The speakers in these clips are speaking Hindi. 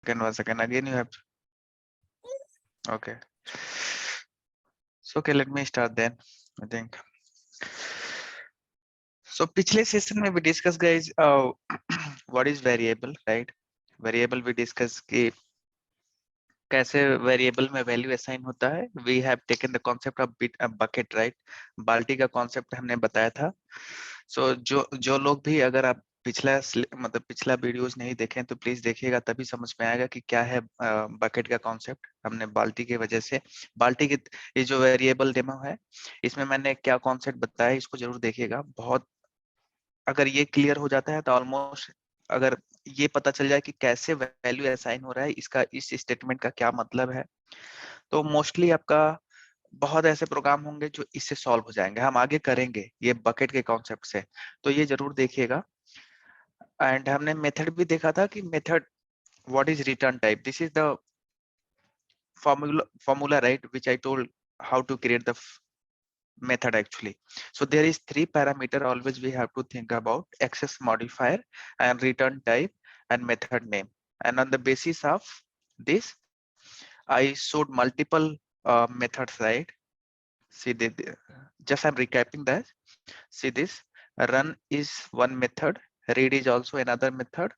One second. Again, you have. Okay. So, okay, let me start then. I think. So, पिछले session में we discuss, guys, what is variable, right? Variable we discuss कि कैसे वेरिएबल में वैल्यू असाइन होता है. We have taken the concept of bucket, right? बाल्टी का कॉन्सेप्ट हमने बताया था. सो जो लोग भी, अगर आप पिछला वीडियोस नहीं देखें तो प्लीज देखिएगा, तभी समझ में आएगा कि क्या है बकेट का कॉन्सेप्ट. हमने बाल्टी की वजह से, बाल्टी की ये जो वेरिएबल डेमो है, इसमें मैंने क्या कॉन्सेप्ट बताया, इसको जरूर देखिएगा. बहुत, अगर ये क्लियर हो जाता है तो ऑलमोस्ट, अगर ये पता चल जाए कि कैसे वैल्यू असाइन हो रहा है, इसका इस स्टेटमेंट का क्या मतलब है, तो मोस्टली आपका बहुत ऐसे प्रोग्राम होंगे जो इससे सॉल्व हो जाएंगे. हम आगे करेंगे ये बकेट के कॉन्सेप्ट से, तो ये जरूर देखिएगा. एंड हमने मेथड भी देखा था कि method, what is return type. This is the formula, right, which I told how to create the method actually. So there is 3 parameter always we have to think about: access modifier and return type and method name. And on the basis of this, I showed multiple methods, right? See just I'm recapping that. See this, run is one method, read is also another method,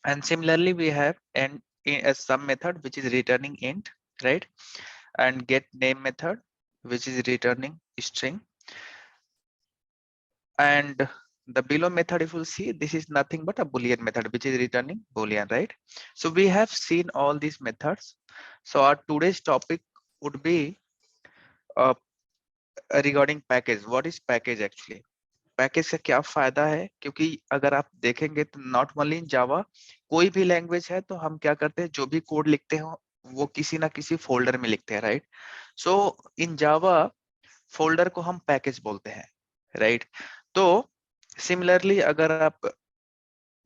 and similarly we have an some method which is returning int, right? And get name method which is returning string. And the below method, if you see, this is nothing but a boolean method which is returning boolean, right? So we have seen all these methods. So our today's topic would be uh, regarding package. What is package actually? Package का क्या फायदा है? क्योंकि अगर आप देखेंगे तो नॉट ओनली इन जावा, कोई भी लैंग्वेज है तो हम क्या करते हैं, जो भी कोड लिखते हो वो किसी ना किसी फोल्डर में लिखते हैं, राइट? सो इन जावा फोल्डर को हम पैकेज बोलते हैं, राइट? तो सिमिलरली अगर आप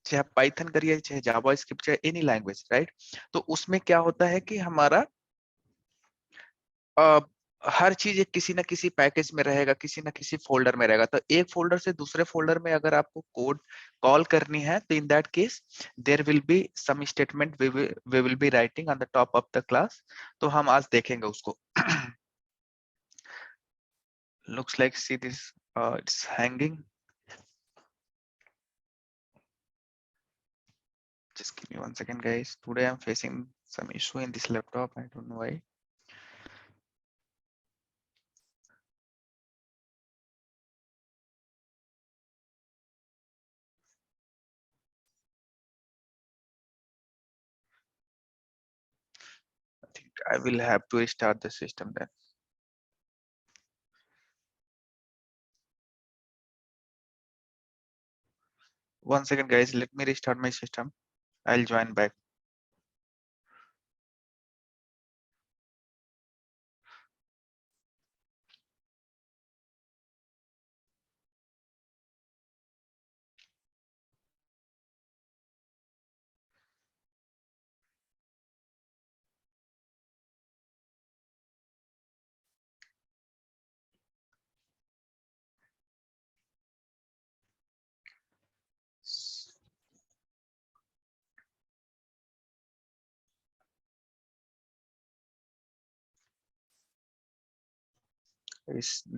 चाहे पाइथन करिए, चाहे जावा स्क्रिप्ट, चाहे एनी लैंग्वेज, राइट? तो उसमें क्या होता है कि हमारा हर चीज एक किसी ना किसी पैकेज में रहेगा, किसी ना किसी फोल्डर में रहेगा. तो एक फोल्डर से दूसरे फोल्डर में अगर आपको कोड कॉल करनी है, तो in that case there will be some statement we will be writing on the top of the class. तो हम आज देखेंगे उसको. Looks like, see this, it's hanging. Just give me 1 second, guys. Today I'm facing some issue in this laptop. I don't know why. I think I will have to restart the system then. One second, guys. Let me restart my system. I'll join back.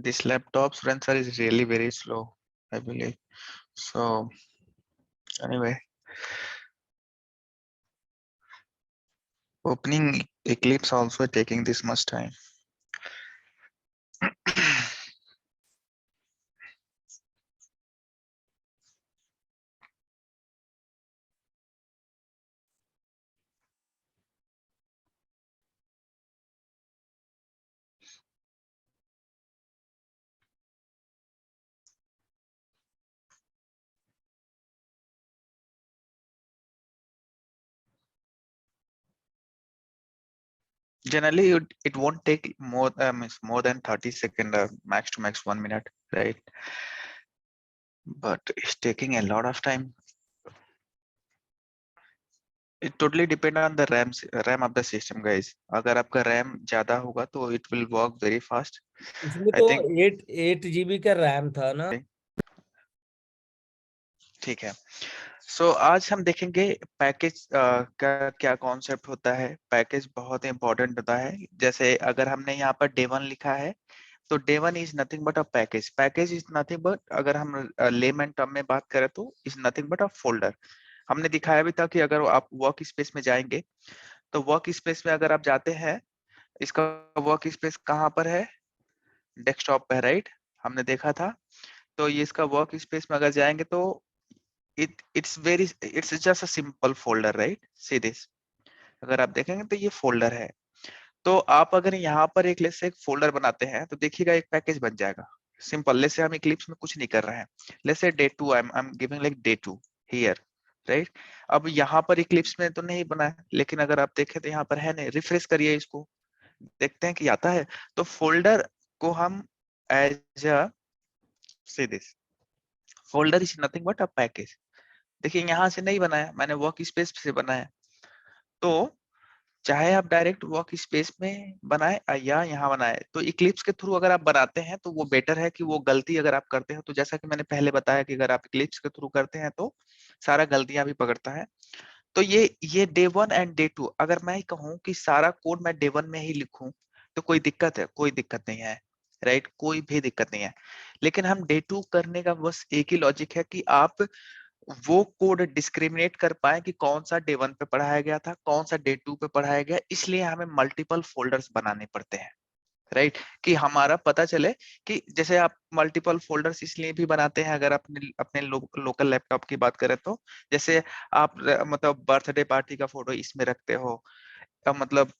This laptop's sensor is really very slow, I believe. So anyway, opening Eclipse also taking this much time. Generally, it won't take more than 30 seconds, max to max 1 minute, right? But it's taking a lot of time. It totally depend on the RAM of the system, guys. अगर आपका RAM ज्यादा होगा तो it will work very fast. इसमें I तो think 8 GB का रैम था ना. ठीक है. आज हम देखेंगे पैकेज का क्या कॉन्सेप्ट होता है। पैकेज बहुत इंपॉर्टेंट होता है। जैसे अगर हमने यहाँ पर डे वन लिखा है, तो day one is nothing but a package. Package is nothing but, अगर हम लेमन टर्म में बात करें तो is nothing but a folder. हमने दिखाया भी था कि अगर आप वर्क स्पेस में जाएंगे, तो वर्क स्पेस में अगर आप जाते हैं, इसका वर्क स्पेस कहाँ पर है? डेस्कटॉप पे, राइट? हमने देखा था। तो ये इसका वर्क स्पेस में अगर जाएंगे तो it's just a simple folder, right? See this, अगर आप देखेंगे तो ये फोल्डर है। तो आप अगर यहाँ पर एक लेस से एक फोल्डर बनाते हैं तो देखिएगा एक पैकेज बन जाएगा। सिंपल, लेस से हम इक्लिप्स में कुछ नहीं कर रहे हैं। Let's say day two, I am giving like day two here, right? अब यहाँ पर इक्लिप्स में तो नहीं बना है, लेकिन अगर आप देखें तो यहाँ पर है नहीं। रिफ्रेश करिए इसको, देखते हैं कि आता है। तो फोल्डर को हम as a, see this, folder is nothing but a package. देखिए यहाँ से नहीं बनाया मैंने, वर्क स्पेस से बनाया। तो चाहे आप डायरेक्ट वर्क स्पेस में बनाए या यहाँ बनाए, तो इक्लिप्स के थ्रू अगर आप बनाते हैं तो वो बेटर है कि वो गलती अगर आप करते हैं तो, जैसा कि मैंने पहले बताया कि अगर आप इक्लिप्स के थ्रू करते हैं तो सारा गलतियां भी पकड़ता है। तो ये day one and day two, अगर मैं कहूँ कि सारा कोड मैं डे वन में ही लिखूं तो कोई दिक्कत है? कोई दिक्कत नहीं है, राइट? कोई भी दिक्कत नहीं है। लेकिन हम डे टू करने का बस एक ही लॉजिक है कि आप वो कोड डिस्क्रिमिनेट कर पाए कि कौन सा डे वन पे पढ़ाया गया था, कौन सा डे टू पे पढ़ाया गया। इसलिए हमें मल्टीपल फोल्डर्स बनाने पड़ते हैं, राइट? कि हमारा पता चले कि जैसे आप मल्टीपल फोल्डर्स इसलिए भी बनाते हैं, अगर अपने अपने लोकल लैपटॉप की बात करें तो, जैसे आप मतलब बर्थडे पार्टी का फोटो इसमें रखते हो, मतलब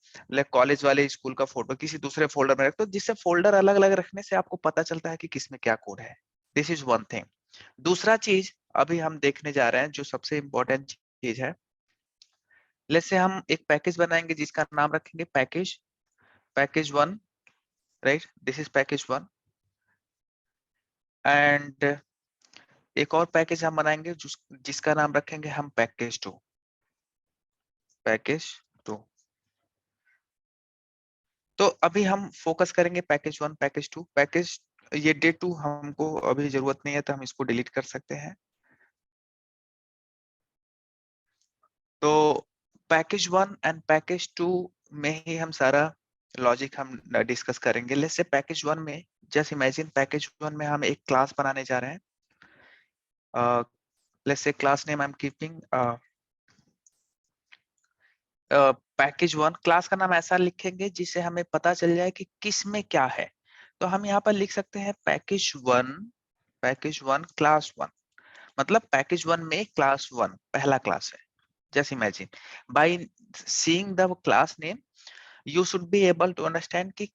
कॉलेज वाले स्कूल का फोटो किसी दूसरे फोल्डर में रखते हो, जिससे फोल्डर अलग अलग रखने से आपको पता चलता है कि किसमें क्या कोड है। This is one thing. दूसरा चीज अभी हम देखने जा रहे हैं जो सबसे इंपॉर्टेंट चीज है। लेट्स से हम एक पैकेज बनाएंगे जिसका नाम रखेंगे package, package one, right? This is package one. And एक और पैकेज हम बनाएंगे जिसका नाम रखेंगे हम पैकेज टू, पैकेज टू। तो अभी हम फोकस करेंगे package one, package two, package. ये डे टू हमको अभी जरूरत नहीं है तो हम इसको डिलीट कर सकते हैं। तो package one and package two में ही हम सारा लॉजिक हम डिस्कस करेंगे। लेट्स से पैकेज वन में, जस्ट इमेजिन पैकेज वन में हम एक क्लास बनाने जा रहे हैं। Let's say class name I am keeping package one. Class का नाम ऐसा लिखेंगे जिससे हमें पता चल जाए कि किस में क्या है। तो हम यहाँ पर लिख सकते हैं package one, package one class one. मतलब पैकेज वन में क्लास वन पहला क्लास है। Just imagine, by seeing the class name you should be able to understand कि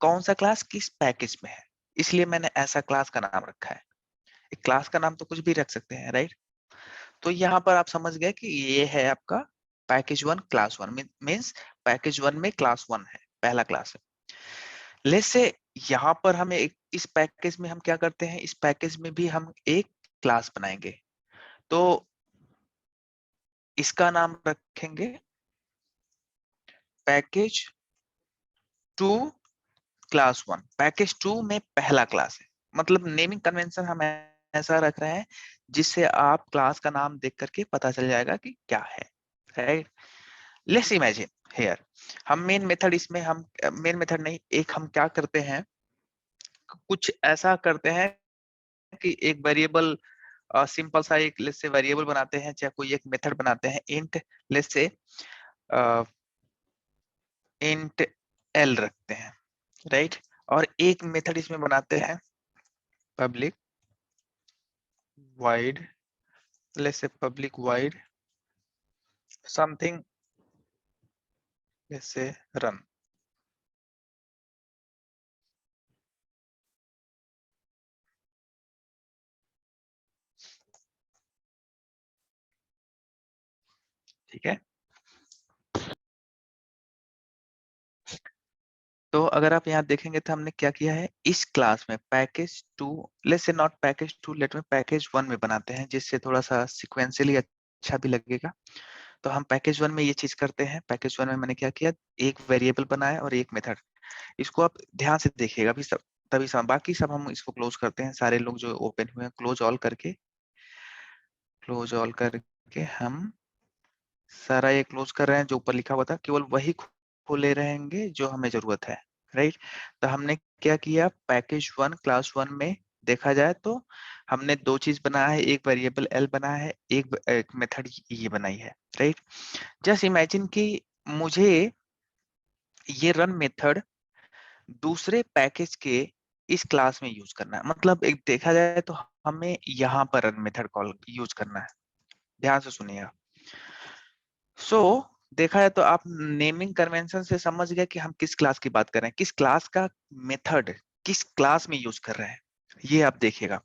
कौन सा क्लास किस पैकेज में है। इसलिए मैंने ऐसा क्लास का नाम रखा है। एक क्लास का नाम तो कुछ भी रख सकते हैं, राइट? तो यहाँ पर आप समझ गए कि ये है आपका package one class one, means package one में क्लास वन है, पहला क्लास है। लेट्स से यहाँ पर हमें इस पैकेज में हम क्या करते हैं, इस पैकेज में भी हम एक क्लास बनाएंगे। तो इसका नाम रखेंगे package two class one. Package two में पहला क्लास है, मतलब नेमिंग कन्वेंशन हम ऐसा रख रहे हैं जिससे आप क्लास का नाम देख करके पता चल जाएगा कि क्या है, राइट? लेट्स इमेजिन हियर, हम मेन मेथड, इसमें हम मेन मेथड नहीं, एक हम क्या करते हैं, कुछ ऐसा करते हैं कि एक वेरिएबल, सिंपल सा एक लेट्स से वेरिएबल बनाते हैं, चाहे कोई एक मेथड बनाते हैं, int let's say int L रखते हैं, राइट? और एक मेथड इसमें बनाते हैं public wide, let's say public wide something, let's say run. ठीक है? तो अगर आप यहाँ देखेंगे तो हमने क्या किया है, इस क्लास में package two, let's say not package two, let में पैकेज वन में बनाते हैं जिससे थोड़ा सा सिक्वेंशियली अच्छा भी लगेगा। तो हम पैकेज वन में ये चीज करते हैं। पैकेज वन में मैंने क्या किया, एक वेरिएबल बनाया और एक मेथड। इसको आप ध्यान से देखिएगा अभी सब, तभी सब बाकी सब हम इसको क्लोज करते हैं। सारे लोग जो ओपन हुए हैं क्लोज ऑल करके, क्लोज ऑल कर करके हम सारा ये क्लोज कर रहे हैं, जो ऊपर लिखा हुआ था केवल वही खोले रहेंगे जो हमें जरूरत है, राइट। तो हमने क्या किया, पैकेज 1 क्लास 1 में देखा जाए तो हमने दो चीज बनाया है, एक वेरिएबल एल बनाया है, एक मेथड ये बनाई है, राइट। जस्ट इमेजिन कि मुझे ये रन मेथड दूसरे पैकेज के इस क्लास में यूज करना है, मतलब एक देखा जाए तो हमें यहाँ पर रन मेथड कॉल यूज करना है। ध्यान से सुनिएगा। सो देखा जाए तो आप नेमिंग कन्वेंशन से समझ गए कि हम किस क्लास की बात कर रहे हैं, किस क्लास का मेथड किस क्लास में यूज कर रहे हैं, ये आप देखिएगा।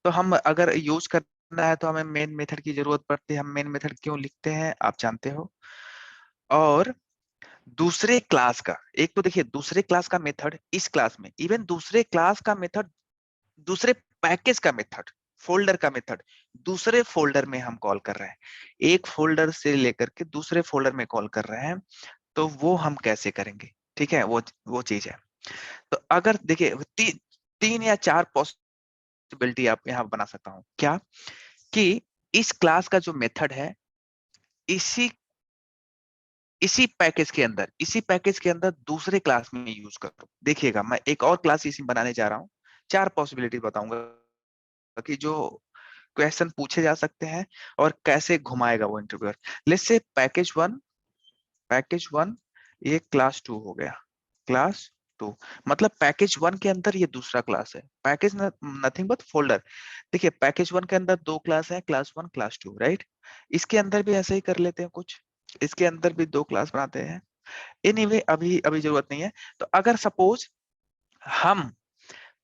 तो हम अगर यूज करना है तो हमें मेन मेथड की जरूरत पड़ती है। हम मेन मेथड क्यों लिखते हैं आप जानते हो। और दूसरे क्लास का, एक तो देखिए दूसरे क्लास का मेथड इस क्लास में, इवन दूसरे क्लास का मेथड दूसरे पैकेज का मेथड, फोल्डर का मेथड दूसरे फोल्डर में हम कॉल कर रहे हैं, एक फोल्डर से लेकर के दूसरे फोल्डर में कॉल कर रहे हैं। तो वो हम कैसे करेंगे, ठीक है, वो चीज है। तो अगर देखिए तीन या चार पॉसिबिलिटी आप यहाँ बना सकता हूँ, क्या कि इस क्लास का जो मेथड है इसी इसी पैकेज के अंदर दूसरे क्लास में यूज करो। देखिएगा मैं एक और क्लास इसी में बनाने जा रहा हूँ, चार पॉसिबिलिटी बताऊंगा कि जो क्वेश्चन पूछे जा सकते हैं और कैसे घुमाएगा वो इंटरव्यूअर। लेट्स से पैकेज 1 ये क्लास 2 हो गया, क्लास 2 मतलब पैकेज 1 के अंदर ये दूसरा क्लास है, पैकेज नथिंग बट फोल्डर। देखिए पैकेज 1 के अंदर दो क्लास है, क्लास 1 क्लास 2, राइट। इसके अंदर भी ऐसे ही कर लेते हैं कुछ, इसके अंदर भी दो क्लास बनाते हैं। एनीवे अभी अभी जरूरत नहीं है। तो अगर सपोज हम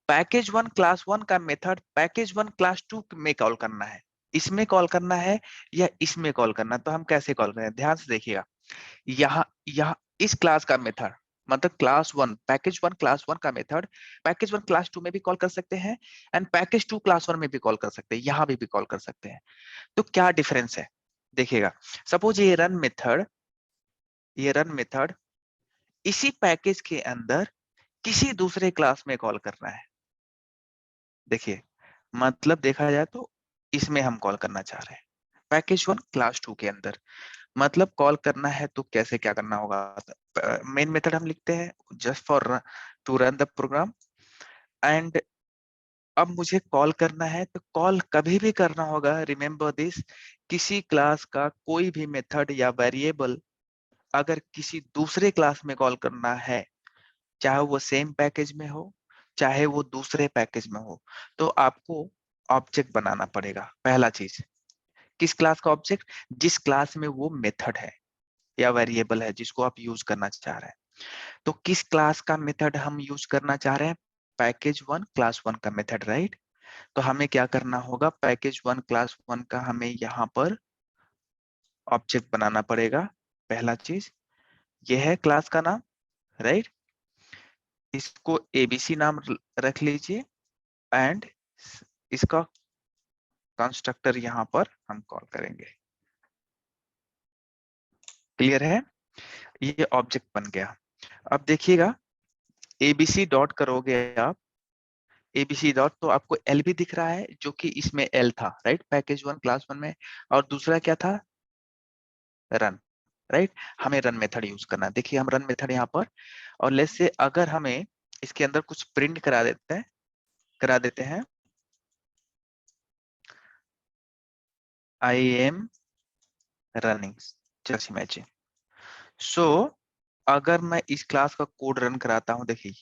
पैकेज 1 क्लास 1 का मेथड पैकेज 1 क्लास 2 में कॉल करना है, इसमें कॉल करना है या इसमें कॉल करना है, तो हम कैसे कॉल करें, ध्यान से देखिएगा। यहाँ यहाँ इस क्लास का मेथड मतलब क्लास 1 पैकेज 1 क्लास 1 का मेथड पैकेज 1 क्लास 2 में भी कॉल कर सकते हैं एंड पैकेज 2 क्लास 1 में भी कॉल कर सकते हैं, यहाँ भी कॉल कर सकते हैं। तो क्या डिफरेंस है देखिएगा। सपोज ये रन मेथड इसी पैकेज के अंदर किसी दूसरे क्लास में कॉल करना है। देखिए मतलब देखा जाए तो इसमें हम कॉल करना चाह रहे हैं पैकेज 1 क्लास 2 के अंदर। मतलब कॉल करना है तो कैसे क्या करना होगा, मेन मेथड हम लिखते हैं just for to run the program. And अब मुझे कॉल करना है तो कॉल कभी भी करना होगा, रिमेम्बर दिस, किसी क्लास का कोई भी मेथड या वेरिएबल अगर किसी दूसरे क्लास में कॉल करना है, चाहे वो सेम पैकेज में हो चाहे वो दूसरे पैकेज में हो, तो आपको ऑब्जेक्ट बनाना पड़ेगा। पहला चीज, किस क्लास का ऑब्जेक्ट, जिस क्लास में वो मेथड है या वेरिएबल है जिसको आप यूज करना चाह रहे हैं। तो किस क्लास का मेथड हम यूज करना चाह रहे हैं, पैकेज 1 क्लास 1 का मेथड, राइट। तो हमें क्या करना होगा, पैकेज 1 क्लास 1 का हमें यहाँ पर ऑब्जेक्ट बनाना पड़ेगा। पहला चीज ये है क्लास का नाम, राइट। इसको एबीसी नाम रख लीजिए एंड इसका कंस्ट्रक्टर यहाँ पर हम कॉल करेंगे। क्लियर है, ये ऑब्जेक्ट बन गया। अब देखिएगा एबीसी डॉट करोगे आप, एबीसी डॉट तो आपको एल भी दिख रहा है जो कि इसमें एल था, राइट, पैकेज 1 क्लास 1 में। और दूसरा क्या था, रन, राइट। हमें रन मेथड यूज करना है। देखिए हम रन मेथड यहाँ पर, और लेट्स से अगर हमें इसके अंदर कुछ प्रिंट करा देते हैं I am running, just imagine. So अगर मैं इस क्लास का कोड रन कराता हूं, देखिए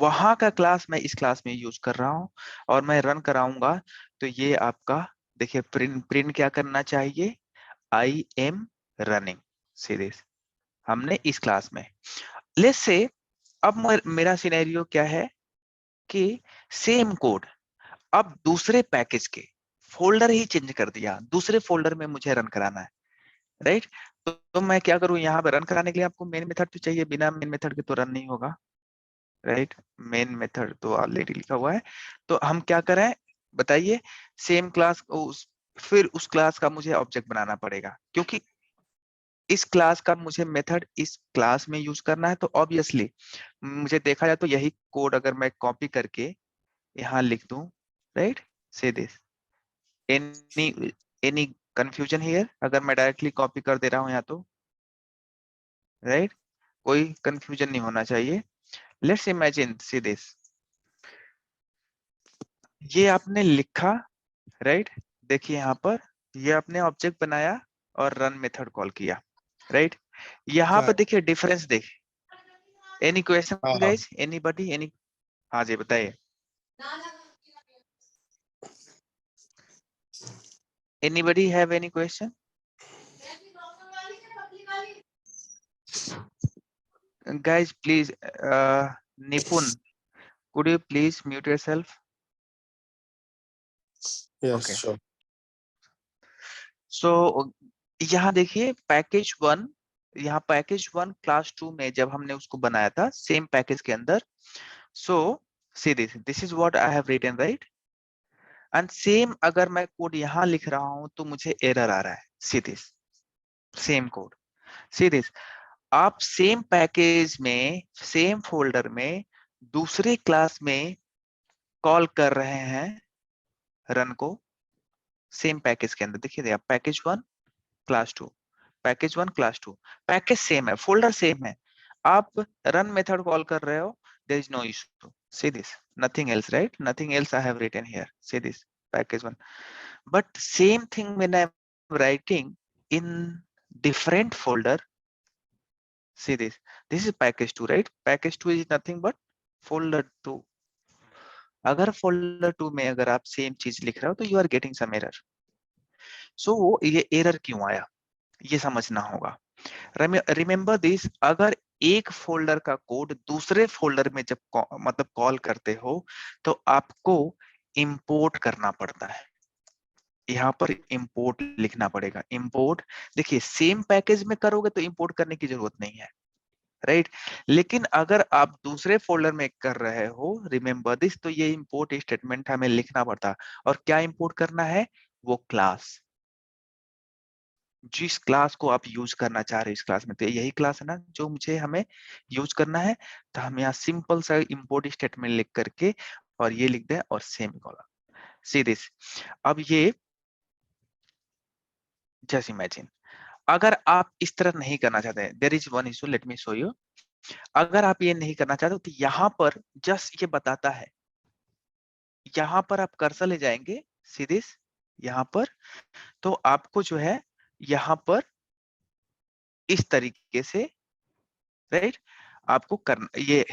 वहां का क्लास मैं इस क्लास में यूज कर रहा हूं और मैं रन कराऊंगा तो ये आपका देखिए प्रिंट प्रिंट क्या करना चाहिए, आई एम रनिंग सीरीज, हमने इस क्लास में। लेट्स से अब मेरा सिनेरियो क्या है कि सेम कोड अब दूसरे पैकेज के फोल्डर ही चेंज कर दिया, दूसरे फोल्डर में मुझे रन कराना है, राइट। तो मैं क्या करूं, यहाँ पे रन कराने के लिए आपको मेन मेथड तो चाहिए, बिना मेन मेथड के तो रन नहीं होगा, राइट। मेन मेथड तो ऑलरेडी लिखा हुआ है। तो हम क्या करें बताइए, सेम क्लास फिर उस क्लास का मुझे ऑब्जेक्ट बनाना पड़ेगा, क्योंकि इस क्लास का मुझे मेथड इस क्लास में यूज करना है। तो ऑब्वियसली मुझे देखा जाए तो यही कोड अगर मैं कॉपी करके यहाँ लिख दूं, राइट, से this any any confusion here अगर मैं डायरेक्टली कॉपी कर दे रहा हूं यहाँ तो, राइट? कोई कंफ्यूजन नहीं होना चाहिए। लेट्स इमेजिन सी दिस, ये आपने लिखा, राइट? देखिए यहाँ पर ये आपने ऑब्जेक्ट बनाया और रन मेथड कॉल किया, राइट? यहाँ पर Right. देखिए डिफरेंस देखिए। एनी क्वेश्चन हाँ, गाइस, एनीबॉडी, एनी? हाँ जी बताइए, anybody have any question? Guys, please, Nipun, could you please mute yourself? yes, Okay. sure. So यहाँ देखिए पैकेज वन, यहाँ पैकेज वन क्लास 2 में जब हमने उसको बनाया था सेम पैकेज के अंदर, so see this is what I have written, right? And same अगर मैं कोड यहाँ लिख रहा हूँ तो मुझे एरर आ रहा है। see this same code, see this, आप सेम पैकेज में सेम फोल्डर में दूसरे क्लास में कॉल कर रहे हैं रन को, सेम पैकेज के अंदर। देखिए आप package one class 2, package one class 2, package same है, फोल्डर सेम है, आप रन मेथड कॉल कर रहे हो, there is no issue. See this, nothing else, right? Nothing else I have written here, see this package one, but same thing when I am writing in different folder, see this is package 2, right? Package 2 is nothing but folder 2। अगर folder 2 में अगर आप सेम चीज लिख रहे हो तो you are getting some error. So ये एरर क्यों आया ये समझना होगा। रिमेंबर दिस, अगर एक फोल्डर का कोड दूसरे फोल्डर में जब मतलब कॉल करते हो तो आपको इंपोर्ट करना पड़ता है। यहाँ पर इंपोर्ट लिखना पड़ेगा। इंपोर्ट, देखिए सेम पैकेज में करोगे तो इंपोर्ट करने की जरूरत नहीं है, राइट? लेकिन अगर आप दूसरे फोल्डर में कर रहे हो, रिमेंबर दिस, तो ये इंपोर्ट स्टेटमेंट हमें लिखना पड़ता है। और क्या इंपोर्ट करना है? वो क्लास, जिस क्लास को आप यूज करना चाह रहे हैं इस क्लास में, तो यही क्लास है ना जो मुझे हमें यूज करना है। तो हम यहाँ सिंपल सा इंपोर्ट स्टेटमेंट लिख करके और ये लिख दें और सेम कॉलम, सी दिस। अब ये जस्ट इमेजिन, अगर आप इस तरह नहीं करना चाहते, there is one issue, let me show you. अगर आप ये नहीं करना चाहते तो यहाँ पर जस्ट ये बताता है, यहाँ पर आप कर्सर ले जाएंगे, सी दिस, यहाँ पर तो आपको जो है यहाँ पर इस तरीके से, राइट, आपको करना, ये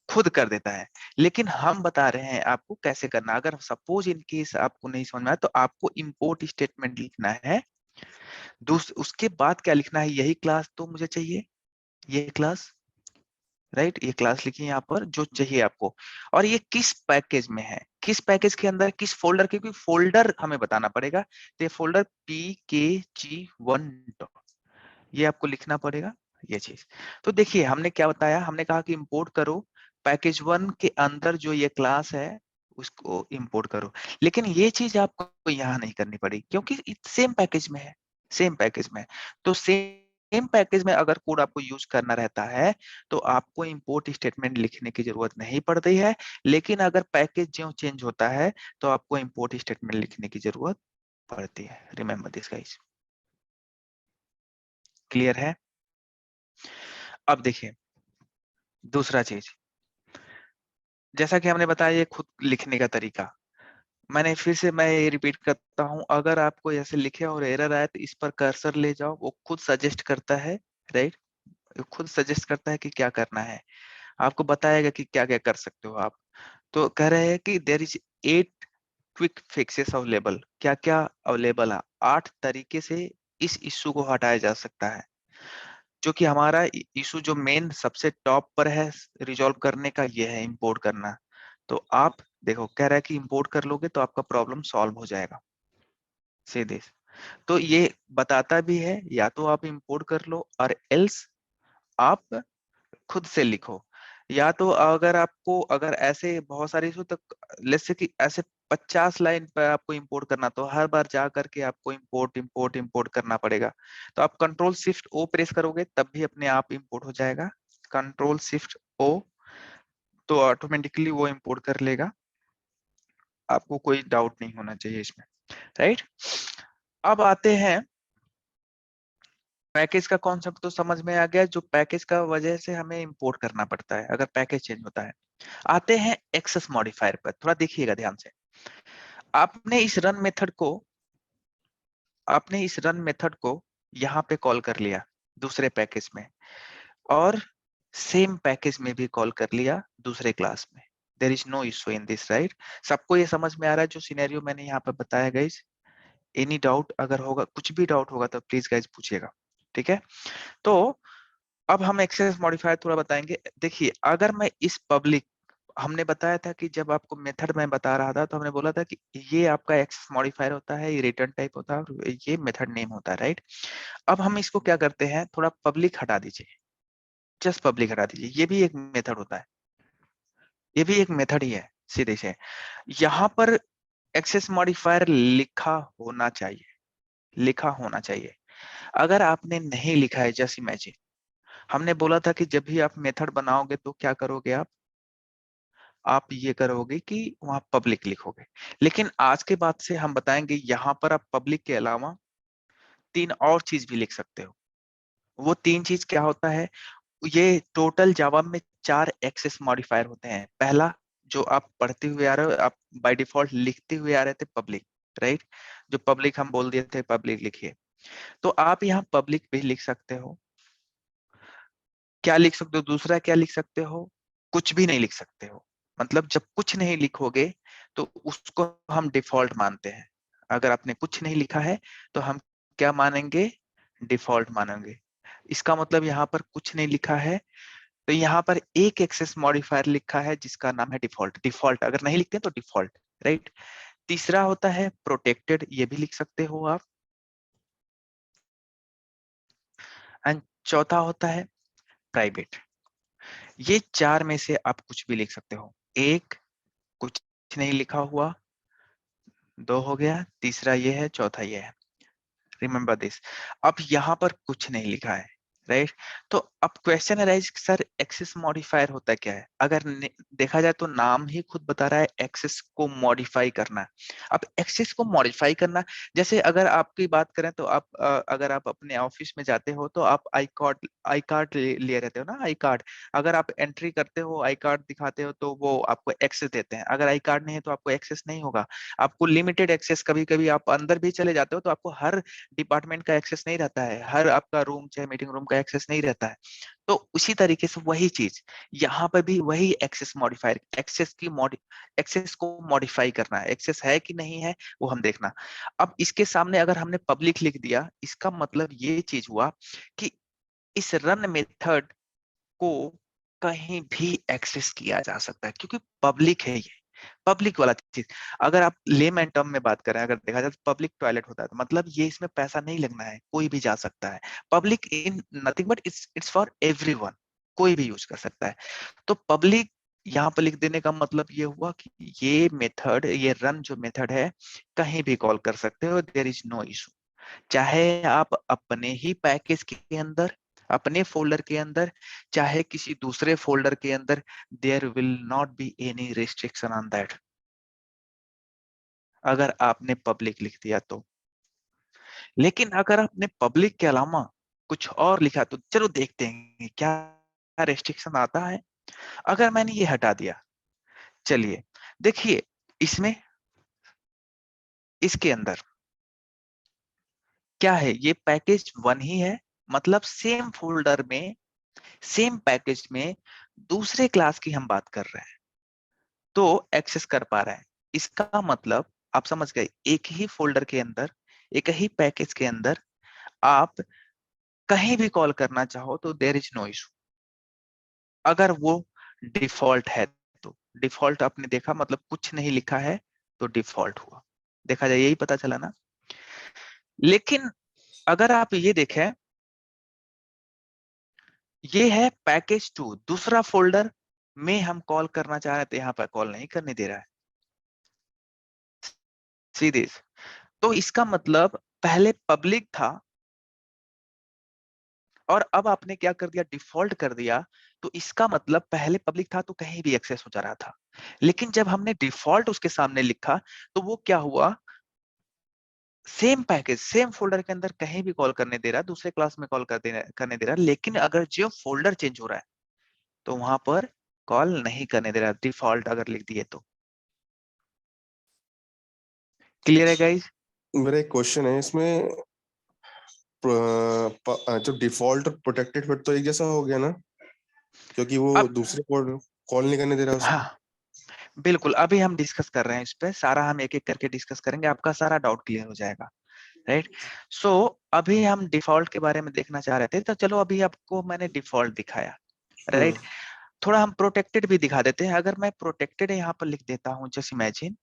खुद कर देता है। लेकिन हम बता रहे हैं आपको कैसे करना। अगर सपोज इन केस आपको नहीं समझ में आया तो आपको इंपोर्ट स्टेटमेंट लिखना है, उसके बाद क्या लिखना है, यही क्लास तो मुझे चाहिए, ये क्लास, राइट? ये क्लास लिखिए यहाँ पर जो चाहिए आपको। और ये किस पैकेज में है, किस पैकेज के अंदर, किस फोल्डर के, क्योंकि फोल्डर हमें बताना पड़ेगा। तो ये फोल्डर pkg1, ये आपको लिखना पड़ेगा ये चीज। तो देखिए हमने क्या बताया, हमने कहा कि इंपोर्ट करो पैकेज वन के अंदर जो ये क्लास है उसको इंपोर्ट करो। लेकिन ये चीज आपको यहाँ नहीं करनी पड़ी क्योंकि सेम पैकेज में है, सेम पैकेज में। तो सेम पैकेज में अगर कोड आपको यूज करना रहता है तो आपको इंपोर्ट स्टेटमेंट लिखने की जरूरत नहीं पड़ती है। लेकिन अगर पैकेज जो चेंज होता है तो आपको इंपोर्ट स्टेटमेंट लिखने की जरूरत पड़ती है। रिमेंबर दिस गाइस, क्लियर है? अब देखिए दूसरा चीज, जैसा कि हमने बताया ये खुद लिखने का तरीका, मैंने फिर से मैं ये रिपीट करता हूं, अगर आपको ऐसे लिखे और एरर आए तो इस पर कर्सर ले जाओ, वो खुद सजेस्ट करता है, राइट? खुद सजेस्ट करता है कि क्या करना है, आपको बताएगा कि क्या क्या कर सकते हो आप। तो कह रहे हैं कि there is 8 quick fixes available, क्या क्या अवेलेबल है, 8 तरीके से इस इश्यू को हटाया जा सकता है। जो कि हमारा इशू जो मेन सबसे टॉप पर है रिजॉल्व करने का, ये है इंपोर्ट करना। तो आप देखो कह रहा है कि इंपोर्ट कर लोगे तो आपका प्रॉब्लम सॉल्व हो जाएगा, सीधे। तो ये बताता भी है या तो आप इंपोर्ट कर लो और एल्स आप खुद से लिखो। या तो अगर आपको अगर ऐसे बहुत सारे इशू तो लेट्स से कि ऐसे 50 लाइन पर आपको इंपोर्ट करना तो हर बार जा करके आपको इंपोर्ट इंपोर्ट इंपोर्ट करना पड़ेगा। तो आप कंट्रोल शिफ्ट ओ प्रेस करोगे तब भी अपने आप इंपोर्ट हो जाएगा, कंट्रोल शिफ्ट ओ, तो ऑटोमेटिकली वो इंपोर्ट कर लेगा, आपको कोई डाउट नहीं होना चाहिए इसमें, राइट? अब आते हैं, पैकेज का कॉन्सेप्ट तो समझ में आ गया, जो पैकेज का वजह से हमें इंपोर्ट करना पड़ता है अगर पैकेज चेंज होता है। आते हैं एक्सेस मॉडिफायर पर, थोड़ा देखिएगा ध्यान से। आपने इस रन मेथड को आपने इस रन मेथड को यहाँ पे कॉल कर लिया दूसरे पैकेज में, और सेम पैकेज में भी कॉल कर लिया दूसरे क्लास में। There is no issue in this, right? सबको ये समझ में आ रहा है जो सिनेरियो मैंने यहाँ पे बताया गाइस? एनी डाउट अगर होगा, कुछ भी डाउट होगा तो प्लीज गाइस पूछिएगा, ठीक है? तो अब हम एक्सेस मॉडिफायर थोड़ा बताएंगे। देखिए, अगर मैं इस पब्लिक, हमने बताया था कि जब आपको मेथड में बता रहा था तो हमने बोला था कि ये आपका एक्सेस मॉडिफायर होता है, ये रिटर्न टाइप होता है, और ये मेथड नेम होता है, राइट? अब हम इसको क्या करते हैं, थोड़ा पब्लिक हटा दीजिए, जस्ट पब्लिक हटा दीजिए। ये भी एक मेथड होता है, ये भी एक मेथड ही है सीधे से। यहाँ पर एक्सेस मॉडिफायर लिखा होना चाहिए, लिखा होना चाहिए। अगर आपने नहीं लिखा है, जस्ट इमेजिन, हमने बोला था कि जब भी आप मेथड बनाओगे तो क्या करोगे आप ये करोगे कि वहां पब्लिक लिखोगे। लेकिन आज के बाद से हम बताएंगे यहाँ पर आप पब्लिक के अलावा तीन और चीज भी लिख सकते हो। वो तीन चीज क्या होता है? ये टोटल जावा में 4 एक्सेस मॉडिफायर होते हैं। पहला, जो आप पढ़ते हुए आ रहे हो, आप बाय डिफॉल्ट लिखते हुए आ रहे थे, पब्लिक, राइट? जो पब्लिक हम बोल दिए थे पब्लिक लिखिए, तो आप यहाँ पब्लिक भी लिख सकते हो। क्या लिख सकते हो? दूसरा क्या लिख सकते हो? कुछ भी नहीं लिख सकते हो। मतलब जब कुछ नहीं लिखोगे तो उसको हम डिफॉल्ट मानते हैं। अगर आपने कुछ नहीं लिखा है तो हम क्या मानेंगे? डिफॉल्ट मानेंगे। इसका मतलब यहाँ पर कुछ नहीं लिखा है तो यहाँ पर एक एक्सेस मॉडिफायर लिखा है जिसका नाम है डिफॉल्ट। डिफॉल्ट अगर नहीं लिखते तो डिफॉल्ट, राइट? तीसरा होता है प्रोटेक्टेड, ये भी लिख सकते हो आप। एंड चौथा होता है प्राइवेट। ये चार में से आप कुछ भी लिख सकते हो। एक, कुछ नहीं लिखा हुआ, दो हो गया, तीसरा ये है, चौथा ये है। Remember this. अब यहाँ पर कुछ नहीं लिखा है, राइट? तो अब question arise, sir access modifier होता क्या है? अगर देखा जाए तो नाम ही खुद बता रहा है एक्सेस को मॉडिफाई करना। अब एक्सेस को मॉडिफाई करना, जैसे अगर आपकी बात करें तो आप अगर आप अपने ऑफिस में जाते हो तो आप आई कार्ड लिए रहते हो ना, आई कार्ड। अगर आप एंट्री करते हो, आई कार्ड दिखाते हो तो वो आपको एक्सेस देते हैं। अगर आई कार्ड नहीं है तो आपको एक्सेस नहीं होगा, आपको लिमिटेड एक्सेस। कभी कभी आप अंदर भी चले जाते हो तो आपको हर डिपार्टमेंट का एक्सेस नहीं रहता है, हर आपका रूम चाहे मीटिंग रूम का एक्सेस नहीं रहता है। तो उसी तरीके से वही चीज यहाँ पर भी, वही एक्सेस मॉडिफायर, एक्सेस को मॉडिफाई करना है। एक्सेस है कि नहीं है वो हम देखना। अब इसके सामने अगर हमने पब्लिक लिख दिया, इसका मतलब ये चीज हुआ कि इस रन मेथड को कहीं भी एक्सेस किया जा सकता है, क्योंकि पब्लिक है ये, पब्लिक वाला चीज। अगर आप लेमैन टर्म में बात करें, अगर देखा जाए तो पब्लिक टॉयलेट होता है तो मतलब ये इसमें पैसा नहीं लगना है, कोई भी जा सकता है। Public in nothing but it's for everyone, कोई भी यूज कर सकता है। तो पब्लिक यहाँ पर लिख देने का मतलब ये हुआ कि ये मेथड, ये रन जो मेथड है, कहीं भी कॉल कर सकते हो, देयर इज नो इशू। चाहे आप अपने ही पैकेज के अंदर, अपने फोल्डर के अंदर, चाहे किसी दूसरे फोल्डर के अंदर, there will not be any restriction on that, अगर आपने पब्लिक लिख दिया तो। लेकिन अगर आपने पब्लिक के अलावा कुछ और लिखा तो चलो देखते हैं क्या रेस्ट्रिक्शन आता है। अगर मैंने ये हटा दिया, चलिए देखिए, इसमें, इसके अंदर क्या है, ये पैकेज वन ही है, मतलब सेम फोल्डर में, सेम पैकेज में दूसरे क्लास की हम बात कर रहे हैं तो एक्सेस कर पा रहे हैं। इसका मतलब आप समझ गए, एक ही फोल्डर के अंदर, एक ही पैकेज के अंदर आप कहीं भी कॉल करना चाहो तो देयर इज नो इशू, अगर वो डिफॉल्ट है तो। डिफॉल्ट आपने देखा, मतलब कुछ नहीं लिखा है तो डिफॉल्ट हुआ, देखा जाए यही पता चला ना। लेकिन अगर आप ये देखें, ये है पैकेज टू, दूसरा फोल्डर में हम कॉल करना चाह रहे थे, यहाँ पर कॉल नहीं करने दे रहा है सीधे। तो इसका मतलब पहले पब्लिक था और अब आपने क्या कर दिया, डिफॉल्ट कर दिया। तो इसका मतलब पहले पब्लिक था तो कहीं भी एक्सेस हो जा रहा था, लेकिन जब हमने डिफॉल्ट उसके सामने लिखा तो वो क्या हुआ, सेम पैकेज सेम फोल्डर के अंदर कहीं भी कॉल करने दे रहा है, दूसरे क्लास में कॉल करने दे रहा है, लेकिन अगर जो फोल्डर चेंज हो रहा है तो वहां पर कॉल नहीं करने दे रहा, डिफॉल्ट अगर लिख दिए तो। क्लियर है गाइस? मेरा एक क्वेश्चन है इसमें, जो डिफॉल्ट और प्रोटेक्टेड फिर तो एक जैसा हो गया ना, क्योंकि वो अब दूसरे कोड कॉल नहीं करने दे रहा उसको। हाँ बिल्कुल, अभी हम डिस्कस कर रहे हैं इस पे, सारा हम एक एक करके डिस्कस करेंगे, आपका सारा डाउट क्लियर हो जाएगा। राइट। सो अभी हम डिफॉल्ट के बारे में देखना चाह रहे थे, तो चलो अभी आपको मैंने डिफॉल्ट दिखाया। हम्म। राइट। थोड़ा हम प्रोटेक्टेड भी दिखा देते हैं। अगर मैं प्रोटेक्टेड यहाँ पर लिख देता हूँ जस्ट इमेजिन,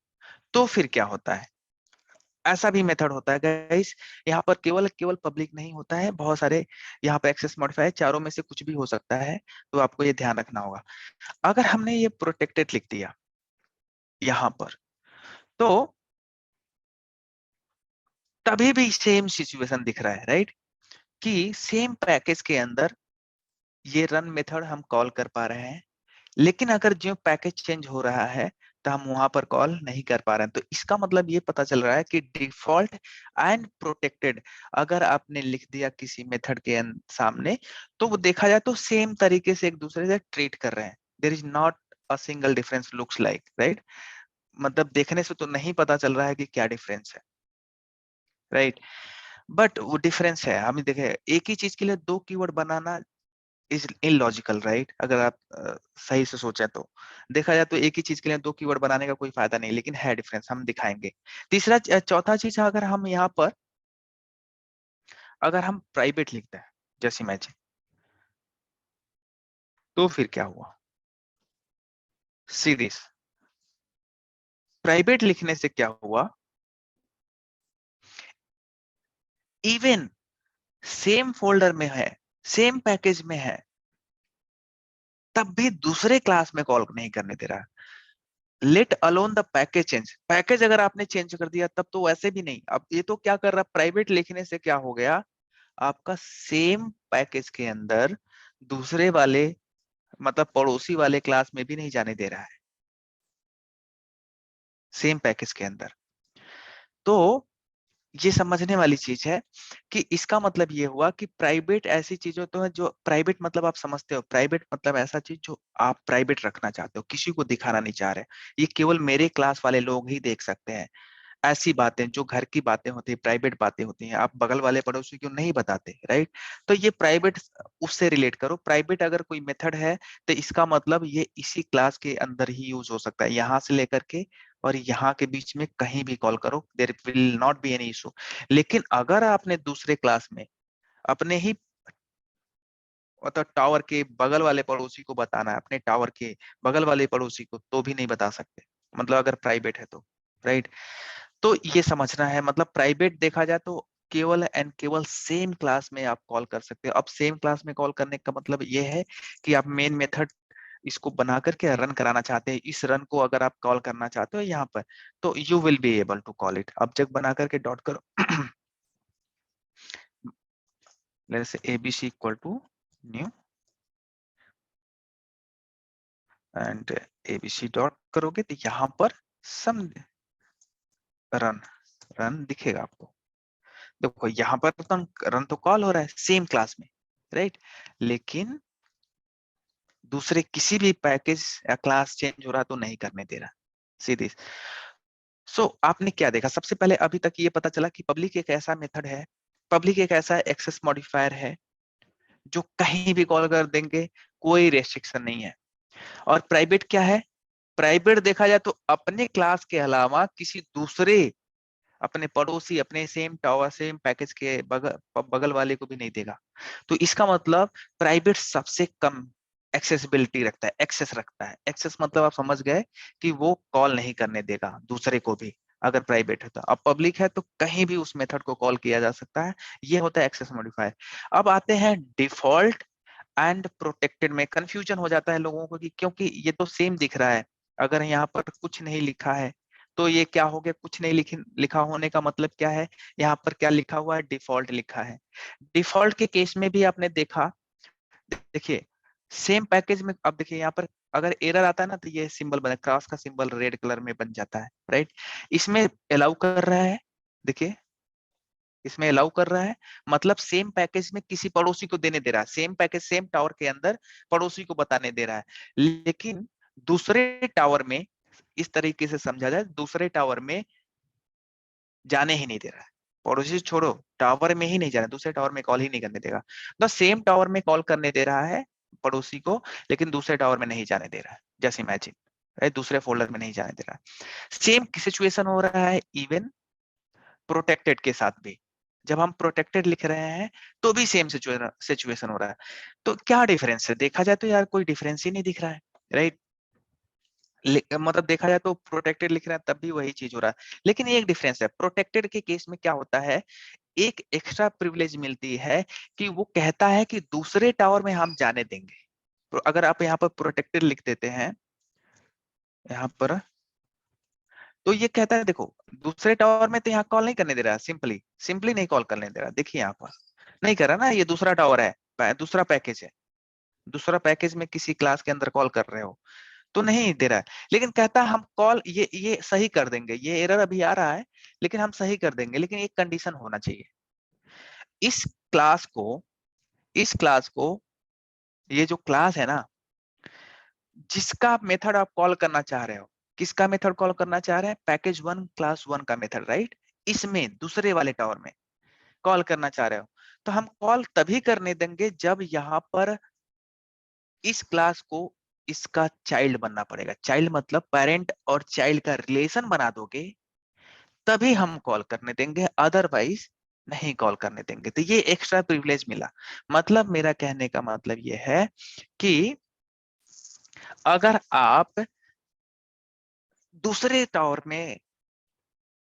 तो फिर क्या होता है? ऐसा भी मेथड होता है गाइस। यहाँ पर केवल केवल पब्लिक नहीं होता है, बहुत सारे यहाँ पर एक्सेस मॉडिफायर, चारों में से कुछ भी हो सकता है, तो आपको ये ध्यान रखना होगा। अगर हमने ये प्रोटेक्टेड लिख दिया यहाँ पर, तो तभी भी सेम सिचुएशन दिख रहा है, राइट? कि सेम पैकेज के अंदर ये रन मेथड हम कॉल कर पा रहे हैं, लेकिन अगर जो पैकेज चेंज हो रहा है तो हम वहां पर कॉल नहीं कर पा रहे हैं। तो इसका मतलब ये पता चल रहा है कि डिफॉल्ट एंड प्रोटेक्टेड अगर आपने लिख दिया किसी मेथड के सामने, तो वो देखा जाए तो सेम तरीके से एक दूसरे से ट्रीट कर रहे हैं। There is not a single difference looks like, right? मतलब देखने से तो नहीं पता चल रहा है कि क्या डिफरेंस है, राइट? बट वो डिफरेंस है। हम देखें, एक ही चीज के लिए दो keyword banana is illogical, right? अगर आप सही से सोचे तो देखा जाए तो एक ही चीज के लिए दो कीवर्ड बनाने का कोई फायदा नहीं, लेकिन है डिफरेंस, हम दिखाएंगे। तीसरा चौथा चीज है, अगर हम यहाँ पर अगर हम प्राइवेट लिखते हैं जैसे इमेजिन, तो फिर क्या हुआ? सीरीज प्राइवेट लिखने से क्या हुआ? इवन सेम फोल्डर में है, सेम पैकेज में है, तब भी दूसरे क्लास में कॉल नहीं करने दे रहा। Let alone the package change, package अगर आपने चेंज कर दिया तब तो वैसे भी नहीं। अब ये तो क्या कर रहा, प्राइवेट लिखने से क्या हो गया, आपका सेम पैकेज के अंदर दूसरे वाले मतलब पड़ोसी वाले क्लास में भी नहीं जाने दे रहा है, सेम पैकेज के अंदर। तो ये समझने वाली चीज है कि इसका मतलब ये हुआ कि प्राइवेट ऐसी चीजें तो है जो प्राइवेट, मतलब आप समझते हो, प्राइवेट मतलब ऐसा चीज जो आप प्राइवेट रखना चाहते हो, किसी को दिखाना नहीं चाह रहे, ये केवल मेरे क्लास वाले लोग ही देख सकते हैं। ऐसी बातें जो घर की बातें होती है, प्राइवेट बातें होती हैं, आप बगल वाले पड़ोसी को नहीं बताते, राइट? तो ये प्राइवेट, उससे रिलेट करो। प्राइवेट अगर कोई मेथड है तो इसका मतलब ये इसी क्लास के अंदर ही यूज हो सकता है, यहाँ से लेकर के और यहाँ के बीच में कहीं भी कॉल करो, there will not be any issue. लेकिन अगर आपने दूसरे क्लास में अपने ही मतलब टावर के बगल वाले पड़ोसी को बताना है, अपने टावर के बगल वाले पड़ोसी को, तो भी नहीं बता सकते, मतलब अगर प्राइवेट है तो, राइट? तो ये समझना है, मतलब प्राइवेट देखा जाए तो केवल एंड केवल सेम क्लास में आप कॉल कर सकते हो। अब सेम क्लास में कॉल करने का मतलब ये है कि आप मेन मेथड इसको बना करके रन कराना चाहते हैं, इस रन को अगर आप कॉल करना चाहते हो यहाँ पर, तो you will be able to call it. Object बना करके डॉट करो जैसे ABC equal to new and ABC dot करोगे तो यहाँ पर सम रन रन दिखेगा आपको। देखो यहाँ पर तो रन तो कॉल हो रहा है सेम क्लास में, राइट? लेकिन दूसरे किसी भी पैकेज या क्लास चेंज हो रहा तो नहीं करने दे रहा, सीधे। सो आपने क्या देखा? सबसे पहले अभी तक ये पता चला कि पब्लिक एक ऐसा मेथड है, पब्लिक एक ऐसा एक्सेस मॉडिफायर है जो कहीं भी कॉल कर देंगे, कोई रेस्ट्रिक्शन नहीं है। और प्राइवेट क्या है? प्राइवेट देखा जाए तो अपने क्लास के अलावा किसी दूसरे, अपने पड़ोसी, अपने सेम टावर सेम पैकेज के बगल वाले को भी नहीं देगा। तो इसका मतलब प्राइवेट सबसे कम एक्सेसिबिलिटी रखता है, एक्सेस रखता है। एक्सेस मतलब आप समझ गए कि वो कॉल नहीं करने देगा दूसरे को भी, अगर प्राइवेट है तो। अब पब्लिक है तो कहीं भी उस मेथड को कॉल किया जा सकता है, ये होता है एक्सेस मॉडिफायर। अब आते हैं डिफॉल्ट एंड प्रोटेक्टेड में। कंफ्यूजन हो जाता है लोगों को कि क्योंकि ये तो सेम दिख रहा है, अगर यहाँ पर कुछ नहीं लिखा है तो ये क्या हो गया? कुछ नहीं लिखा होने का मतलब क्या है? यहाँ पर क्या लिखा हुआ है? डिफॉल्ट लिखा है। डिफॉल्ट के केस में भी आपने देखा, देखिए सेम पैकेज में, अब देखिए यहाँ पर अगर एरर आता है ना तो ये सिंबल बना, क्रॉस का सिंबल रेड कलर में बन जाता है, राइट? इसमें अलाउ कर रहा है, देखिए इसमें अलाउ कर रहा है, मतलब सेम पैकेज में किसी पड़ोसी को देने दे रहा है, सेम पैकेज सेम टावर के अंदर पड़ोसी को बताने दे रहा है। लेकिन दूसरे टावर में, इस तरीके से समझा जाए, दूसरे टावर में जाने ही नहीं दे रहा है, पड़ोसी छोड़ो, टावर में ही नहीं जाना, दूसरे टावर में कॉल ही नहीं करने देगा। तो सेम टावर में कॉल करने दे रहा है पड़ोसी को, लेकिन दूसरे टावर में नहीं जाने दे रहा है, जैसे इमेजिन, दूसरे फोल्डर में नहीं जाने दे रहा है। सेम सिचुएशन हो रहा है इवन प्रोटेक्टेड के साथ भी। जब हम प्रोटेक्टेड लिख रहे हैं तो भी सेम सिचुएशन हो रहा है। तो क्या डिफरेंस है? देखा जाए तो यार कोई डिफरेंस ही नहीं दिख रहा है, राइट? मतलब देखा जाए तो प्रोटेक्टेड लिख रहे हैं तब भी वही चीज हो रहा है, लेकिन एक डिफरेंस है, प्रोटेक्टेड के केस में क्या होता है, एक एक्स्ट्रा प्रिविलेज मिलती है कि वो कहता है कि दूसरे टावर में हम जाने देंगे। तो अगर आप यहाँ पर प्रोटेक्टेड लिख देते हैं यहाँ पर, तो ये कहता है देखो दूसरे टावर में तो यहाँ कॉल नहीं करने दे रहा, सिंपली सिंपली नहीं कॉल करने दे रहा, देखिए यहाँ पर नहीं कर रहा ना, ये दूसरा टावर है, दूसरा पैकेज है, दूसरा पैकेज में किसी क्लास के अंदर कॉल कर रहे हो तो नहीं दे रहा है। लेकिन कहता है हम कॉल ये सही कर देंगे, ये एरर अभी आ रहा है लेकिन हम सही कर देंगे, लेकिन एक कंडीशन होना चाहिए, इस क्लास को इस क्लास को ये जो क्लास है ना, जिसका मेथड आप कॉल करना चाह रहे हो, किसका मेथड कॉल करना चाह रहे हैं, पैकेज 1 क्लास 1 का मेथड, राइट? इसमें दूसरे वाले टावर में कॉल करना चाह रहे हो, तो हम कॉल तभी करने देंगे जब यहाँ पर इस क्लास को इसका चाइल्ड बनना पड़ेगा, चाइल्ड मतलब पेरेंट और चाइल्ड का रिलेशन बना दोगे तभी हम कॉल करने देंगे, अदरवाइज नहीं कॉल करने देंगे। तो ये एक्स्ट्रा प्रिविलेज मिला। मतलब मेरा कहने का मतलब ये है कि अगर आप दूसरे टावर में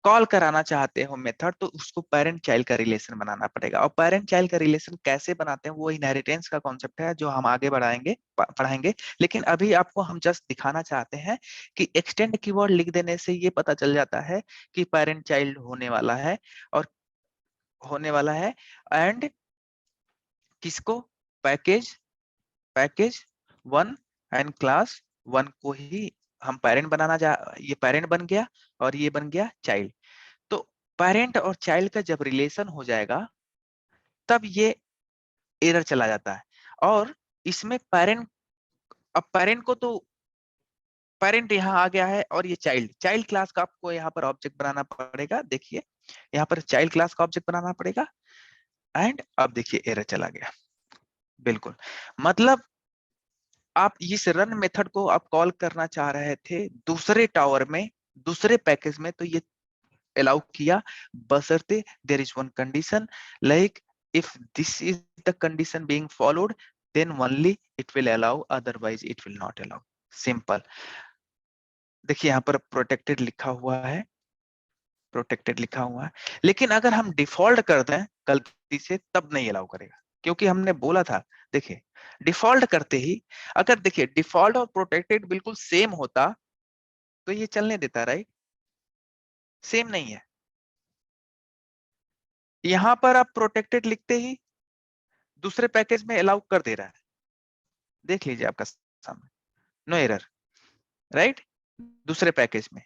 कॉल कराना चाहते हो मेथड, तो उसको पेरेंट चाइल्ड का रिलेशन बनाना पड़ेगा। और पेरेंट चाइल्ड का रिलेशन कैसे बनाते हैं, वो इनहेरिटेंस का कॉन्सेप्ट है जो हम आगे बढ़ाएंगे पढ़ाएंगे। लेकिन अभी आपको हम जस्ट दिखाना चाहते हैं कि एक्सटेंड कीवर्ड लिख देने से ये पता चल जाता है कि पेरेंट चाइल्ड होने वाला है, और होने वाला है, एंड किसको, पैकेज पैकेज 1 एंड क्लास 1 को ही हम पेरेंट बनाना जा, ये पेरेंट बन गया और ये बन गया चाइल्ड। तो पेरेंट और चाइल्ड का जब रिलेशन हो जाएगा तब ये एरर चला जाता है। और इसमें पेरेंट, अब पेरेंट को तो पेरेंट यहाँ आ गया है, और ये चाइल्ड, चाइल्ड क्लास का आपको यहाँ पर ऑब्जेक्ट बनाना पड़ेगा। देखिए यहाँ पर चाइल्ड क्लास का ऑब्जेक्ट बनाना पड़ेगा, एंड अब देखिए एरर चला गया, बिल्कुल। मतलब आप इस रन मेथड को आप कॉल करना चाह रहे थे दूसरे टावर में, दूसरे पैकेज में, तो ये अलाउ किया, बशर्ते there is one condition, like if this is the condition being followed then only it will allow, otherwise it will not allow, simple। देखिए यहाँ पर प्रोटेक्टेड लिखा हुआ है, प्रोटेक्टेड लिखा हुआ है, लेकिन अगर हम डिफॉल्ट कर दें गलती से तब नहीं अलाउ करेगा, क्योंकि हमने बोला था, देखिए डिफॉल्ट करते ही, अगर देखिए डिफॉल्ट और प्रोटेक्टेड बिल्कुल सेम होता तो ये चलने देता, राइट? सेम नहीं है, यहां पर आप प्रोटेक्टेड लिखते ही दूसरे पैकेज में अलाउ कर दे रहा है, देख लीजिए आपका सामने, नो एरर, राइट? दूसरे पैकेज में।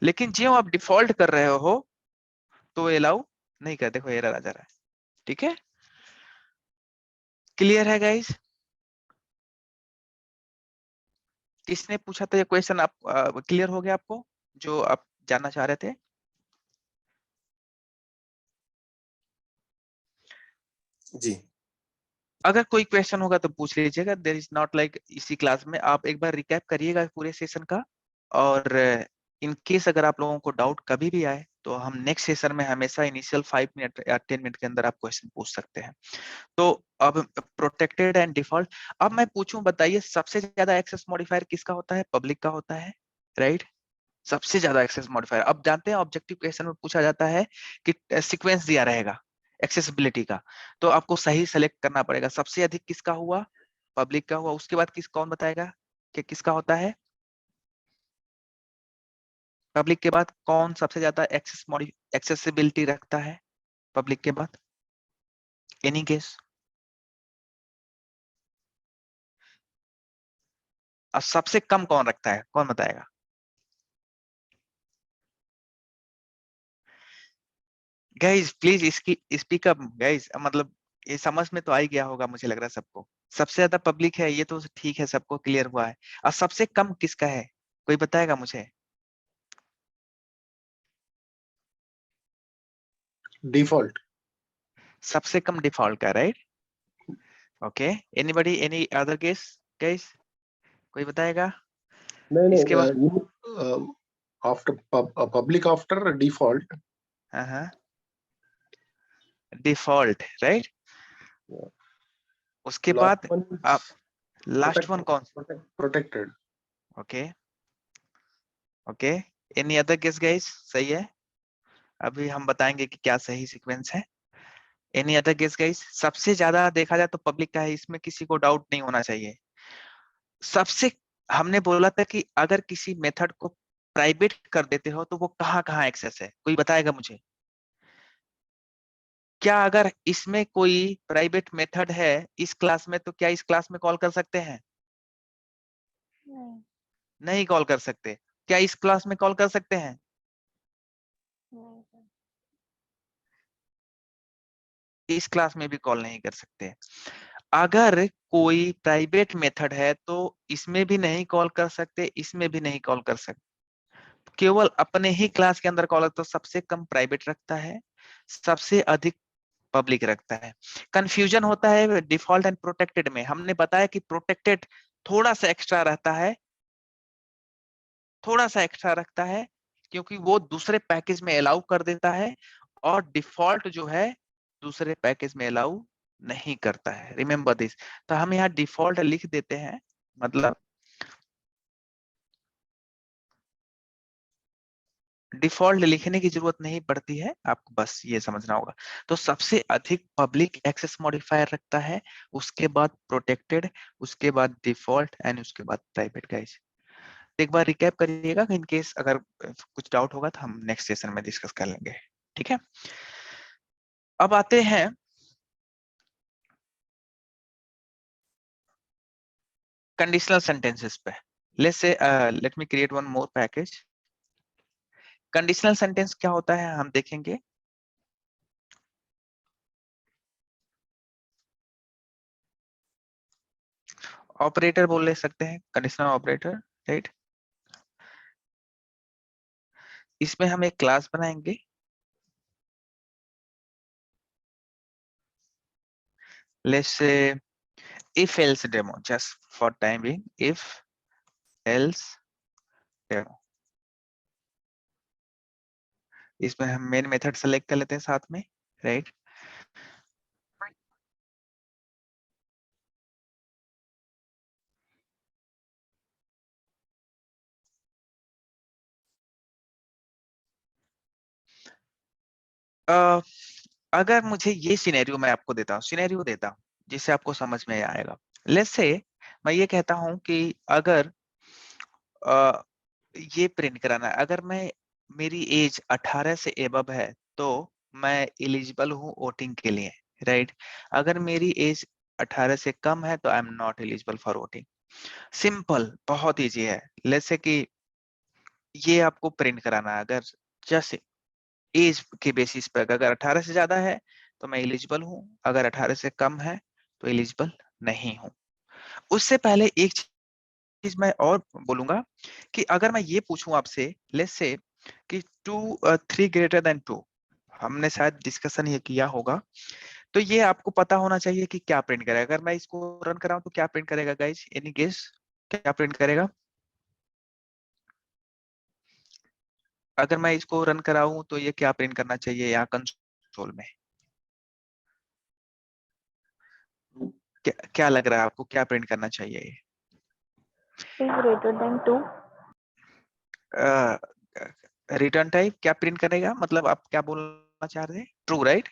लेकिन जो आप डिफॉल्ट कर रहे हो तो अलाउ नहीं कर, देखो एरर आ जा रहा है। ठीक है, क्लियर है गाइस? किसने पूछा था ये क्वेश्चन, आप क्लियर हो गया आपको जो आप जानना चाह रहे थे? जी। अगर कोई क्वेश्चन होगा तो पूछ लीजिएगा, देयर इज नॉट लाइक इसी क्लास में, आप एक बार रिकैप करिएगा पूरे सेशन का। और इन केस अगर आप लोगों को डाउट कभी भी आए तो हम नेक्स्ट सेशन में हमेशा इनिशियल 5 मिनट या 10 मिनट के अंदर आप क्वेश्चन पूछ सकते हैं। तो अब प्रोटेक्टेड एंड डिफॉल्ट, अब मैं पूछूं, बताइए सबसे ज्यादा एक्सेस मॉडिफायर किसका होता है? पब्लिक का होता है, राइट? सबसे ज्यादा एक्सेस मॉडिफायर, अब जानते हैं ऑब्जेक्टिव क्वेश्चन में पूछा जाता है कि सीक्वेंस दिया रहेगा एक्सेसिबिलिटी का, तो आपको सही सेलेक्ट करना पड़ेगा, सबसे अधिक किसका हुआ? पब्लिक का हुआ। उसके बाद कौन बताएगा कि किसका होता है? पब्लिक के बाद कौन सबसे ज्यादा एक्सेसिबिलिटी रखता है पब्लिक के बाद? Any case? और सबसे कम कौन रखता है, कौन बताएगा? गाइज प्लीज इसकी स्पीक अप गाइज, मतलब ये समझ में तो आ ही गया होगा मुझे लग रहा है सबको। सबसे ज्यादा पब्लिक है ये तो ठीक है, सबको क्लियर हुआ है। और सबसे कम किसका है, कोई बताएगा मुझे? डिफॉल्ट। सबसे कम डिफॉल्ट का, right? Okay, anybody, any other guess guys, कोई बताएगा? नहीं इसके बाद नहीं, आफ्टर पब्लिक आफ्टर डिफॉल्ट। हाँ हाँ, डिफॉल्ट राइट। उसके लास्ट बाद वन आप लास्ट वन कौन? Protected. Okay okay, any other guess guys? सही है, अभी हम बताएंगे कि क्या सही सीक्वेंस है। Any other guess guys? सबसे ज्यादा देखा जाए तो पब्लिक का है, इसमें किसी को डाउट नहीं होना चाहिए। सबसे, हमने बोला था कि अगर किसी मेथड को प्राइवेट कर देते हो तो वो कहाँ कहाँ एक्सेस है, कोई बताएगा मुझे? क्या अगर इसमें कोई प्राइवेट मेथड है इस क्लास में तो क्या इस क्लास में कॉल कर सकते हैं? नहीं। नहीं कॉल कर सकते। क्या इस क्लास में कॉल कर सकते हैं? नहीं सर। इस क्लास में भी कॉल नहीं कर सकते। अगर कोई प्राइवेट मेथड है तो इसमें भी नहीं कॉल कर सकते, इसमें भी नहीं कॉल कर सकते, केवल अपने ही क्लास के अंदर कॉल। तो सबसे कम प्राइवेट रखता है, सबसे अधिक पब्लिक रखता है। कंफ्यूजन होता है डिफॉल्ट एंड प्रोटेक्टेड में। हमने बताया कि प्रोटेक्टेड थोड़ा सा एक्स्ट्रा रहता है, थोड़ा सा एक्स्ट्रा रखता है, क्योंकि वो दूसरे पैकेज में अलाउ कर देता है, और डिफॉल्ट जो है दूसरे पैकेज में अलाउ नहीं करता है। Remember this. तो हम यहाँ डिफॉल्ट लिख देते हैं, मतलब डिफॉल्ट लिखने की जरूरत नहीं पड़ती है, आपको बस ये समझना होगा। तो सबसे अधिक पब्लिक एक्सेस मॉडिफायर रखता है, उसके बाद प्रोटेक्टेड, उसके बाद डिफॉल्ट एंड उसके बाद प्राइवेट गाइस। एक बार रिकैप करिएगा, इन केस अगर कुछ डाउट होगा तो हम नेक्स्ट सेशन में डिस्कस कर लेंगे, ठीक है? अब आते हैं कंडीशनल सेंटेंसेस पे। Let me create one more package. Conditional sentence क्या होता है हम देखेंगे। ऑपरेटर बोल ले सकते हैं, कंडीशनल ऑपरेटर, राइट? इसमें हम एक क्लास बनाएंगे, let's say if else demo, just for time being, if else demo। इसमें हम मेन मेथड सेलेक्ट कर लेते हैं साथ में, राइट? अगर मुझे ये सिनेरियो मैं आपको देता हूँ, सिनेरियो देता हूँ जिससे आपको समझ में आएगा। लेट्स से मैं ये कहता हूँ कि अगर ये प्रिंट कराना है, अगर मैं मेरी एज 18 से एबव है तो मैं एलिजिबल हूँ वोटिंग के लिए, राइट? अगर मेरी एज 18 से कम है तो I am not eligible for voting. Simple, बहुत इजी है। लेट्स से कि ये आपको प्रिंट कराना है, अगर जैसे एज के बेसिस पर अगर 18 से ज्यादा है तो मैं एलिजिबल हूँ, अगर 18 से कम है तो एलिजिबल नहीं हूँ। उससे पहले एक चीज मैं और बोलूंगा कि अगर मैं ये पूछूं आपसे, लेट्स से कि 3 ग्रेटर देन 2, हमने शायद डिस्कशन ये किया होगा, तो ये आपको पता होना चाहिए कि क्या प्रिंट करेगा। अगर मैं इसको रन कराऊं तो क्या प्रिंट करेगा गाइस, एनी गेस? क्या प्रिंट करेगा अगर मैं इसको रन कराऊं तो ये क्या प्रिंट करना चाहिए यहाँ कंसोल में? क्या लग रहा है आपको, क्या प्रिंट करना चाहिए? 3 greater than 2। रिटर्न टाइप क्या प्रिंट करेगा, मतलब आप क्या बोलना चाह रहे हैं? True, right?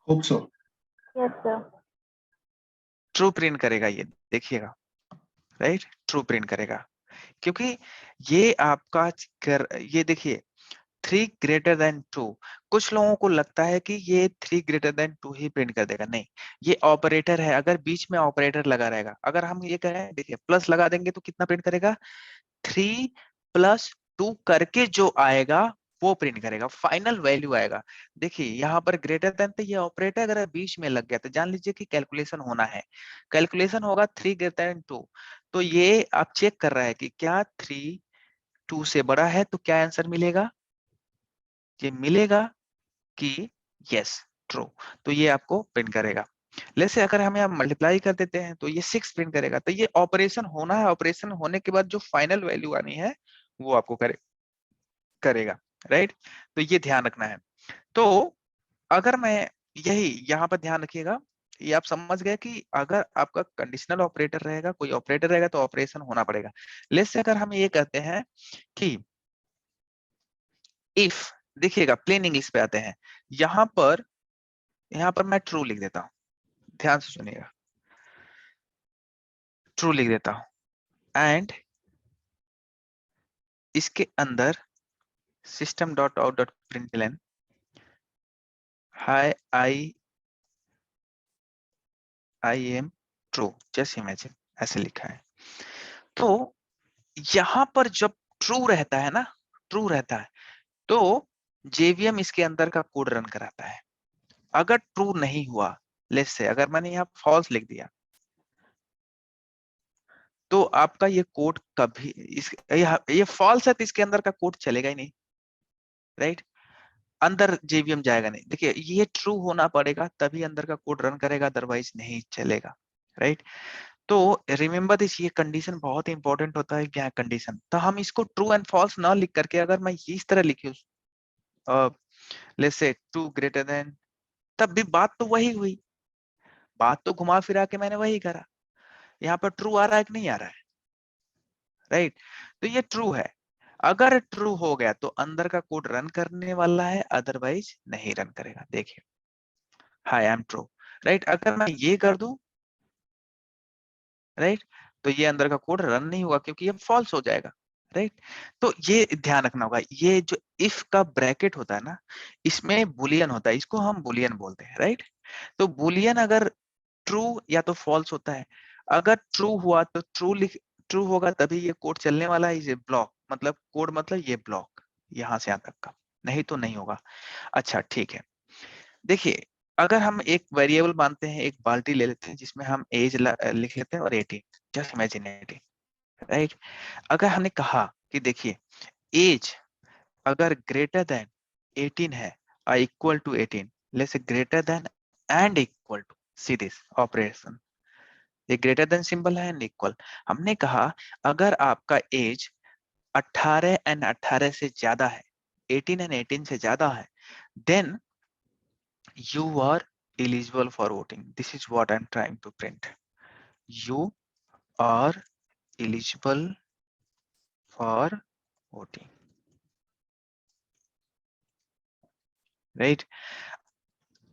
Hope so. Yes sir. True print करेगा ये, देखिएगा, राइट? ट्रू प्रिंट करेगा, क्योंकि ये आपका ये देखिए 3 ग्रेटर देन 2। कुछ लोगों को लगता है कि ये 3 ग्रेटर देन 2 ही प्रिंट कर देगा, नहीं, ये ऑपरेटर है। अगर बीच में ऑपरेटर लगा रहेगा, अगर हम ये कहें, देखिए प्लस लगा देंगे तो कितना प्रिंट करेगा? 3 + 2 करके जो आएगा वो प्रिंट करेगा, फाइनल वैल्यू आएगा। देखिए यहाँ पर ग्रेटर देन, तो ये ऑपरेटर अगर बीच में लग गया तो जान लीजिए कि कैलकुलेशन होना है, कैलकुलेशन होगा 3 ग्रेटर देन 2। तो ये आप चेक कर रहा है कि क्या 3 2 से बड़ा है, तो क्या आंसर मिलेगा, ये मिलेगा कि यस ट्रू, तो ये आपको प्रिंट करेगा। जैसे अगर हम यहाँ मल्टीप्लाई कर देते हैं तो ये 6 प्रिंट करेगा, तो ये ऑपरेशन होना है, ऑपरेशन होने के बाद जो फाइनल वैल्यू आनी है वो आपको करेगा, राइट। तो ये ध्यान रखना है। तो अगर मैं यही यहाँ पर ध्यान रखिएगा, ये आप समझ गए कि अगर आपका कंडीशनल ऑपरेटर रहेगा, कोई ऑपरेटर रहेगा तो ऑपरेशन होना पड़ेगा। लेट्स से अगर हम ये कहते हैं कि इफ, देखिएगा प्लेन इंग्लिश पे आते हैं, यहाँ पर मैं ट्रू लिख देता हूँ, ध्यान से सुनिएगा, ट्रू लिख देता हूं एंड इसके अंदर system dot out dot println high I am true, just imagine, ऐसे लिखा है। तो यहां पर जब ट्रू रहता है ना, ट्रू रहता है, तो जेवीएम इसके अंदर का कोड रन कराता है। अगर ट्रू नहीं हुआ, लेट्स से अगर मैंने यहाँ फॉल्स लिख दिया, तो आपका ये कोड कभी ये फॉल्स है तो इसके अंदर का कोड चलेगा ही नहीं, राइट, अंदर जेवीएम जाएगा नहीं। देखिए ये ट्रू होना पड़ेगा तभी अंदर का कोड रन करेगा, अदरवाइज नहीं चलेगा, राइट। तो रिमेंबर दिस, ये कंडीशन बहुत इंपॉर्टेंट होता है, क्या कंडीशन। तो हम इसको ट्रू एंड फॉल्स ना लिख करके अगर मैं इस तरह लिखी let's say true greater than, तब भी बात तो वही हुई, बात तो घुमा फिरा के मैंने वही करा। यहाँ पर ट्रू आ रहा है कि नहीं आ रहा है, राइट। तो ये ट्रू है, अगर ट्रू हो गया तो अंदर का कोड रन करने वाला है, अदरवाइज नहीं रन करेगा। देखिए high I am true, right. अगर मैं ये कर दूं, राइट, तो ये अंदर का कोड रन नहीं हुआ क्योंकि ये फॉल्स हो जाएगा, राइट। तो ये ध्यान रखना होगा, ये जो इफ का ब्रैकेट होता है ना, इसमें बुलियन होता है, इसको हम बुलियन बोलते हैं, राइट। तो बुलियन अगर ट्रू या तो फॉल्स होता है, अगर ट्रू हुआ तो ट्रू होगा तभी ये कोड चलने वाला है। ये ब्लॉक मतलब कोड मतलब ये ब्लॉक यहां से यहां तक का, नहीं तो नहीं होगा। अच्छा ठीक है, देखिए अगर हम एक वेरिएबल मानते हैं, एक बाल्टी ले लेते हैं जिसमें हम एज लिख लेते हैं और 18, जस्ट इमेजिन 18, राइट। अगर हमने कहा कि देखिए एज अगर ग्रेटर देन 18 है, equal to 18, let's say greater than and equal to, see this operation, ये ग्रेटर देन सिंबल है एंड इक्वल। हमने कहा अगर आपका एज 18 एंड 18 से ज्यादा है, 18 एंड 18 से ज्यादा है, then you are eligible for voting. This is what I'm trying to print. You are eligible for voting, right?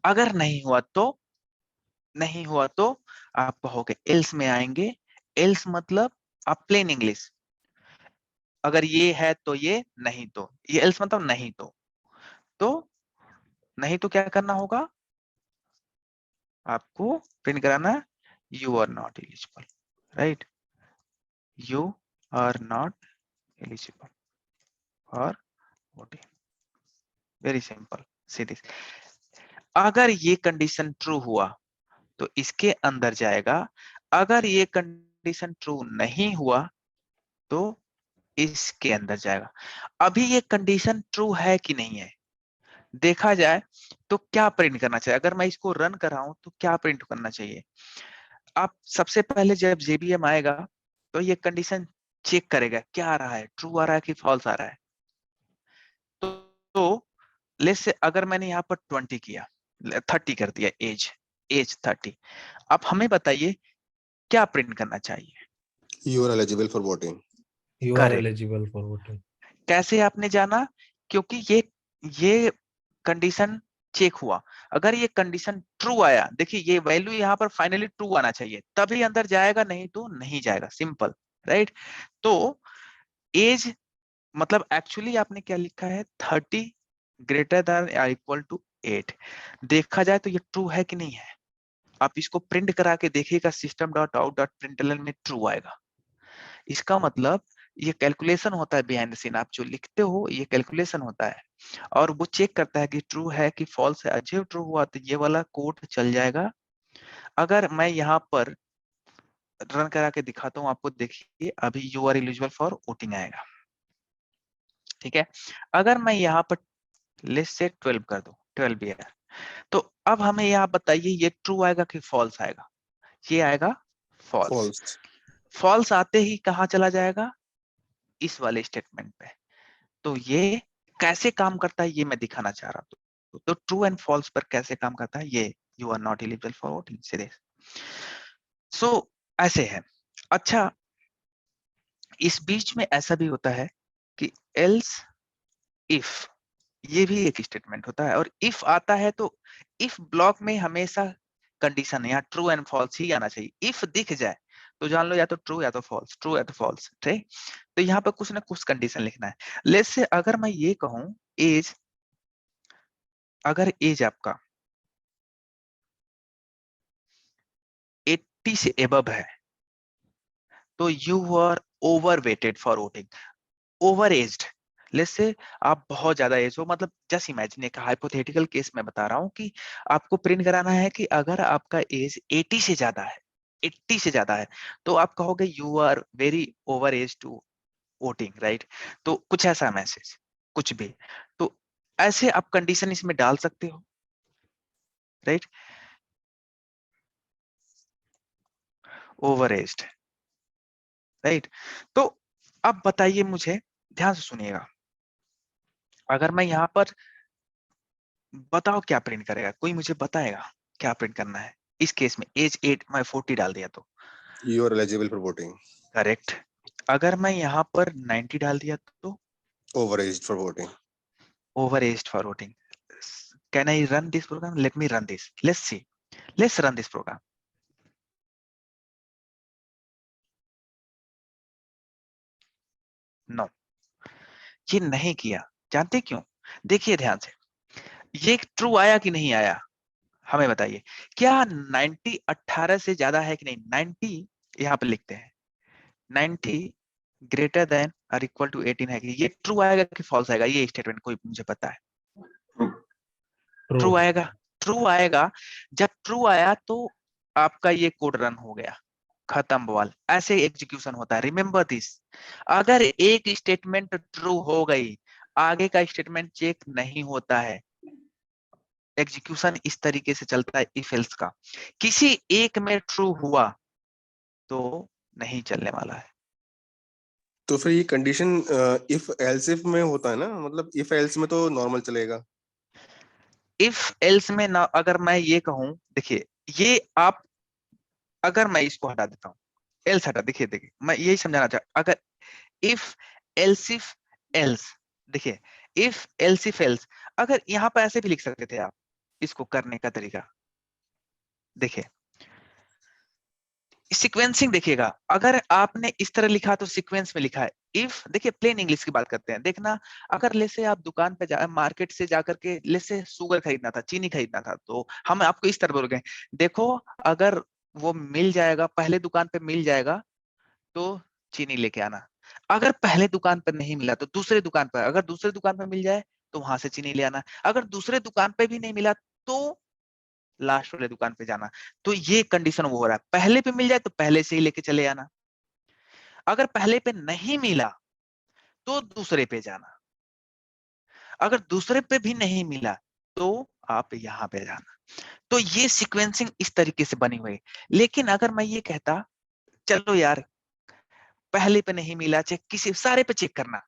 अगर नहीं हुआ तो आप कहोगे else में आएंगे। else मतलब आप प्लेन इंग्लिश, अगर ये है तो ये, नहीं तो ये, else मतलब नहीं तो क्या करना होगा, आपको प्रिंट कराना you are not eligible, right, you are not eligible for voting, very simple, see this. अगर ये कंडीशन ट्रू हुआ तो इसके अंदर जाएगा, अगर ये कंडीशन ट्रू नहीं हुआ तो इसके अंदर जाएगा। अभी ये कंडीशन ट्रू है कि नहीं है देखा जाए तो क्या प्रिंट करना चाहिए, अगर मैं इसको रन कर रहा हूं तो क्या प्रिंट करना चाहिए। आप सबसे पहले जब जेबीएम आएगा तो ये कंडीशन चेक करेगा क्या आ रहा है, ट्रू आ रहा है कि फॉल्स आ रहा है। तो लेट्स से अगर मैंने यहाँ पर 20 किया, 30 कर दिया, एज 30, अब हमें बताइए क्या प्रिंट करना चाहिए। You are eligible for voting. You are Correct. eligible for voting. कैसे आपने जाना, क्योंकि ये कंडीशन चेक हुआ। अगर ये कंडीशन ट्रू आया, देखिए ये वैल्यू यहाँ पर फाइनली ट्रू आना चाहिए तभी अंदर जाएगा, नहीं तो नहीं जाएगा, सिंपल, राइट। तो एज मतलब एक्चुअली आपने क्या लिखा है, 30 ग्रेटर देन या इक्वल टू 8। देखा जाए तो ये ट्रू है कि नहीं है, आप इसको प्रिंट करा के देखिएगा, system dot out dot println में ट्रू आएगा। इसका मतलब ये कैलकुलेशन होता है बिहाइंड द सीन, आप जो लिखते हो ये कैलकुलेशन होता है, और वो चेक करता है कि ट्रू है कि फॉल्स है। अगर ट्रू हुआ तो ये वाला कोड चल जाएगा। अगर मैं यहाँ पर रन करा के दिखाता हूँ आपको, देखिए अभी you are eligible for voting आएगा, ठीक है। अगर मैं यहाँ पर लिस्ट से 12 कर दूं, 12 ईयर, तो अब हमें यहाँ बताइए ये ट्रू आएगा कि फॉल्स आएगा? ये आएगा फॉल्स। फॉल्स। फॉल्स आते ही कहाँ चला जाएगा? इस वाले स्टेटमेंट पे। तो ये कैसे काम करता है ये मैं दिखाना चाह रहा हूँ। तो ट्रू एंड फॉल्स पर कैसे काम करता है ये, you are not eligible for voting से। सो ऐसे है। अच्छा, इस बीच में ऐसा भी होता है कि एल्स इफ, ये भी एक स्टेटमेंट होता है, और इफ आता है तो इफ ब्लॉक में हमेशा कंडीशन यहाँ ट्रू एंड फॉल्स ही आना चाहिए। इफ दिख जाए तो जान लो या तो ट्रू या तो फॉल्स, ट्रू या तो फॉल्स, ठीक। तो यहाँ पे कुछ ना कुछ कंडीशन लिखना है। लेट्स से अगर मैं ये कहूं एज, अगर एज आपका 80 से एबव है तो you are over weighted for voting. Over aged, let's say आप बहुत ज्यादा एज हो, मतलब जस्ट इमेजिन, एक हाइपोथेटिकल केस में बता रहा हूं कि आपको प्रिंट कराना है कि अगर आपका एज 80 से ज्यादा है, 80 से ज्यादा है, तो आप कहोगे you are very over age to voting, right. तो कुछ ऐसा मैसेज, कुछ भी, तो ऐसे आप कंडीशन इसमें डाल सकते हो, राइट। Over aged, right. तो अब बताइए मुझे, ध्यान से सुनिएगा, अगर मैं यहाँ पर, बताओ क्या प्रिंट करेगा, कोई मुझे बताएगा क्या प्रिंट करना है? इस केस में एज 8 मैं 40 डाल दिया तो you are eligible for voting. Correct. अगर मैं यहाँ पर 90 डाल दिया तो over aged for voting. Over aged for voting. Can I run this program? Let me run this, let's see, let's run this program. No, ये नहीं किया। जानते क्यों? देखिए ध्यान से, ये ट्रू आया कि नहीं आया हमें बताइए। क्या 90 18 से ज्यादा है कि नहीं? 90 यहाँ पे लिखते हैं, 90 ग्रेटर देन और इक्वल टू 18 है कि? ये ट्रू आएगा कि फॉल्स आएगा? ये स्टेटमेंट कोई मुझे पता है? ट्रू आएगा, ट्रू आएगा। जब ट्रू आया तो आपका ये कोड रन हो गया, खत्म बवाल। ऐसे एग्जीक्यूशन होता है, रिमेंबर दिस। अगर एक स्टेटमेंट ट्रू हो गई, आगे का स्टेटमेंट चेक नहीं होता है। एग्जीक्यूशन इस तरीके से चलता है इफ एल्स का। किसी एक में ट्रू हुआ तो नहीं चलने वाला है। तो फिर ये कंडीशन इफ एल्स इफ में होता है ना, मतलब इफ एल्स में तो नॉर्मल चलेगा। इफ एल्स में ना, अगर मैं ये कहूं, देखिए ये आप, अगर मैं इसको हटा देता हूं, एल्स हटा, देखिए देखिए मैं यही समझाना चाह, अगर इफ एल्स इफ एल्स, देखिए इफ एल्स इफ एल्स, अगर यहाँ पर ऐसे भी लिख सकते थे आप। इसको करने का तरीका देखिए, सीक्वेंसिंग देखिएगा। अगर आपने इस तरह लिखा तो सीक्वेंस में लिखा है। इफ, देखिए प्लेन इंग्लिश की बात करते हैं, देखना, अगर ले से आप दुकान पे जा, मार्केट से जाकर के ले से शुगर खरीदना था, चीनी खरीदना था, तो हम आपको इस तरह बोल गए, देखो अगर वो मिल जाएगा, पहले दुकान पे मिल जाएगा तो चीनी लेके आना। अगर पहले दुकान पर नहीं मिला तो दूसरे दुकान पर, अगर दूसरे दुकान पर मिल जाए तो वहां से चीनी ले आना। अगर दूसरे दुकान पे भी नहीं मिला तो लास्ट वाले दुकान पे जाना। तो ये कंडीशन वो हो रहा है, पहले पे मिल जाए तो पहले से ही लेके चले आना, अगर पहले पे नहीं मिला तो दूसरे पे जाना, अगर दूसरे पे भी नहीं मिला तो आप यहाँ पे जाना। तो ये सीक्वेंसिंग इस तरीके से बनी हुई है। लेकिन अगर मैं ये कहता, चलो यार पहले पे नहीं मिला, चेक किसी सारे पे चेक करना,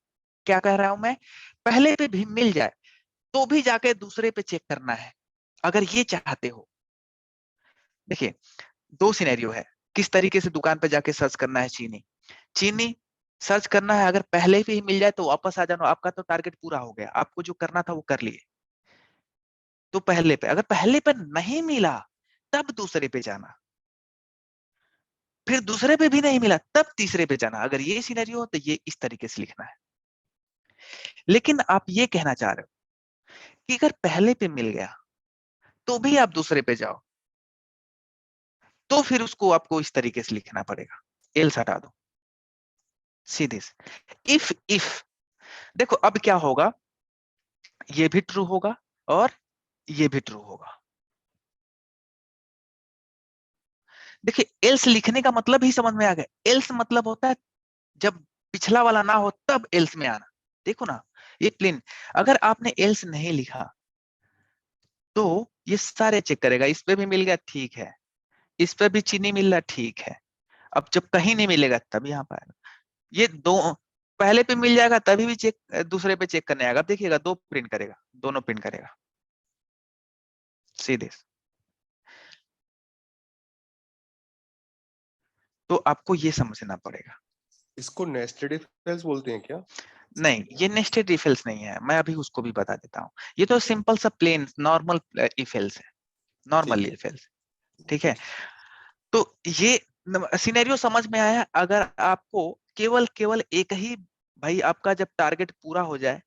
क्या कह रहा हूं मैं, पहले पे भी मिल जाए तो भी जाके दूसरे पे चेक करना है, अगर ये चाहते हो। देखिए दो सिनेरियो है, किस तरीके से दुकान पे जाके सर्च करना है चीनी, चीनी सर्च करना है, अगर पहले भी मिल जाए तो वापस आ जाना, आपका तो टारगेट पूरा हो गया, आपको जो करना था वो कर लिए। तो पहले पे, अगर पहले पे नहीं मिला तब दूसरे पे जाना, फिर दूसरे पे भी नहीं मिला तब तीसरे पे जाना। अगर ये सिनेरियो हो तो ये इस तरीके से लिखना है। लेकिन आप ये कहना चाह रहे हो कि अगर पहले पे मिल गया तो भी आप दूसरे पे जाओ, तो फिर उसको आपको इस तरीके से लिखना पड़ेगा, एल्स हटा दो। सी दिस, इफ देखो अब क्या होगा, ये भी ट्रू होगा और ये भी ट्रू होगा। देखिए एल्स लिखने का मतलब ही समझ में आ गया। एल्स मतलब होता है जब पिछला वाला ना हो तब एल्स में आना। देखो ना ये प्लेन, अगर आपने एल्स नहीं लिखा तो ये सारे चेक करेगा, इस पे भी मिल गया ठीक है, इस पे भी चीनी मिल रहा ठीक है, अब जब कहीं नहीं मिलेगा तब यहाँ पर आएगा। ये दो पहले पे मिल जाएगा तभी भी चेक, दूसरे पे चेक करने आएगा। अब देखिएगा दो प्रिंट करेगा, दोनों प्रिंट करेगा सीधे। तो आपको ये समझना पड़ेगा। इसको नेस्टेड इफ एल्स बोलते हैं क्या? नहीं ये नेस्टेड इफ एल्स नहीं है, मैं अभी उसको भी बता देता हूँ। ये तो सिंपल सा प्लेन नॉर्मल इफ एल्स है, नॉर्मल इफ एल्स, ठीक है। तो ये सिनेरियो समझ में आया। अगर आपको केवल केवल एक ही, भाई आपका जब टारगेट पूरा हो जाए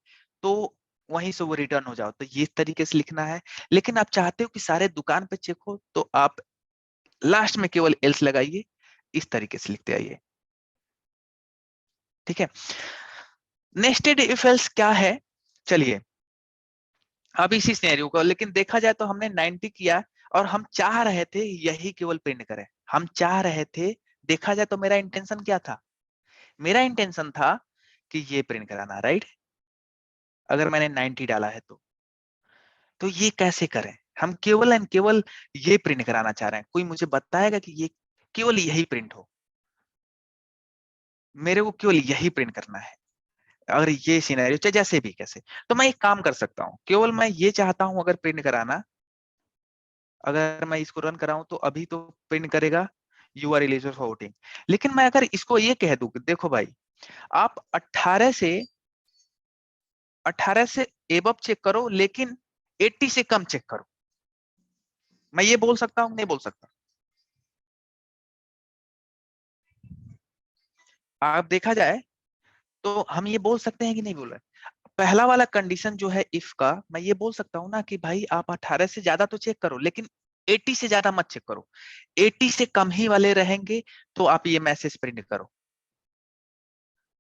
तो वहीं से वो रिटर्न हो जाओ, तो ये तरीके से लिखना है। लेकिन आप चाहते हो कि सारे दुकान पे चेक हो तो आप लास्ट में केवल एल्स लगाइए, इस तरीके से लिखते आइए, ठीक है। नेस्टेड इफ एल्स क्या है, चलिए अब इसी सिनेरियो को, लेकिन देखा जाए तो हमने 90 किया और हम चाह रहे थे यही केवल प्रिंट करें, हम चाह रहे थे। देखा जाए तो मेरा इंटेंशन क्या था, मेरा इंटेंशन था कि ये प्रिंट कराना, राइट। अगर मैंने 90 डाला है तो ये कैसे करें, हम केवल एंड केवल ये प्रिंट कराना चाह रहे हैं। कोई मुझे बताएगा कि ये केवल यही प्रिंट हो, मेरे को केवल यही प्रिंट करना है। अगर ये सिनेरियो चाहे जैसे भी कैसे, तो मैं एक काम कर सकता हूँ, केवल मैं ये चाहता हूं अगर प्रिंट कराना, अगर मैं इसको रन कराऊं तो अभी तो प्रिंट करेगा you are eligible for voting. लेकिन मैं अगर इसको ये कह दूं कि देखो भाई आप 18 से एबव चेक करो लेकिन 80 से कम चेक करो, मैं ये बोल सकता हूं नहीं बोल सकता? आप देखा जाए तो हम ये बोल सकते हैं कि नहीं बोल रहे? पहला वाला कंडीशन जो है इफ का, मैं ये बोल सकता हूं ना कि भाई आप 18 से ज्यादा तो चेक करो लेकिन 80 से ज्यादा मत चेक करो, 80 से कम ही वाले रहेंगे तो आप ये मैसेज प्रिंट करो।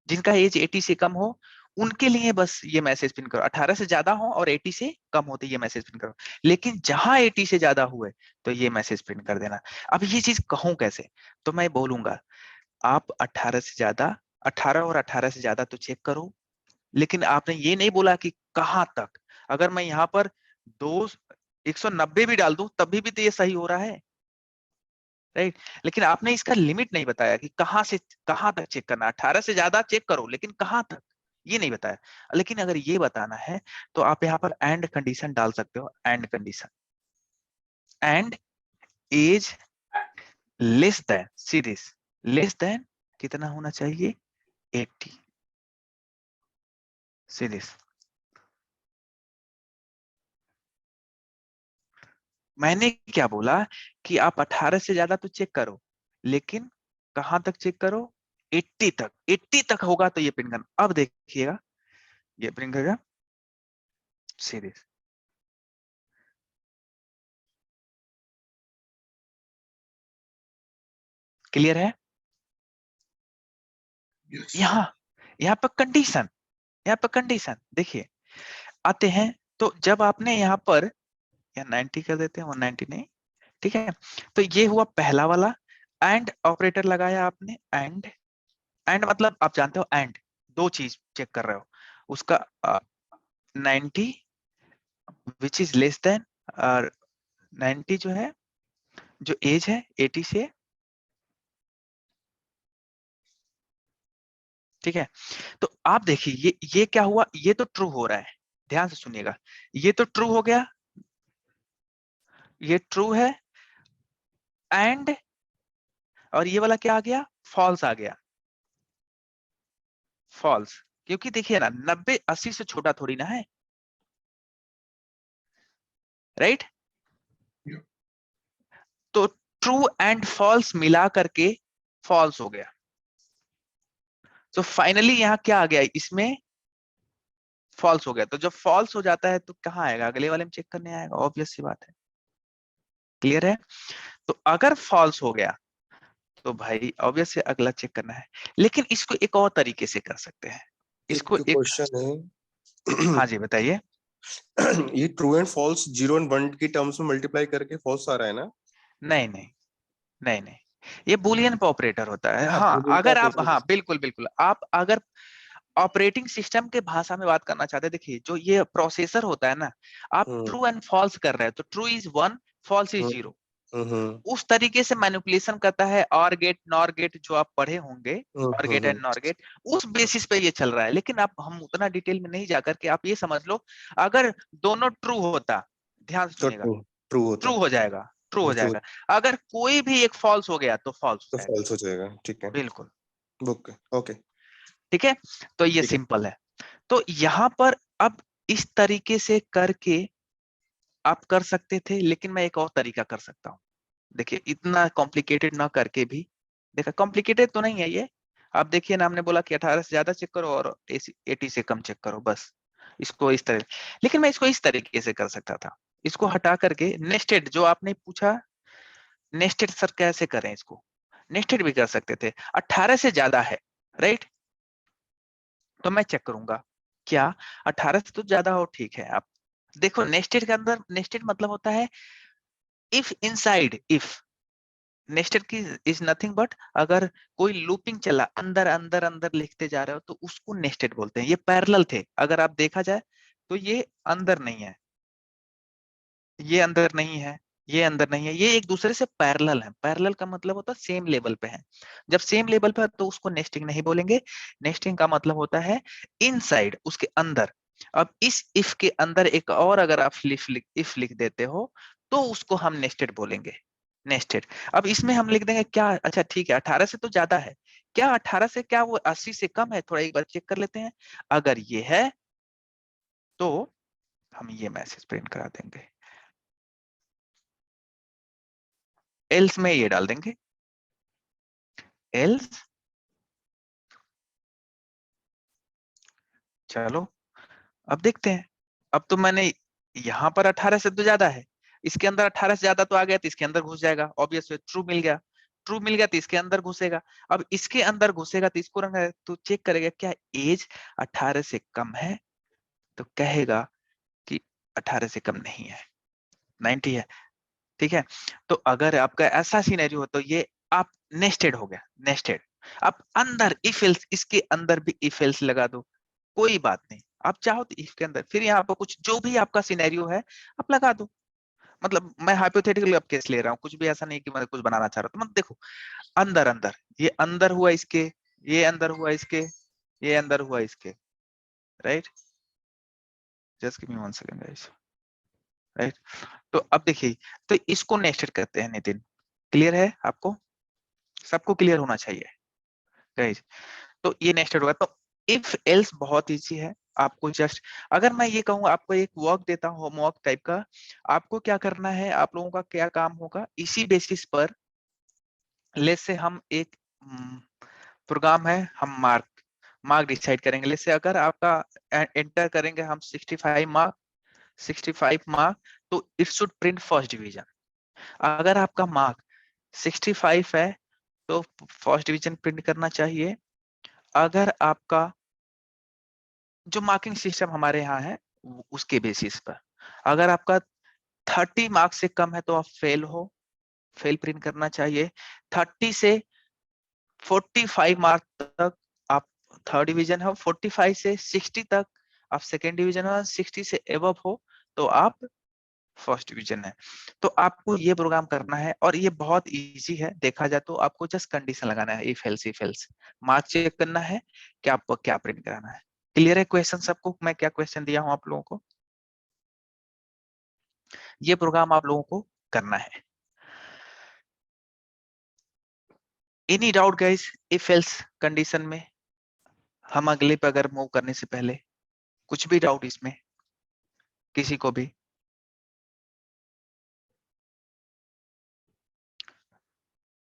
जिनका एज 80 से कम हो उनके लिए बस ये मैसेज प्रिंट करो, 18 से ज्यादा हो और 80 से कम होते ये मैसेज प्रिंट करो। लेकिन जहां 80 से ज्यादा हुए तो ये मैसेज प्रिंट कर देना। अब ये चीज कहूं कैसे, तो मैं बोलूंगा आप 18 से ज्यादा, 18 और 18 से ज्यादा तो चेक करो, लेकिन आपने ये नहीं बोला कि कहां तक। अगर मैं यहाँ पर 190 भी डाल दूं तभी भी तो ये सही हो रहा है, राइट। लेकिन आपने इसका लिमिट नहीं बताया कि कहां से कहां तक चेक करना, 18 से ज्यादा चेक करो लेकिन कहां तक, ये नहीं बताया। लेकिन अगर ये बताना है तो आप यहाँ पर एंड कंडीशन डाल सकते हो, and condition, and age less than, see this, less than कितना होना चाहिए, 80, सी दिस। मैंने क्या बोला कि आप 18 से ज्यादा तो चेक करो लेकिन कहां तक चेक करो, 80 तक, 80 तक होगा तो ये प्रिंट करना। अब देखिएगा ये प्रिंट करेगा सीरीज, क्लियर है। Yes. यहाँ पर कंडीशन, यहाँ पर कंडीशन देखिए आते हैं। तो जब आपने यहाँ पर या 90 कर देते हैं, 190 नहीं, ठीक है। तो ये हुआ पहला वाला, एंड ऑपरेटर लगाया आपने, एंड, एंड मतलब आप जानते हो एंड, दो चीज चेक कर रहे हो, उसका 90 विच इज लेस देन, और 90 जो है, जो एज है 80 से, ठीक है। तो आप देखिए ये क्या हुआ, ये तो ट्रू हो रहा है, ध्यान से सुनिएगा, ये तो ट्रू हो गया, ये ट्रू है, एंड और ये वाला क्या आ गया, फॉल्स आ गया, फॉल्स। क्योंकि देखिए ना 90 80 से छोटा थोड़ी ना है, राइट। Yeah. तो ट्रू एंड फॉल्स मिला करके फॉल्स हो गया। तो फाइनली यहाँ क्या आ गया, इसमें फॉल्स हो गया। तो जब फॉल्स हो जाता है तो कहाँ आएगा, अगले वाले में चेक करने आएगा, ऑब्वियस सी बात है, क्लियर है। तो अगर फॉल्स हो गया तो भाई ऑब्वियस से अगला चेक करना है, लेकिन इसको एक और तरीके से कर सकते हैं। इसको एक एक क्वेश्चन है। हाँ जी बताइए। ये ट्रू एंड फॉल्स 0 एंड 1 की टर्म्स में मल्टीप्लाई करके फॉल्स आ रहा है ना? नहीं नहीं नहीं नहीं, ये बूलियन पे ऑपरेटर होता है। हाँ, हाँ boolean का अगर आप, operator हाँ बिल्कुल बिल्कुल, आप अगर ऑपरेटिंग सिस्टम के भाषा में बात करना चाहते हैं, देखिए जो ये प्रोसेसर होता है ना, आप हम्म ट्रू एंड फॉल्स कर रहे हैं तो ट्रू इज 1, फॉल्स इज हम्म 0, हम्म उस तरीके से मैनिपुलेशन करता है। और गेट नॉर गेट जो आप पढ़े होंगे, और गेट एंड नॉर गेट, उस बेसिस पे ये चल रहा है। लेकिन आप, हम उतना डिटेल में नहीं जाकर के, आप ये समझ लो अगर दोनों ट्रू होता, ध्यान से तो सुनिएगा, ट्रू ट्रू होता ट्रू है, हो जाएगा, ट्रू हो ट्रू जाएगा। अगर कोई भी एक फॉल्स हो गया तो फॉल्स तो हो जाएगा, फॉल्स हो जाएगा। ठीक है, बिल्कुल। Okay okay. ठीक है, तो ये ठीक है। सिंपल है। तो यहाँ पर अब इस तरीके से करके आप कर सकते थे, लेकिन मैं एक और तरीका कर सकता हूँ। देखिए इतना कॉम्प्लिकेटेड ना करके भी, देखा कॉम्प्लिकेटेड तो नहीं है ये। आप देखिए ना, हमने बोला कि 18 से ज्यादा चेक करो और 80 से कम चेक करो, बस इसको इस तरह। लेकिन मैं इसको इस तरीके से कर सकता था, इसको हटा करके नेस्टेड, जो आपने पूछा नेस्टेड सर कैसे करें इसको, नेस्टेड भी कर सकते थे। 18 से ज्यादा है, राइट, तो मैं चेक करूंगा क्या 18 से तो ज्यादा हो, ठीक है। आप देखो नेस्टेड के अंदर, नेस्टेड मतलब होता है इफ इनसाइड इफ, नेस्टेड की इज नथिंग बट, अगर कोई लूपिंग चला अंदर अंदर अंदर लिखते जा रहे हो तो उसको नेस्टेड बोलते हैं। ये पैरेलल थे, अगर आप देखा जाए तो ये अंदर नहीं है, ये अंदर नहीं है, ये अंदर नहीं है, ये एक दूसरे से पैरेलल है। पैरेलल का मतलब होता है सेम लेवल पे है। जब सेम लेवल पे है तो उसको नेस्टिंग नहीं बोलेंगे। नेस्टिंग का मतलब होता है इनसाइड, उसके अंदर। अब इस इफ के अंदर एक और अगर आप इफ लिख देते हो तो उसको हम नेस्टेड बोलेंगे, नेस्टेड। अब इसमें हम लिख देंगे क्या, अच्छा ठीक है 18 से तो ज्यादा है, क्या 18 से, क्या वो 80 से कम है, थोड़ा एक बार चेक कर लेते हैं। अगर ये है तो हम ये मैसेज प्रिंट करा देंगे, एल्स में ये डाल देंगे, एल्स। चलो अब देखते हैं। अब तो मैंने यहाँ पर 18 से तो ज्यादा है, इसके अंदर 18 से ज्यादा तो आ गया तो इसके अंदर घुस जाएगा, ऑब्वियस है। ट्रू मिल गया, ट्रू मिल गया तो इसके अंदर घुसेगा। अब इसके अंदर घुसेगा तो इसको रंग तो चेक करेगा क्या एज 18 से कम है, तो कहेगा कि 18 से कम नहीं है, 90 है। ठीक है, तो अगर आपका ऐसा सिनेरियो हो तो ये आप नेस्टेड हो गया, नेस्टेड। आप अंदर इफ एल्स, इसके अंदर भी इफ एल्स लगा दो, कोई बात नहीं। आप चाहो तो इफ के अंदर फिर यहाँ पर कुछ जो भी आपका सिनेरियो है आप लगा दो। मतलब मैं हाइपोथेटिकली अब केस ले रहा हूँ, कुछ भी ऐसा नहीं कि मैं कुछ बनाना चाह रहा हूँ। तो मतलब देखो अंदर अंदर, ये अंदर हुआ इसके, ये अंदर हुआ इसके, ये अंदर हुआ इसके, right. Just give me 1 second guys, right. तो अब देखिए, तो इसको नेस्टेड करते हैं नितिन, क्लियर है आपको, सबको क्लियर होना चाहिए गाइस। तो ये नेस्टेड होगा। तो इफ एल्स बहुत इजी है, आपको जस्ट, अगर मैं ये कहूँ आपको एक वर्क देता हूँ होमवर्क टाइप का, आपको क्या करना है, आप लोगों का क्या काम होगा, इसी बेसिस पर ले से हम एक प्रोग्राम है, हम मार्क मार्क डिसाइड करेंगे। ले से अगर आपका एंटर करेंगे हम 65 मार्क, 65 मार्क, तो it should print first division. अगर आपका मार्क 65 है तो फर्स्ट डिवीजन प्रिंट करना चाहिए। अगर आपका जो मार्किंग सिस्टम हमारे यहाँ है उसके बेसिस पर, अगर आपका 30 मार्क्स से कम है तो आप फेल हो, फेल प्रिंट करना चाहिए। 30 से 45 मार्क तक आप थर्ड डिवीजन हो, 45 से 60 तक आप सेकेंड डिवीजन हो, 60 से एबव हो तो आप फर्स्ट डिवीजन है। तो आपको ये प्रोग्राम करना है और ये बहुत इजी है, देखा जाए तो आपको जस्ट कंडीशन लगाना है, इफ एल्स मार्क चेक करना है कि आपको क्या प्रिंट कराना है। क्लियर है क्वेश्चन सबको, मैं क्या क्वेश्चन दिया हूं आप लोगों को, ये प्रोग्राम आप लोगों को करना है। Any doubt guys if else condition में, हम अगले पे अगर मूव करने से पहले कुछ भी डाउट इसमें किसी को भी?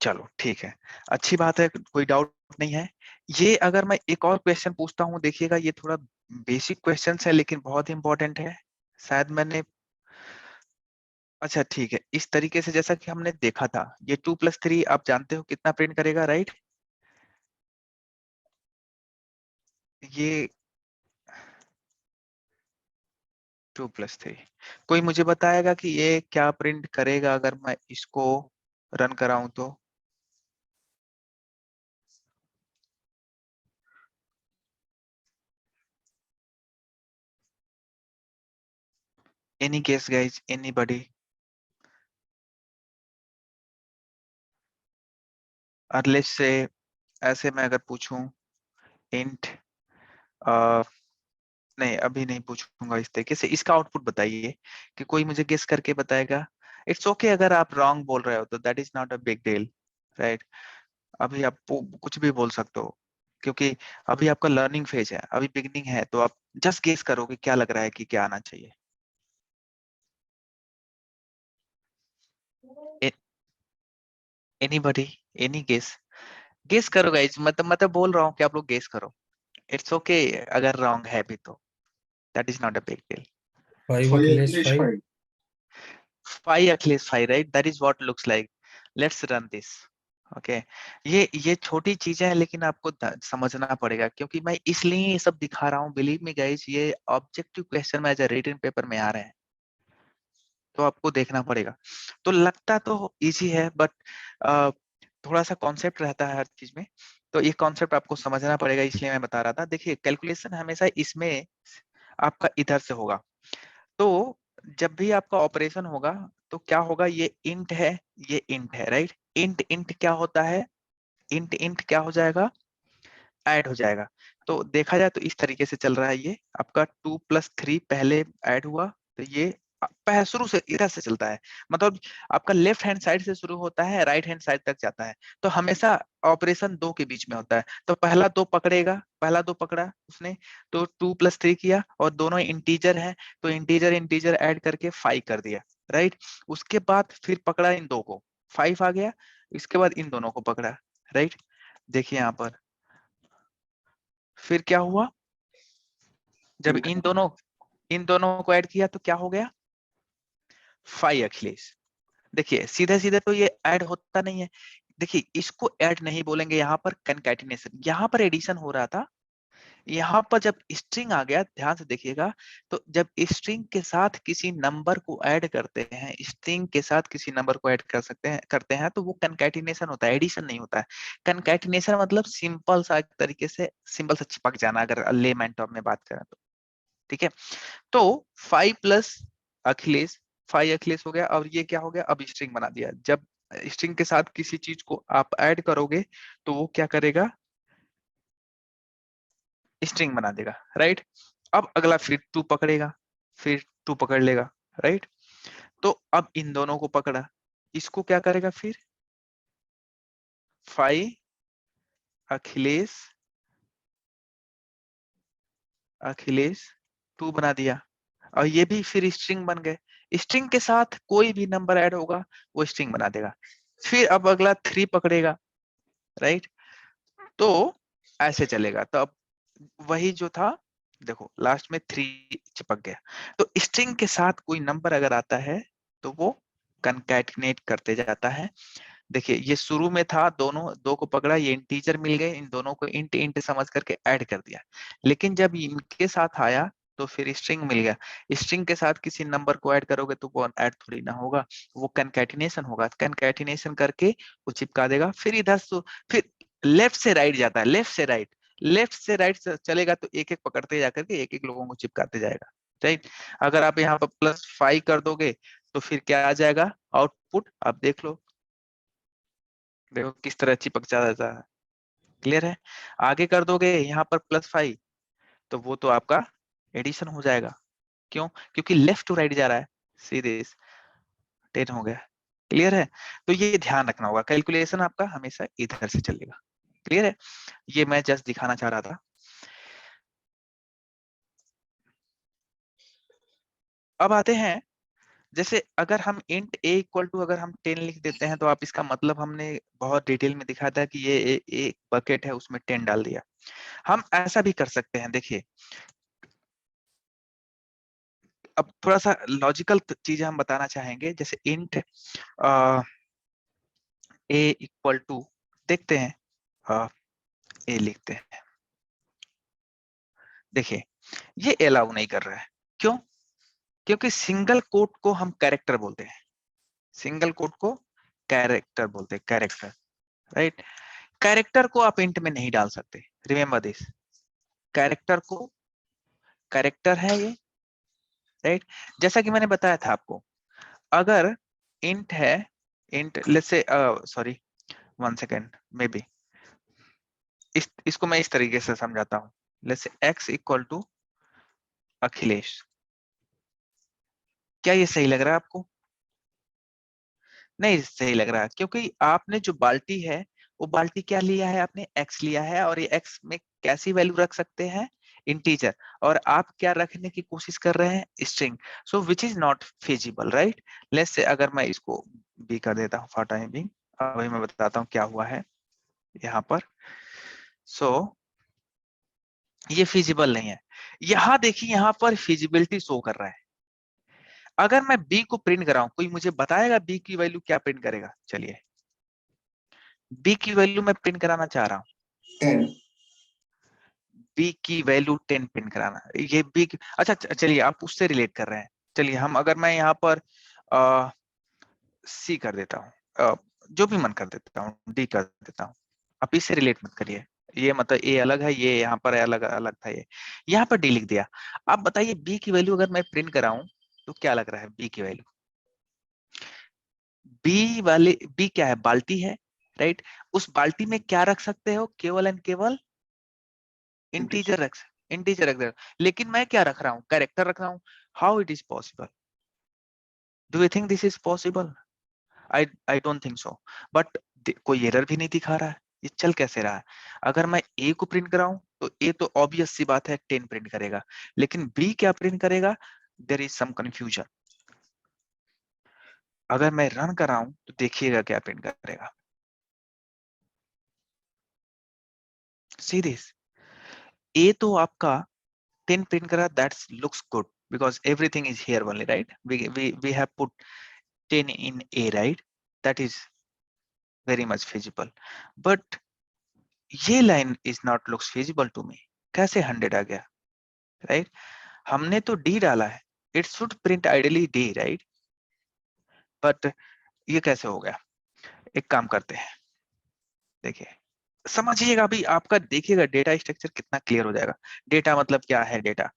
चलो ठीक है, अच्छी बात है, कोई डाउट नहीं है। ये अगर मैं एक और क्वेश्चन पूछता हूँ, देखिएगा ये थोड़ा बेसिक क्वेश्चन है लेकिन बहुत इंपॉर्टेंट है, शायद मैंने अच्छा ठीक है, इस तरीके से जैसा कि हमने देखा था, ये 2+3 आप जानते हो कितना प्रिंट करेगा, राइट? ये 2+3, कोई मुझे बताएगा कि ये क्या प्रिंट करेगा अगर मैं इसको रन कराऊं तो? Any guess guys, anybody? अरलेस से ऐसे मैं अगर पूछूं इंट, नहीं अभी नहीं पूछूंगा इस तरीके से, इसका आउटपुट बताइए कि कोई मुझे गेस करके बताएगा। इट्स ओके अगर आप रॉन्ग बोल रहे हो तो that is not a big deal, right? अभी आप कुछ भी बोल सकते हो, क्योंकि अभी आपका लर्निंग फेज है, अभी बिगनिंग है, तो आप जस्ट गेस करोगे क्या लग रहा है कि क्या आना चाहिए। Anybody, any guess? गेस करो गाइज, मतलब बोल रहा हूँ कि आप लोग गेस करो। इट्स ओके अगर रॉन्ग है भी तो, that is not a big deal. 5 5 Achilles Achilles 5. 5. 5 Achilles 5, right? That is what looks like. Let's run this. Okay ये छोटी चीजें हैं लेकिन आपको समझना पड़ेगा, क्योंकि मैं इसलिए ये सब दिखा रहा हूँ। बिलीव मी गाइस, ये ऑब्जेक्टिव क्वेश्चन में एज अ रिटन पेपर में आ रहे हैं, तो आपको देखना पड़ेगा। तो लगता तो इजी है, बट थोड़ा सा कॉन्सेप्ट रहता है हर चीज में, तो ये कॉन्सेप्ट आपको समझना पड़ेगा, इसलिए मैं बता रहा था। देखिए कैलकुलेशन हमेशा इसमें आपका इधर से होगा, तो जब भी आपका ऑपरेशन होगा तो क्या होगा, ये इंट है, ये इंट है, राइट? इंट इंट क्या होता है, इंट इंट क्या हो जाएगा, ऐड हो जाएगा। तो देखा जाए तो इस तरीके से चल रहा है, ये आपका 2+3 पहले ऐड हुआ, तो ये पहले शुरू से इधर से चलता है, मतलब आपका लेफ्ट हैंड साइड से शुरू होता है, राइट हैंड साइड तक जाता है, तो हमेशा ऑपरेशन 2 के बीच में होता है। तो पहला 2 पकड़ेगा, पहला 2 पकड़ा उसने, तो 2+3 किया, और दोनों इंटीजर है, तो इंटीजर इंटीजर ऐड करके 5 कर दिया, राइट? उसके बाद फिर पकड़ा इन दो को, 5 आ गया, इसके बाद इन दोनों को पकड़ा, राइट? देखिए यहाँ पर फिर क्या हुआ, जब इन दोनों को ऐड किया तो क्या हो गया, 5 अखिलेश। देखिए सीधे सीधे तो ये ऐड होता नहीं है, देखिए इसको ऐड नहीं बोलेंगे, यहाँ पर कंकैटिनेशन, यहाँ पर एडिशन हो रहा था, यहाँ पर जब स्ट्रिंग आ गया, ध्यान से देखिएगा, तो जब स्ट्रिंग के साथ किसी नंबर को ऐड करते हैं, स्ट्रिंग के साथ किसी नंबर को ऐड करते हैं, तो वो कंकैटिनेशन होता है, एडिशन नहीं होता है। कंकैटिनेशन मतलब सिंपल सा एक तरीके से, सिंपल सा चिपक जाना, अगर लेमैन टर्म में बात करें तो, ठीक है? तो 5 प्लस अखिलेश, 5 अखिलेश हो गया, और ये क्या हो गया, अब स्ट्रिंग बना दिया। जब स्ट्रिंग के साथ किसी चीज को आप ऐड करोगे तो वो क्या करेगा, स्ट्रिंग बना देगा, राइट? अब अगला फिर 2 पकड़ेगा, फिर 2 पकड़ लेगा, राइट? तो अब इन दोनों को पकड़ा, इसको क्या करेगा फिर, 5 अखिलेश अखिलेश 2 बना दिया, और ये भी फिर स्ट्रिंग बन गए। स्ट्रिंग के साथ कोई भी नंबर ऐड होगा वो स्ट्रिंग बना देगा। फिर अब अगला 3 पकड़ेगा, राइट? तो ऐसे चलेगा, तो अब वही जो था, देखो लास्ट में 3 चिपक गया। तो स्ट्रिंग के साथ कोई नंबर अगर आता है तो वो कंकैटिनेट करते जाता है। देखिए ये शुरू में था, दोनों दो को पकड़ा, ये इंटीजर मिल गए, इन दोनों को इंट इंट समझ करके ऐड कर दिया, लेकिन जब इनके साथ आया तो फिर स्ट्रिंग मिल गया। स्ट्रिंग के साथ किसी नंबर को ऐड करोगे तो वो ऐड थोड़ी ना होगा, वो कंकैटिनेशन होगा, कंकैटिनेशन करके वो चिपका देगा। फिर इधर से फिर लेफ्ट से राइट जाता है, लेफ्ट से राइट चलेगा, तो एक एक पकड़ते जाकर के एक एक लोगों को चिपकाते जाएगा, राइट? अगर आप यहाँ पर +5 कर दोगे तो फिर क्या आ जाएगा आउटपुट, आप देख लो, देखो किस तरह चिपक जाता है, क्लियर है? आगे कर दोगे यहाँ पर +5, तो वो तो आपका एडिशन हो जाएगा, क्यों? क्योंकि लेफ्ट टू राइट जा रहा है, सीधे 10 हो गया, क्लियर है? तो ये ध्यान रखना होगा, कैलकुलेशन आपका हमेशा इधर से चलेगा, क्लियर है? ये मैं जस्ट दिखाना चाह रहा था। अब आते हैं, जैसे अगर हम इंट a इक्वल टू अगर हम 10 लिख देते हैं, तो आप इसका मतलब हमने बहुत डिटेल में दिखा था कि ये एक बकेट है, उसमें 10 डाल दिया। हम ऐसा भी कर सकते हैं, देखिए अब थोड़ा सा लॉजिकल चीजें हम बताना चाहेंगे, जैसे इंट ए इक्वल टू, देखते हैं ए लिखते हैं। देखिए ये अलाउ नहीं कर रहा है, क्यों? क्योंकि सिंगल कोट को हम कैरेक्टर बोलते हैं, सिंगल कोट को कैरेक्टर बोलते हैं, कैरेक्टर, राइट। कैरेक्टर को आप इंट में नहीं डाल सकते, रिमेम्बर दिस, कैरेक्टर को कैरेक्टर है ये, राइट। जैसा कि मैंने बताया था आपको, अगर इंट है, int let's say sorry 1 second may be, इसको मैं इस तरीके से समझाता हूँ। Let's say x equal to Akhilesh, क्या ये सही लग रहा है आपको? नहीं सही लग रहा है, क्योंकि आपने जो बाल्टी है वो बाल्टी क्या लिया है आपने, x लिया है, और ये x में कैसी वैल्यू रख सकते हैं, इंटीजर, और आप क्या रखने की कोशिश कर रहे हैं, string. So which is not feasible, right. Let's say अगर मैं इसको b कर देता हूँ फॉर टाइम बिंग, अभी मैं बताता हूँ क्या हुआ है यहाँ पर। सो ये फिजिबल नहीं है। यहाँ देखिए, यहाँ पर फिजिबिलिटी शो कर रहा है। अगर मैं b को प्रिंट कराऊं, कोई मुझे बताएगा b की वैल्यू क्या प्रिंट करेगा? चलिए b की वैल्यू मैं प्रिंट कराना चाह रहा हूँ, 10. b की वैल्यू 10 प्रिंट कराना, ये b की, अच्छा चलिए आप उससे रिलेट कर रहे हैं। चलिए हम, अगर मैं यहाँ पर c कर देता हूँ, जो भी मन कर देता हूँ, d कर देता हूँ, आप इससे रिलेट मत करिए, ये मतलब a अलग है, ये यहाँ पर अलग अलग था, ये यहाँ पर d लिख दिया। आप बताइए b की वैल्यू अगर मैं प्रिंट कराऊं तो क्या लग रहा है b की वैल्यू? b क्या है, बाल्टी है, राइट। उस बाल्टी में क्या रख सकते हो, केवल एंड केवल इंटीजर रख दे, लेकिन मैं क्या रख रहा हूँ, कैरेक्टर रख रहा हूँ। How it is possible? Do you think this is possible? I don't think so. But कोई एरर भी नहीं दिखा रहा है, ये चल कैसे रहा है? अगर मैं a को प्रिंट कराऊं तो a तो ऑब्वियस सी बात है 10 प्रिंट करेगा, लेकिन b क्या प्रिंट करेगा? There is some confusion. अगर मैं रन कर रहा हूं तो देखिएगा क्या प्रिंट करेगा। सी दिस, a तो आपका 10 print करा, that looks good because everything is here only, right? We have put 10 in a, right? That is very much feasible, but ये line is not looks feasible to me। कैसे 100 आ गया, right? हमने तो d डाला है, it should print ideally d, right? but ये कैसे हो गया? एक काम करते हैं, देखिए समझिएगा, अभी आपका देखिएगा डेटा स्ट्रक्चर कितना क्लियर हो जाएगा। डेटा मतलब क्या है, डेटा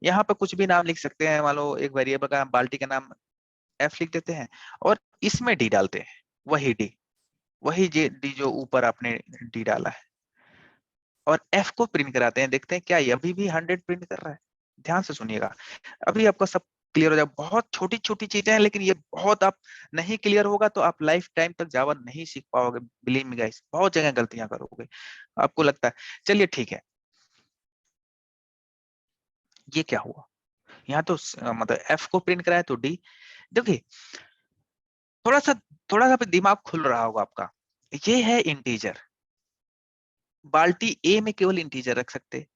यहाँ पर कुछ भी नाम लिख सकते हैं, मान लो एक वेरिएबल का बाल्टी का नाम f लिख देते हैं और इसमें d डालते हैं, वही d जो ऊपर आपने d डाला है, और f को प्रिंट कराते हैं, देखते हैं क्या ये अभी भी 100 प्रिंट कर रहा है। ध्यान से सुनिएगा, अभी आपका सब क्लियर हो जाएगा। बहुत छोटी छोटी चीजें हैं, लेकिन ये बहुत, आप नहीं क्लियर होगा तो आप लाइफ टाइम तक जावा नहीं सीख पाओगे, बिलीव मी गाइस, बहुत जगह गलतियां करोगे आपको लगता है। चलिए ठीक है, ये क्या हुआ यहाँ तो मतलब f को प्रिंट कराया तो d। देखिए थोड़ा सा दिमाग खुल रहा होगा आपका, ये है इंटीजर, बाल्टी a में केवल इंटीजर रख सकते,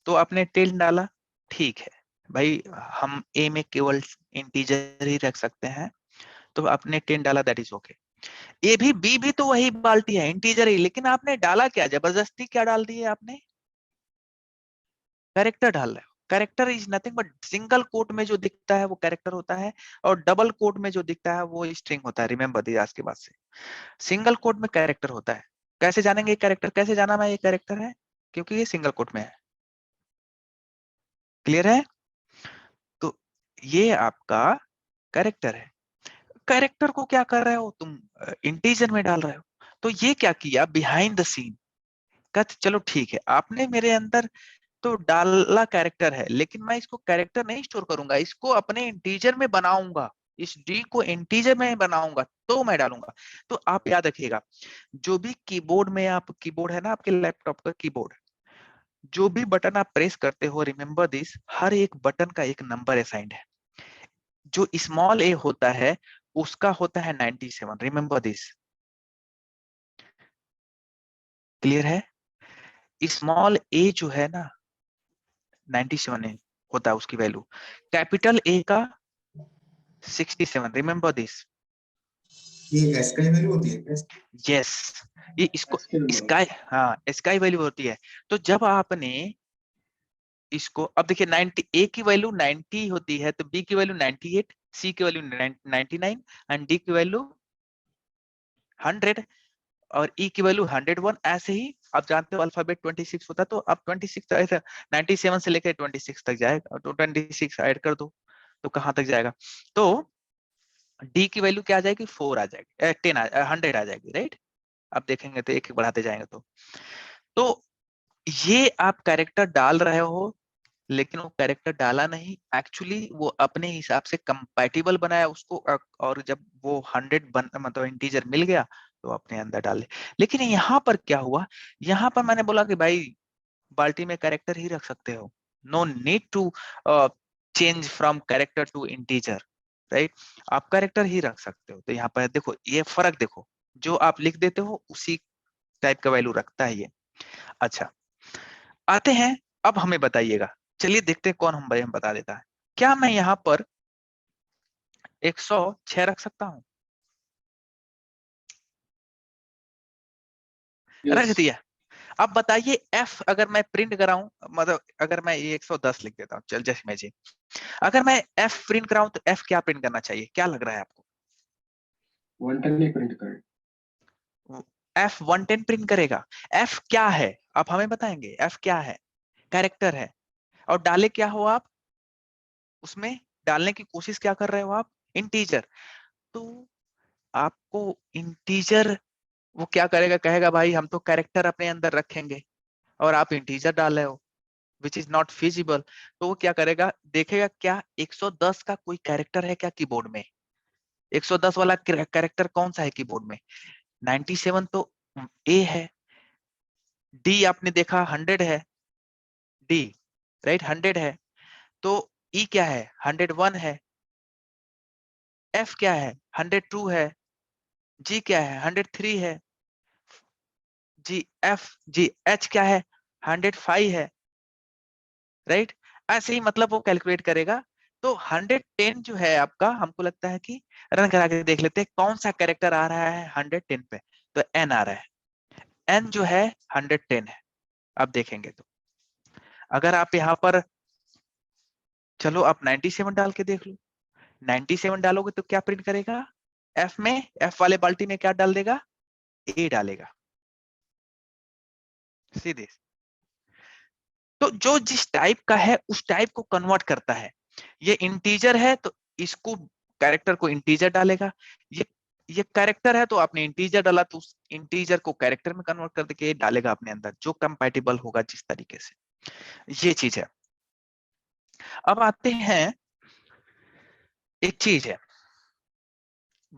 तो आपने 10 डाला, ठीक है भाई, हम a में केवल इंटीजर ही रख सकते हैं, तो आपने 10 डाला, दैट इज ओके। ए भी बी भी तो वही बाल्टी है, इंटीजर ही, लेकिन आपने डाला क्या, जबरदस्ती क्या डाल दिए आपने, कैरेक्टर डाल रहे हो। Character is nothing but, single quote में जो दिखता है वो कैरेक्टर होता है, और डबल कोट में जो दिखता है वो स्ट्रिंग होता है। रिमेंबर दिस आज के बाद से सिंगल कोट में कैरेक्टर होता है। कैसे जानेंगे कैरेक्टर, कैसे जाना मैं ये कैरेक्टर है, क्योंकि ये सिंगल कोट में है। क्लियर है? तो ये आपका कैरेक्टर है। कैरेक्टर को क्या कर रहे हो तुम, इंटीजर में डाल रहे हो। तो ये क्या किया बिहाइंड द सीन, कहते चलो ठीक है, आपने मेरे अंदर तो डाला कैरेक्टर है, लेकिन मैं इसको कैरेक्टर नहीं स्टोर करूंगा, इसको अपने इंटीजर में बनाऊंगा, इस डी को इंटीजर में बनाऊंगा तो मैं डालूंगा। तो आप याद रखिएगा, जो भी कीबोर्ड में, आप कीबोर्ड है ना आपके लैपटॉप का कीबोर्ड, जो भी बटन आप प्रेस करते हो, रिमेंबर दिस, हर एक बटन का एक नंबर असाइंड है। जो स्मॉल ए होता है उसका होता है 97, रिमेंबर दिस। क्लियर है? स्मॉल ए जो है ना 97 है, होता है उसकी वैल्यू। कैपिटल ए का 67, रिमेम्बर दिस। ये एस का ही वैल्यू होती है? यस, ये इसको SQL स्काई, हाँ स्काई वैल्यू होती है। तो जब आपने इसको, अब देखिए 90, ए की वैल्यू 90 होती है तो बी की वैल्यू 98, सी की वैल्यू 99 एंड डी की वैल्यू 100 और ई की वैल्यू 101। ऐसे ही आप जानते हो अल्फाबेट 26 होता है, तो अब 26 ऐसा 97 से लेकर 26 तक जाएगा, तो 26 ऐड कर दो तो कहां तक जाएगा? तो डी की वैल्यू क्या आ जाएगी? 4 आ जाएगी, 100 आ जाएगी, राइट? अब देखेंगे तो एक एक बढ़ाते जाएंगे। तो ये आप कैरेक्टर डाल रहे हो, लेकिन वो कैरेक्टर डाला नहीं, एक्चुअली वो अपने हिसाब से कंपैटिबल बनाया उसको, और जब वो 100 मतलब इंटीजर मिल गया तो अपने अंदर डाले। लेकिन यहाँ पर क्या हुआ, यहाँ पर मैंने बोला कि भाई बाल्टी में कैरेक्टर ही रख सकते हो, no need to change from character to integer, right? आप कैरेक्टर ही रख सकते हो। तो यहाँ पर देखो ये फर्क देखो, जो आप लिख देते हो उसी टाइप का वैल्यू रखता है ये। अच्छा, आते हैं, अब हमें बताइएगा, चलिए देखते हैं कौन हम भाई हम बता देता है। क्या मैं यहाँ पर 106 रख सकता हूँ? रख Yes. दिया। अब बताइए f अगर मैं प्रिंट कराऊं, मतलब अगर मैं ये 110 लिख देता हूँ, चल जस्ट इमेजिन, अगर मैं f प्रिंट कराऊं तो f क्या प्रिंट करना चाहिए, क्या लग रहा है आपको? 110 ही प्रिंट करें। f 110 प्रिंट करेगा। f क्या है आप हमें बताएंगे? f क्या है? कैरेक्टर है। और डाले क्या हो आप उसमें? डालने की कोशिश क्या कर रहे हो आप? इंटीजर। तो आपको इंटीजर वो क्या करेगा, कहेगा भाई हम तो कैरेक्टर अपने अंदर रखेंगे और आप इंटीजर डाल रहे हो, विच इज नॉट फिजिबल। तो वो क्या करेगा, देखेगा क्या 110 का कोई कैरेक्टर है क्या कीबोर्ड में? 110 वाला कैरेक्टर कौन सा है कीबोर्ड में? 97 तो ए है, डी आपने देखा 100 है, डी राइट 100 है, तो ई क्या है? 101 है, एफ क्या है? 102 है, जी क्या है? 103 है, जी एफ जी एच क्या है? 105 है, राइट? ऐसे ही मतलब वो कैलकुलेट करेगा। तो 110 जो है आपका, हमको लगता है कि रन करा के देख लेते हैं कौन सा कैरेक्टर आ रहा है 110 पे। तो एन आ रहा है, एन जो है 110 है। अब देखेंगे तो अगर आप यहाँ पर, चलो आप 97 डाल के देख लो, 97 डालोगे तो क्या प्रिंट करेगा? एफ में, एफ वाले बाल्टी में क्या डाल देगा? ए डालेगा, सीधे। तो जो जिस टाइप का है उस टाइप को कन्वर्ट करता है। ये इंटीजर है तो इसको, कैरेक्टर को इंटीजर डालेगा। ये कैरेक्टर है तो आपने इंटीजर डाला तो उस इंटीजर को कैरेक्टर में कन्वर्ट कर के डालेगा अपने अंदर, जो कंपैटिबल होगा जिस तरीके से। ये चीज है। अब आते हैं, एक चीज है,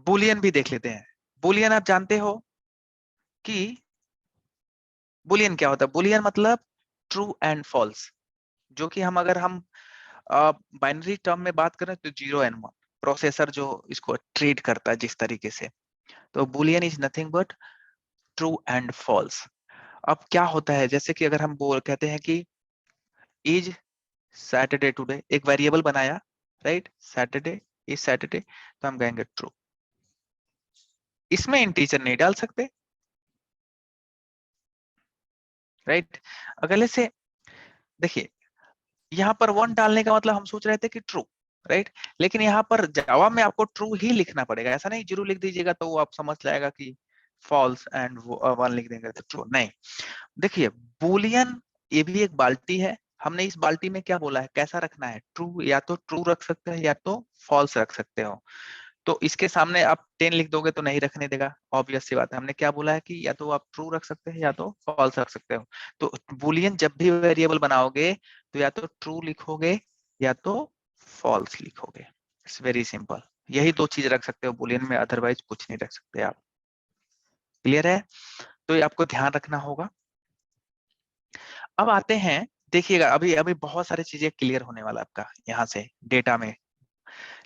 बुलियन भी देख लेते हैं। बुलियन आप जानते हो कि बुलियन क्या होता है? बुलियन मतलब ट्रू एंड फॉल्स, जो कि हम अगर हम बाइनरी टर्म में बात करें तो 0 एंड 1, प्रोसेसर जो इसको ट्रीट करता है जिस तरीके से। तो boolean is nothing but true and false. अब क्या होता है, जैसे कि अगर हम बोल कहते हैं कि इज सैटरडे टुडे, एक वेरिएबल बनाया, राइट? सैटरडे इज सैटरडे, तो हम कहेंगे ट्रू। इसमें इंटीजर नहीं डाल सकते, राइट? अगले से देखिए, यहाँ पर 1 डालने का मतलब हम सोच रहे थे कि ट्रू, राइट? लेकिन यहाँ पर जावा में आपको ट्रू ही लिखना पड़ेगा, ऐसा नहीं जीरो लिख दीजिएगा तो वो आप समझ जाएगा कि फॉल्स एंड 1 लिख देंगे तो ट्रू। नहीं, देखिए बुलियन ये भी एक बाल्टी है। हमने इस बाल्टी में क्या बोला है, कैसा रखना है? ट्रू, या तो ट्रू रख सकते हैं या तो फॉल्स रख सकते हो। तो इसके सामने आप 10 लिख दोगे तो नहीं रखने देगा, ऑब्वियस सी बात है। हमने क्या बोला है कि या तो आप ट्रू रख सकते हैं या तो फॉल्स रख सकते हो। तो बुलियन जब भी वेरिएबल बनाओगे तो या तो ट्रू लिखोगे या तो फॉल्स लिखोगे। इट्स वेरी सिंपल, यही दो चीज रख सकते हो बुलियन में, अदरवाइज कुछ नहीं रख सकते आप। क्लियर है? तो ये आपको ध्यान रखना होगा। अब आते हैं, देखिएगा अभी अभी बहुत सारी चीजें क्लियर होने वाला आपका यहाँ से डेटा में।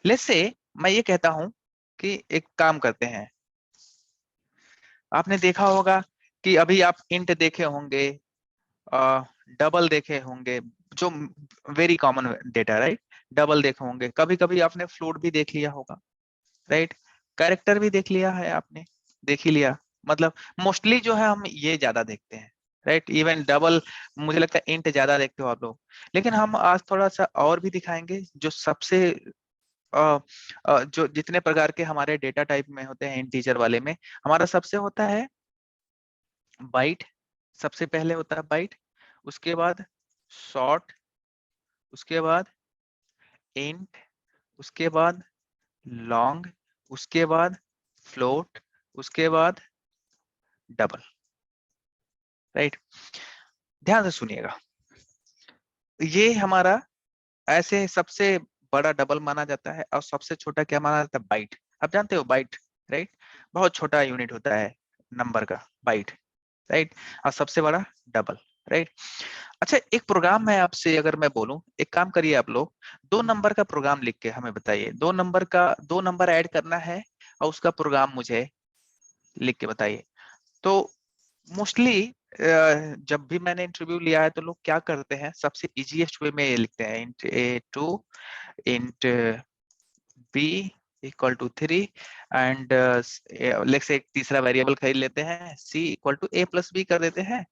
लेट्स से मैं ये कहता हूं कि एक काम करते हैं, आपने देखा होगा कि अभी आप इंट देखे होंगे डबल देखे होंगे, जो very common data, right. Double देखे होंगे, कभी कभी आपने फ्लोट भी देख लिया होगा, राइट। कैरेक्टर भी देख लिया है आपने, देख ही लिया। मतलब मोस्टली जो है हम ये ज्यादा देखते हैं, राइट। इवन डबल, मुझे लगता है इंट ज्यादा देखते हो आप लोग। लेकिन हम आज थोड़ा सा और भी दिखाएंगे, जो सबसे जो जितने प्रकार के हमारे डेटा टाइप में होते हैं इंटीजर वाले में, हमारा सबसे होता है बाइट। सबसे पहले होता है बाइट, उसके बाद शॉर्ट, उसके बाद इंट, उसके बाद लॉन्ग, उसके बाद फ्लोट, उसके बाद डबल, राइट। ध्यान से सुनिएगा, ये हमारा ऐसे सबसे बड़ा डबल माना जाता है, और सबसे छोटा क्या माना जाता है, बाइट। आप जानते हो बाइट, राइट। बहुत छोटा यूनिट होता है नंबर का, बाइट, राइट। और सबसे बड़ा डबल, राइट। अच्छा, एक प्रोग्राम है आपसे अगर मैं बोलूं, एक काम करिए आप लोग, 2 नंबर का प्रोग्राम लिख के हमें बताइए। 2 नंबर ऐड करना है और उसका प्रोग्राम मुझे लिख के बताइए। तो मोस्टली जब भी मैंने इंटरव्यू लिया है तो लोग क्या करते हैं, सबसे इजीएस्ट वे में ये लिखते हैं, int a2 int b equal to 3 and let's say एक तीसरा वेरिएबल खरीद लेते हैं, c equal to a plus b कर देते हैं,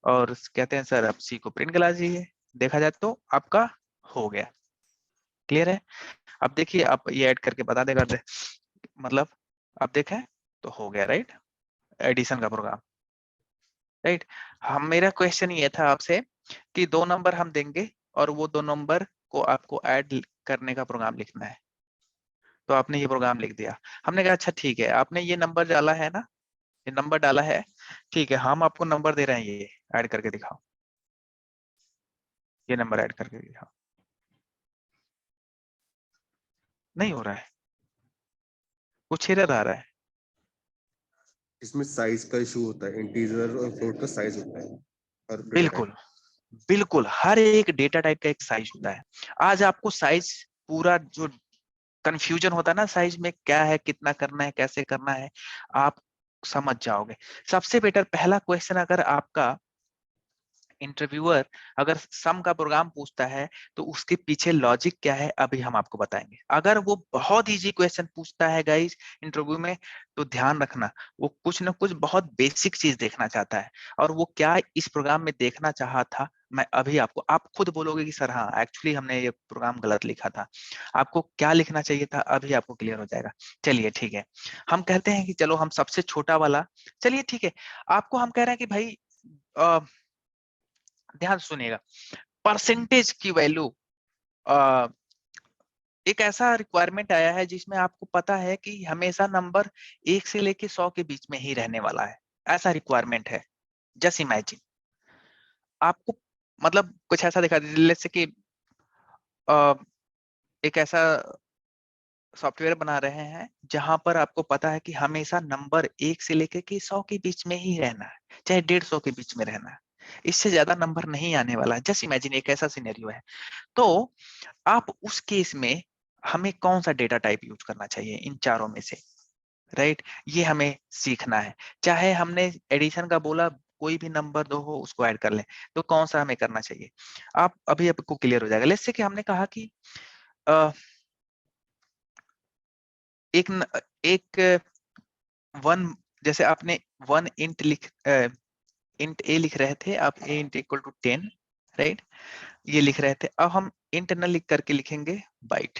और कहते हैं सर अब c को प्रिंट करा दीजिए। देखा जाए तो आपका हो गया। क्लियर है? अब देखिए, आप ये ऐड करके बता देगा, मतलब आप देखें तो हो गया, राइट। एडिशन का प्रोग्राम, राइट। हम, मेरा क्वेश्चन ये था आपसे कि 2 नंबर हम देंगे और वो 2 नंबर को आपको ऐड करने का प्रोग्राम लिखना है। तो आपने ये प्रोग्राम लिख दिया। हमने कहा अच्छा ठीक है, आपने ये नंबर डाला है ना, ये नंबर डाला है, ठीक है, हम आपको नंबर दे रहे हैं, ये ऐड करके दिखाओ, ये नंबर ऐड करके दिखाओ। नहीं हो रहा है, कुछ एरर आ रहा है। इसमें साइज का इशू होता है, इंटीजर और फ्लोट का साइज होता है, और बिल्कुल बिल्कुल, हर एक डेटा टाइप का एक साइज होता है। आज आपको साइज पूरा जो कंफ्यूजन होता है ना, साइज में क्या है, कितना करना है, कैसे करना है, आप समझ जाओगे। सबसे बेटर पहला क्वेश्चन, अगर आपका इंटरव्यूअर अगर सम का प्रोग्राम पूछता है तो उसके पीछे लॉजिक क्या है, अभी हम आपको बताएंगे। अगर वो बहुत इजी क्वेश्चन पूछता है गाइस इंटरव्यू में, तो ध्यान रखना, वो कुछ ना कुछ बहुत बेसिक चीज देखना चाहता है। और वो क्या इस प्रोग्राम में देखना चाहा था, मैं अभी आपको, आप खुद बोलोगे कि सर हाँ एक्चुअली हमने ये प्रोग्राम गलत लिखा था, आपको क्या लिखना चाहिए था, अभी आपको क्लियर हो जाएगा। चलिए ठीक है, हम कहते हैं कि चलो हम सबसे छोटा वाला, चलिए ठीक है, आपको हम कह रहे हैं कि भाई ध्यान सुनिएगा, परसेंटेज की वैल्यू, एक ऐसा रिक्वायरमेंट आया है जिसमें आपको पता है कि हमेशा नंबर 1 से लेके 100 के बीच में ही रहने वाला है, ऐसा रिक्वायरमेंट है। जस्ट इमेजिन, आपको मतलब कुछ ऐसा दिखा दीजिए, जैसे कि एक ऐसा सॉफ्टवेयर बना रहे हैं जहां पर आपको पता है कि हमेशा नंबर 1 से लेके कि 100 के बीच में ही रहना है, चाहे 150 के बीच में रहना है, इससे ज्यादा नंबर नहीं आने वाला है। जस्ट इमेजिन, एक ऐसा सिनेरियो है। तो आप उस केस में हमें कौन सा डेटा टाइप यूज करना चाहिए इन चारों में से, राइट। ये हमें सीखना है। चाहे हमने एडिशन का बोला, कोई भी नंबर दो हो उसको ऐड कर लें, तो कौन सा हमें करना चाहिए, आप अभी आपको क्लियर हो जाएगा। लेट्स से कि हमने कहा कि एक वन, जैसे आपने वन इंट इंट ए लिख रहे थे आप, ए इंट इक्वल टू 10, राइट, ये लिख रहे थे। अब हम इंट न लिख करके लिखेंगे बाइट।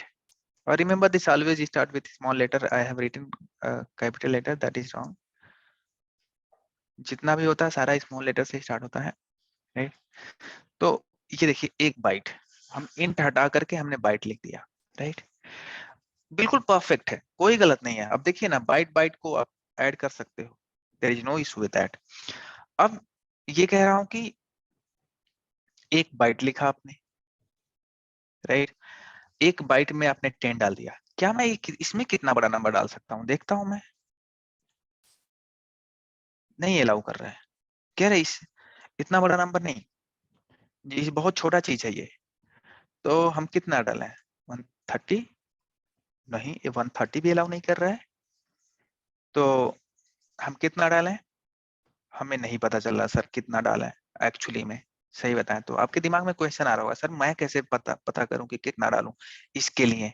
और remember this always start with small letter, I have written capital letter, that is wrong. जितना भी होता है सारा स्मॉल लेटर से स्टार्ट होता है, राइट। तो ये देखिए, एक बाइट, हम इंट हटा करके हमने बाइट लिख दिया, राइट। बिल्कुल परफेक्ट है, कोई गलत नहीं है। अब देखिए ना, बाइट बाइट को आप ऐड कर सकते हो, there is no issue with that. अब ये कह रहा हूं कि एक बाइट लिखा आपने, राइट, एक बाइट में आपने 10 डाल दिया, क्या मैं इसमें कितना बड़ा नंबर डाल सकता हूँ, देखता हूं मैं, नहीं अलाउ कर रहा है, कह रहे इस इतना बड़ा नंबर नहीं, ये बहुत छोटा चीज है ये। तो हम कितना डालें, 130, नहीं ये 130 भी अलाउ नहीं कर रहा है, तो हम कितना डालें, हमें नहीं पता चल रहा सर कितना डालें एक्चुअली में। सही बताएं तो आपके दिमाग में क्वेश्चन आ रहा होगा, सर मैं कैसे पता करूं कि कितना डालूं इसके लिए।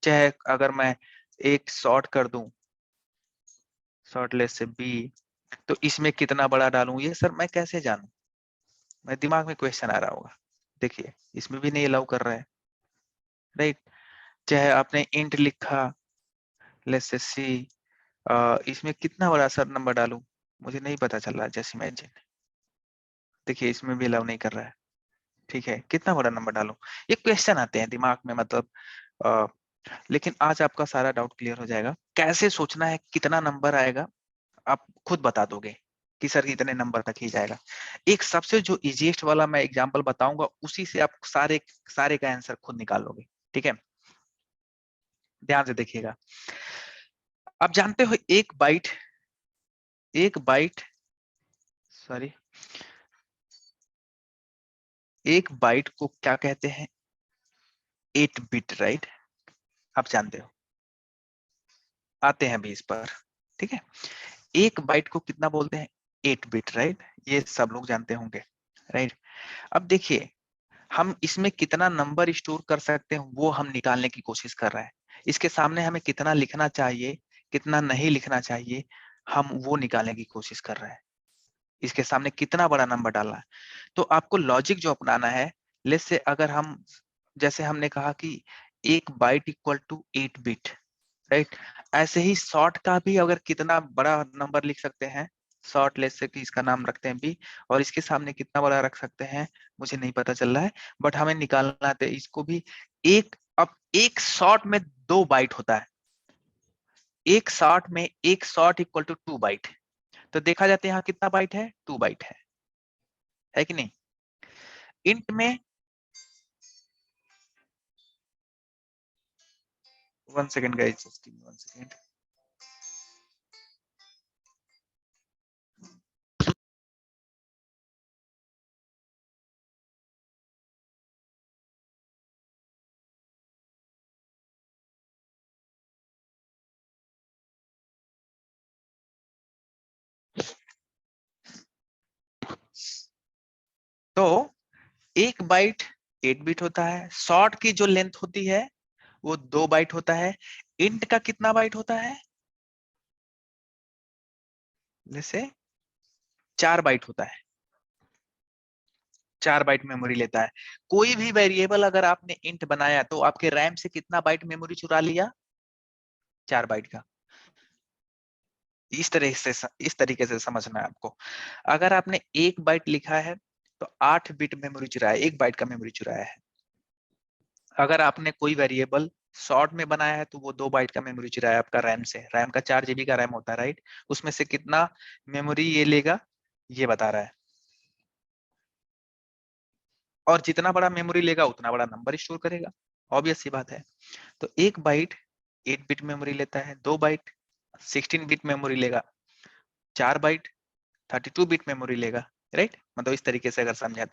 चाहे अगर मैं एक शॉर्ट कर दूं, शॉर्ट लेस से बी, तो इसमें कितना बड़ा डालूं, ये सर मैं कैसे जानूं? मैं दिमाग में क्वेश्चन आ रहा होगा। देखिए इसमें भी नहीं अलाउ कर रहा है, राइट। चाहे आपने इंट लिखा लेस से सी, इसमें कितना बड़ा सर नंबर डालूं, मुझे नहीं पता चल रहा, जस्ट इमेजिन। देखिए इसमें भी अलाउ नहीं कर रहा है, ठीक है, कितना बड़ा नंबर डालूं, ये क्वेश्चन आते हैं दिमाग में, मतलब लेकिन आज आपका सारा डाउट क्लियर हो जाएगा। कैसे सोचना है, कितना नंबर आएगा, आप खुद बता दोगे कि सर इतने नंबर तक ही जाएगा। एक सबसे जो इजीएस्ट वाला मैं एग्जांपल बताऊंगा, उसी से आप सारे का आंसर खुद निकाल लोगे, ठीक है। ध्यान से देखिएगा। आप जानते हो एक बाइट सॉरी, एक बाइट को क्या कहते हैं? 8 बिट, राइट। आप जानते हो, आते हैं भी इस पर, ठीक है। एक बाइट को कितना बोलते हैं? 8 बिट, राइट। ये सब लोग जानते होंगे, राइट। अब देखिए हम इसमें कितना नंबर स्टोर कर सकते हैं वो हम निकालने की कोशिश कर रहे हैं। इसके सामने हमें कितना लिखना चाहिए, कितना नहीं लिखना चाहिए, हम वो निकालने की कोशिश कर रहे हैं। इसके सामने कितना बड़ा नंबर डालना है, तो आपको लॉजिक जो अपनाना है, लेट से अगर हम, जैसे हमने कहा कि एक byte equal to 8 bit, right. ऐसे ही शॉर्ट का भी अगर कितना बड़ा नंबर लिख सकते हैं, शॉर्ट लेस से कि इसका नाम रखते हैं बी, और इसके सामने कितना बड़ा रख सकते हैं मुझे नहीं पता चल रहा है, बट हमें निकालना है इसको भी। अब एक शॉर्ट में 2 बाइट होता है, एक शॉर्ट इक्वल टू 2 बाइट, तो देखा जाता है यहाँ कितना बाइट है? 2 बाइट है कि नहीं। इंट में 1 सेकेंड गाइस, जस्ट 1 सेकेंड। तो एक बाइट 8 बिट होता है, शॉर्ट की जो लेंथ होती है वो 2 बाइट होता है, इंट का कितना बाइट होता है? जैसे 4 बाइट होता है, 4 बाइट मेमोरी लेता है। कोई भी वेरिएबल अगर आपने इंट बनाया तो आपके रैम से कितना बाइट मेमोरी चुरा लिया? 4 बाइट का। इस तरीके से समझना है आपको। अगर आपने 1 बाइट लिखा है तो 8 बिट मेमोरी चुराया, 1 बाइट का मेमोरी चुराया है। अगर आपने कोई वेरिएबल शॉर्ट में बनाया है तो वो 2 बाइट का मेमोरी चुराया आपका रैम से। रैम का 4 GB का रैम होता है, राइट। उसमें से कितना मेमोरी ये लेगा, ये बता रहा है। और जितना बड़ा मेमोरी लेगा उतना बड़ा नंबर स्टोर करेगा, ऑब्वियस सी बात है। तो 1 बाइट 8 बिट मेमोरी लेता है, 2 बाइट 16 बिट मेमोरी लेगा, 4 बाइट 32 बिट मेमोरी लेगा, राइट। मतलब इस तरीके से अगर समझे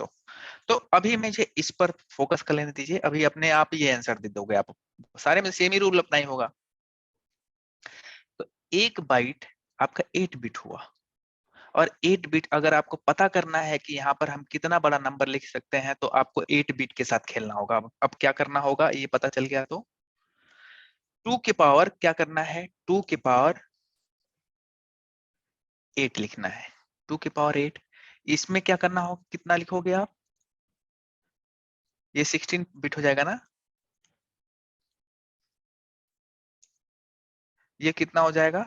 तो अभी मुझे इस पर फोकस कर लेने दीजिए। अभी अपने आप ये आंसर दे दोगे आप, सारे में सेम ही रूल अपना ही होगा। तो 1 बाइट आपका 8 बिट हुआ, और 8 बिट अगर आपको पता करना है कि यहाँ पर हम कितना बड़ा नंबर लिख सकते हैं तो आपको 8 बिट के साथ खेलना होगा। अब क्या करना होगा ये पता चल गया, तो 2 के पावर क्या करना है, 2 के पावर 8 लिखना है। 2 के पावर 8, इसमें क्या करना होगा, कितना लिखोगे आप? ये 16 बिट हो जाएगा ना, ये कितना हो जाएगा,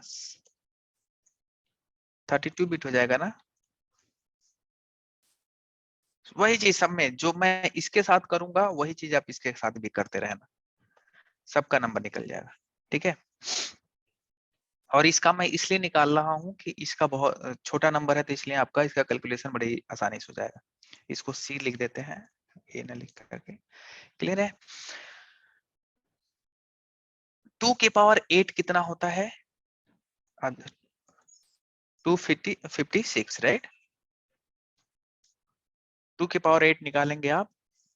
32 बिट हो जाएगा ना। वही चीज सब में जो मैं इसके साथ करूंगा वही चीज आप इसके साथ भी करते रहना, सबका नंबर निकल जाएगा, ठीक है। और इसका मैं इसलिए निकाल रहा हूं कि इसका बहुत छोटा नंबर है, तो इसलिए आपका इसका कैलकुलेशन बड़ी आसानी से हो जाएगा। इसको सी लिख देते हैं, ए ना लिख करके, क्लियर है। 2 के पावर 8 कितना होता है? 256, राइट। 2 के पावर 8 निकालेंगे आप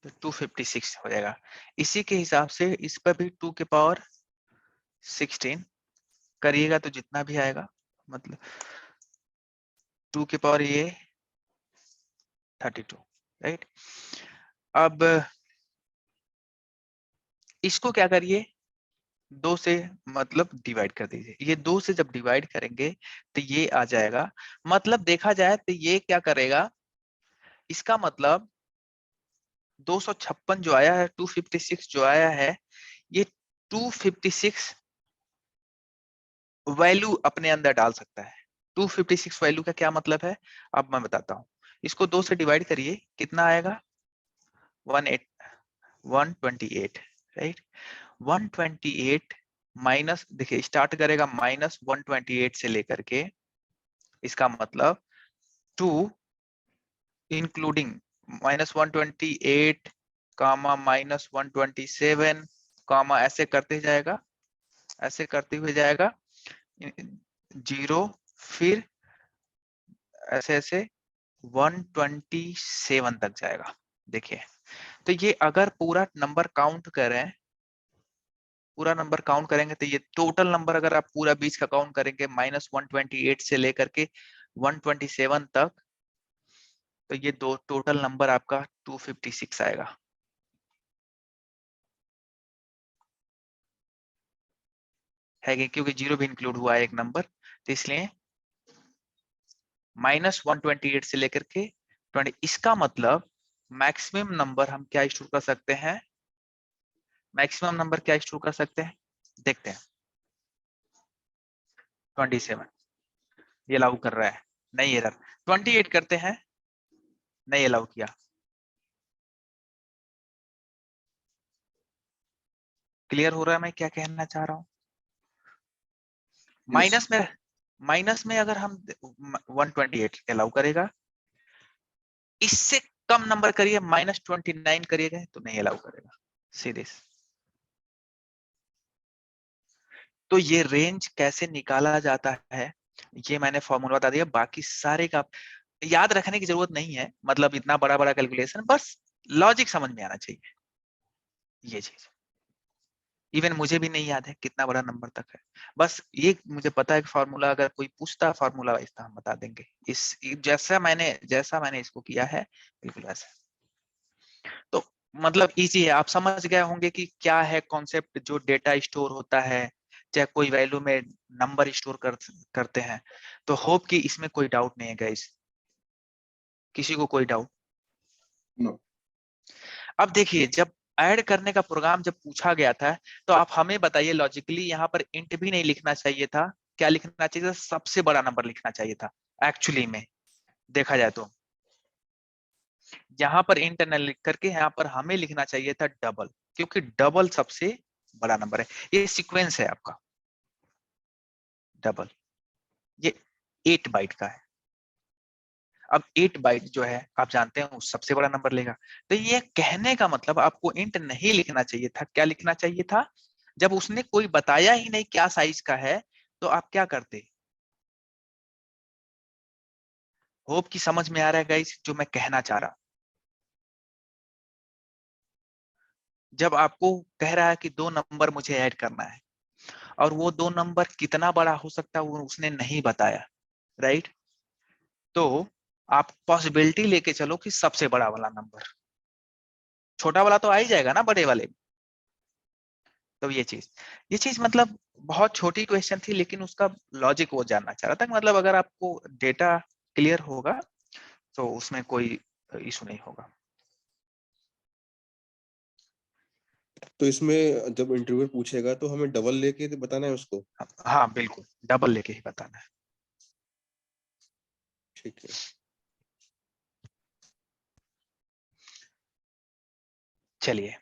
तो 256 हो जाएगा। इसी के हिसाब से इस पर भी 2 के पावर 16 करिएगा तो जितना भी आएगा, मतलब 2 के पावर ये 32, राइट। अब इसको क्या करिए, 2 से मतलब डिवाइड कर दीजिए। ये 2 से जब डिवाइड करेंगे तो ये आ जाएगा, मतलब देखा जाए तो ये क्या करेगा, इसका मतलब 256 जो आया है, 256 जो आया है, ये 256 वैल्यू अपने अंदर डाल सकता है। 256 वैल्यू का क्या मतलब है, अब मैं बताता हूँ। इसको 2 से डिवाइड करिए, कितना आएगा, 128, राइट। 128 माइनस, देखिए स्टार्ट करेगा -128 से लेकर के, इसका मतलब 2 इंक्लूडिंग -128 कामा -127 कामा, ऐसे करते जाएगा, ऐसे करते हुए जाएगा 0, फिर ऐसे ऐसे 127 तक जाएगा। देखिए, तो ये अगर पूरा नंबर काउंट करें, पूरा नंबर काउंट करेंगे तो ये टोटल नंबर अगर आप पूरा बीच का काउंट करेंगे -128 से लेकर के 127 तक, तो ये दो टोटल नंबर आपका 256 आएगा। है कि, क्योंकि 0 भी इंक्लूड हुआ है एक नंबर, तो इसलिए -128 से लेकर के 20। इसका मतलब मैक्सिमम नंबर हम क्या स्टोर कर सकते हैं, मैक्सिमम नंबर क्या स्टोर कर सकते हैं, देखते हैं। 27 ये अलाउ कर रहा है, नहीं एरर। 28 करते हैं, नहीं अलाउ किया। क्लियर हो रहा है मैं क्या कहना चाह रहा हूँ। Yes. माइनस में अगर हम 128 अलाउ करेगा, इससे कम नंबर करिए -29 करिएगा तो नहीं अलाउ करेगा, सीधे। तो ये रेंज कैसे निकाला जाता है, ये मैंने फॉर्मूला बता दिया, बाकी सारे का याद रखने की जरूरत नहीं है, मतलब इतना बड़ा बड़ा कैलकुलेशन, बस लॉजिक समझ में आना चाहिए। ये चीज इवन मुझे भी नहीं याद है कितना बड़ा नंबर तक है, बस ये मुझे पता है कि फार्मूला अगर कोई पूछता फार्मूला वाइज तो हम बता देंगे। इस जैसा मैंने इसको किया है, बिल्कुल ऐसा। तो मतलब इजी है, आप समझ गए होंगे कि क्या है कॉन्सेप्ट, जो डेटा स्टोर होता है, चाहे कोई वैल्यू में नंबर स्टोर करते हैं। तो होप कि इसमें कोई डाउट नहीं है गाइस, किसी को कोई डाउट। No. अब देखिए, जब ऐड करने का प्रोग्राम जब पूछा गया था, तो आप हमें बताइए लॉजिकली, यहाँ पर इंट भी नहीं लिखना चाहिए था, क्या लिखना चाहिए था, सबसे बड़ा नंबर लिखना चाहिए था। एक्चुअली में देखा जाए तो यहाँ पर इंट न लिख करके यहाँ पर हमें लिखना चाहिए था डबल, क्योंकि डबल सबसे बड़ा नंबर है। ये सीक्वेंस है आपका डबल, ये 8 बाइट का है। अब 8 बाइट जो है आप जानते हैं उस सबसे बड़ा नंबर लेगा। तो ये कहने का मतलब आपको इंट नहीं लिखना चाहिए था, क्या लिखना चाहिए था, जब उसने कोई बताया ही नहीं क्या साइज का है, तो आप क्या करते। होप कि समझ में आ रहा है गाइस जो मैं कहना चाह रहा हूं। जब आपको कह रहा है कि 2 नंबर मुझे ऐड करना है, और वो 2 नंबर कितना बड़ा हो सकता है वो उसने नहीं बताया, राइट। तो आप पॉसिबिलिटी लेके चलो कि सबसे बड़ा वाला नंबर, छोटा वाला तो आ ही जाएगा ना बड़े वाले। तो ये चीज मतलब बहुत छोटी क्वेश्चन थी, लेकिन उसका लॉजिक वो जानना चाह रहा था। मतलब अगर आपको डेटा क्लियर होगा तो उसमें कोई इशू नहीं होगा। तो इसमें जब इंटरव्यू पूछेगा तो हमें डबल लेके बताना है उसको। हाँ बिल्कुल, डबल लेके ही बताना है। ठीक है। चलिए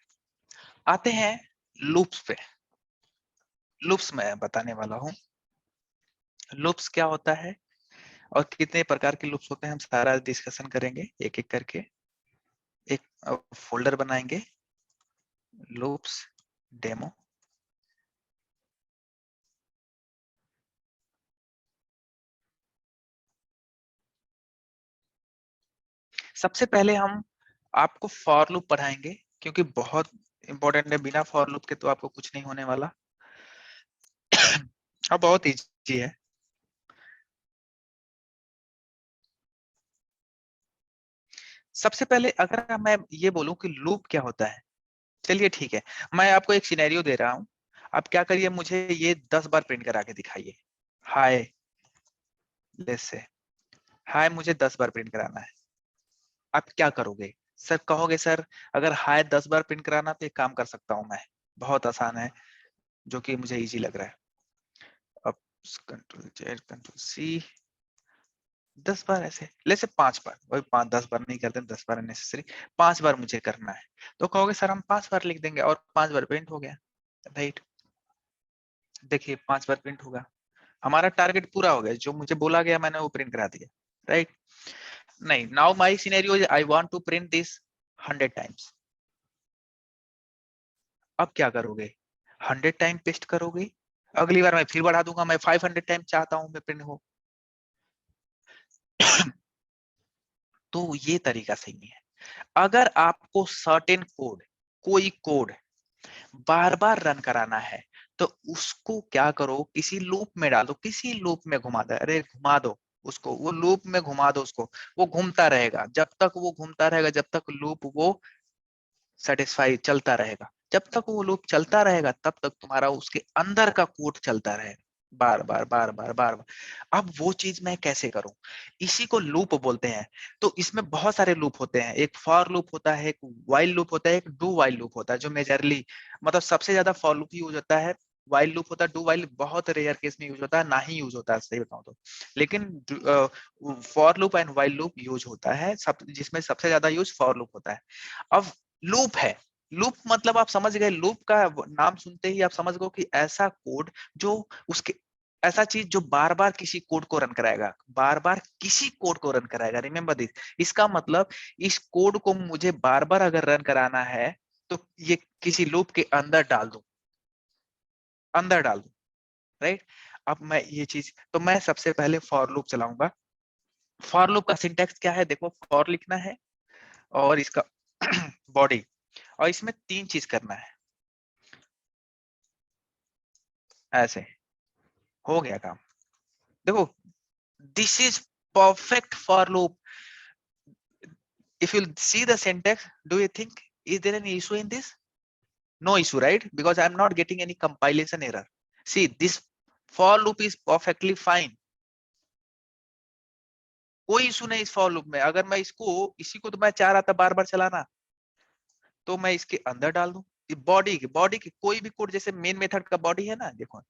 आते हैं लूप्स पे। लूप्स मैं बताने वाला हूँ, लूप्स क्या होता है और कितने प्रकार के लूप्स होते हैं, हम सारा डिस्कशन करेंगे एक एक करके। एक फोल्डर बनाएंगे, लूप्स डेमो। सबसे पहले हम आपको फॉर लूप पढ़ाएंगे, क्योंकि बहुत इंपॉर्टेंट है, बिना फॉर लूप के तो आपको कुछ नहीं होने वाला। अब बहुत इजी है। सबसे पहले अगर मैं ये बोलूं कि लूप क्या होता है, चलिए ठीक है, मैं आपको एक सिनेरियो दे रहा हूं, आप क्या करिए, मुझे ये 10 बार प्रिंट करा के दिखाइए। हाय, लेट्स से हाय मुझे 10 बार प्रिंट कराना है, आप क्या करोगे? सर कहोगे सर अगर हाय 10 बार प्रिंट कराना तो एक काम कर सकता हूं मैं, बहुत आसान है, जो कि मुझे इजी लग रहा है। अब कंट्रोल जेड कंट्रोल सी, 10 बार ऐसे, लेट्स से 5 बार, वही 10 बार नहीं करते, 10 बार नेसेसरी, 5 बार मुझे करना है, तो कहोगे सर हम 5 बार लिख देंगे और 5 बार प्रिंट हो गया, राइट? देखिए 5 बार प्रिंट होगा, हमारा टारगेट पूरा हो गया, जो मुझे बोला गया मैंने वो प्रिंट करा दिया, राइट? नहीं, now my scenario is I want to print this 100 times. अब क्या करोगे? 100 टाइम पेस्ट करोगे, अगली बार मैं फिर बढ़ा दूंगा, मैं 500 टाइम चाहता हूं मैं प्रिंट हो। तो ये तरीका सही है। अगर आपको सर्टेन कोड, कोई कोड बार बार रन कराना है तो उसको क्या करो, किसी लूप में डाल दो, किसी लूप में घुमा दो, अरे घुमा दो उसको, वो लूप में घुमा दो उसको, वो घूमता रहेगा, जब तक वो घूमता रहेगा, जब तक लूप वो सेटिस्फाई चलता रहेगा, जब तक वो लूप चलता रहेगा तब तक तुम्हारा उसके अंदर का कोड चलता रहेगा, बार बार बार बार बार बार। अब वो चीज मैं कैसे करूं, इसी को लूप बोलते हैं। तो इसमें बहुत सारे लूप होते हैं, एक फॉर लूप होता है, एक वाइल लूप होता है, एक डू वाइल लूप होता है, जो मेजरली मतलब सबसे ज्यादा फॉर लूप यूज होता है, वाइल लूप होता है, डू वाइल बहुत रेयर केस में यूज होता है, ना ही यूज होता है सही बताऊं तो, लेकिन for loop and while loop use होता है, सब जिसमें सबसे ज्यादा यूज फॉर लूप होता है। अब लूप है, लूप मतलब आप समझ गए, लूप का नाम सुनते ही आप समझ गए कि ऐसा कोड जो उसके, ऐसा चीज जो बार बार किसी कोड को रन कराएगा, बार बार किसी कोड को रन कराएगा, रिमेंबर दिस, इसका मतलब इस कोड को मुझे बार बार अगर रन कराना है तो ये किसी लूप के अंदर डाल दूं, अंदर डाल दूं, राइट? अब मैं ये चीज, तो मैं सबसे पहले फॉर लूप चलाऊंगा। फॉर लूप का सिंटैक्स क्या है, देखो फॉर लिखना है और इसका बॉडी, और इसमें 3 चीज करना है, ऐसे हो गया काम। देखो this is perfect for loop. If you see the syntax, do you think is there any issue in this? No issue, right? Because I'm not getting any compilation error. See, this for loop is perfectly fine. कोई इशू नहीं इस फॉर लूप में। अगर मैं इसको, इसी को तो मैं चाह रहा था बार बार चलाना, तो मैं इसके अंदर डाल दूं, बॉडी की कोई भी कोड, जैसे मेन मेथड का बॉडी है ना, देखो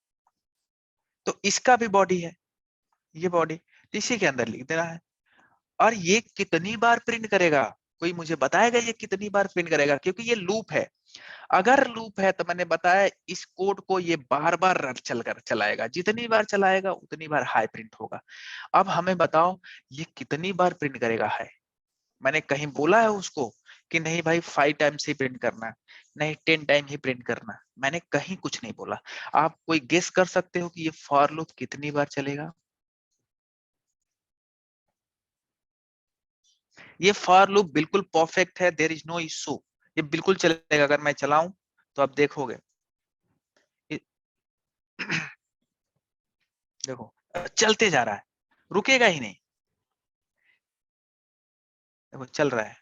तो इसका भी बॉडी है, ये बॉडी इसी के अंदर लिख देना है। और ये कितनी बार प्रिंट करेगा, कोई मुझे बताएगा ये कितनी बार प्रिंट करेगा? क्योंकि ये लूप है, अगर लूप है तो मैंने बताया इस कोड को ये बार बार रन चलकर चलाएगा, जितनी बार चलाएगा उतनी बार हाई प्रिंट होगा। अब हमें बताओ ये कितनी बार प्रिंट करेगा हाई? मैंने कहीं बोला है उसको कि नहीं भाई 5 टाइम्स ही प्रिंट करना, नहीं 10 टाइम ही प्रिंट करना, मैंने कहीं कुछ नहीं बोला। आप कोई गेस कर सकते हो कि ये फॉर लूप कितनी बार चलेगा? ये फॉर लूप बिल्कुल परफेक्ट है, देयर इज नो इशू, ये बिल्कुल चलेगा। अगर मैं चलाऊं तो आप देखोगे, देखो चलते जा रहा है, रुकेगा ही नहीं, देखो चल रहा है,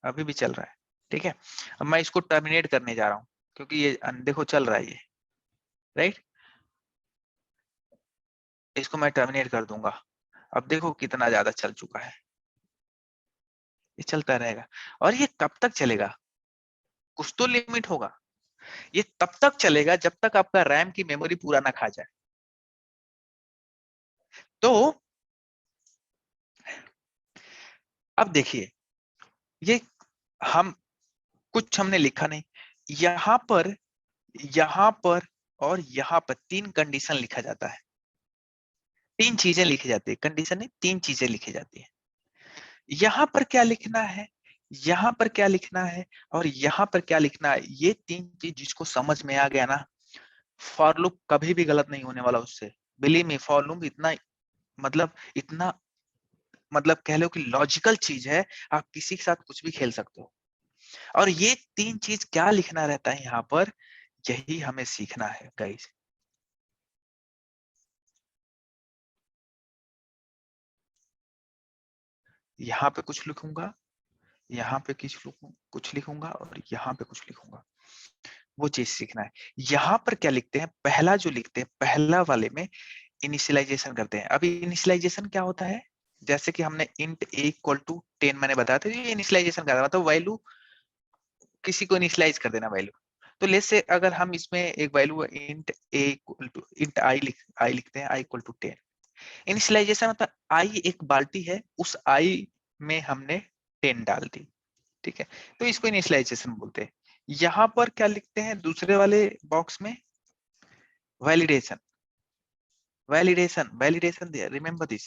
अभी भी चल रहा है, ठीक है। अब मैं इसको टर्मिनेट करने जा रहा हूँ, क्योंकि ये देखो चल रहा है ये, राइट? इसको मैं टर्मिनेट कर दूंगा, अब देखो कितना ज्यादा चल चुका है, ये चलता रहेगा। और ये कब तक चलेगा? कुछ तो लिमिट होगा, ये तब तक चलेगा जब तक आपका रैम की मेमोरी पूरा ना खा जाए। तो अब देखिए, ये हम कुछ हमने लिखा नहीं, यहाँ पर, यहाँ पर और यहाँ पर 3 कंडीशन लिखा जाता है, 3 चीजें लिखी जाती है, कंडीशन नहीं 3 चीजें लिखी जाती है। यहाँ पर क्या लिखना है, यहाँ पर क्या लिखना है और यहाँ पर क्या लिखना है, ये 3 चीज जिसको समझ में आ गया ना, फॉर लूप कभी भी गलत नहीं होने वाला उससे। बिलीव मी, फॉर लूप इतना मतलब कह लो कि लॉजिकल चीज है, आप किसी के साथ कुछ भी खेल सकते हो। और ये 3 चीज क्या लिखना रहता है यहाँ पर, यही हमें सीखना है गाइस। यहाँ पे कुछ लिखूंगा, यहाँ पे कुछ लिखूंगा और यहाँ पे कुछ लिखूंगा, वो चीज सीखना है। यहाँ पर क्या लिखते हैं, पहला जो लिखते हैं, पहला वाले में इनिशियलाइजेशन करते हैं। अभी इनिशियलाइजेशन क्या होता है, जैसे कि हमने इंट a इक्वल टू 10 मैंने बताया था, ये इनिशियलाइजेशन करता है, मतलब वैल्यू किसी को इनिशियलाइज कर देना वैल्यू। तो लेट्स से अगर हम इसमें एक value int a equal to int i लिखते हैं, i इक्वल टू 10। इनिशियलाइजेशन मतलब i एक बाल्टी है, उस i में हमने 10 डाल दी, ठीक है, तो इसको इनिशियलाइजेशन बोलते हैं। यहाँ पर क्या लिखते हैं दूसरे वाले बॉक्स में, validation. Validation remember this,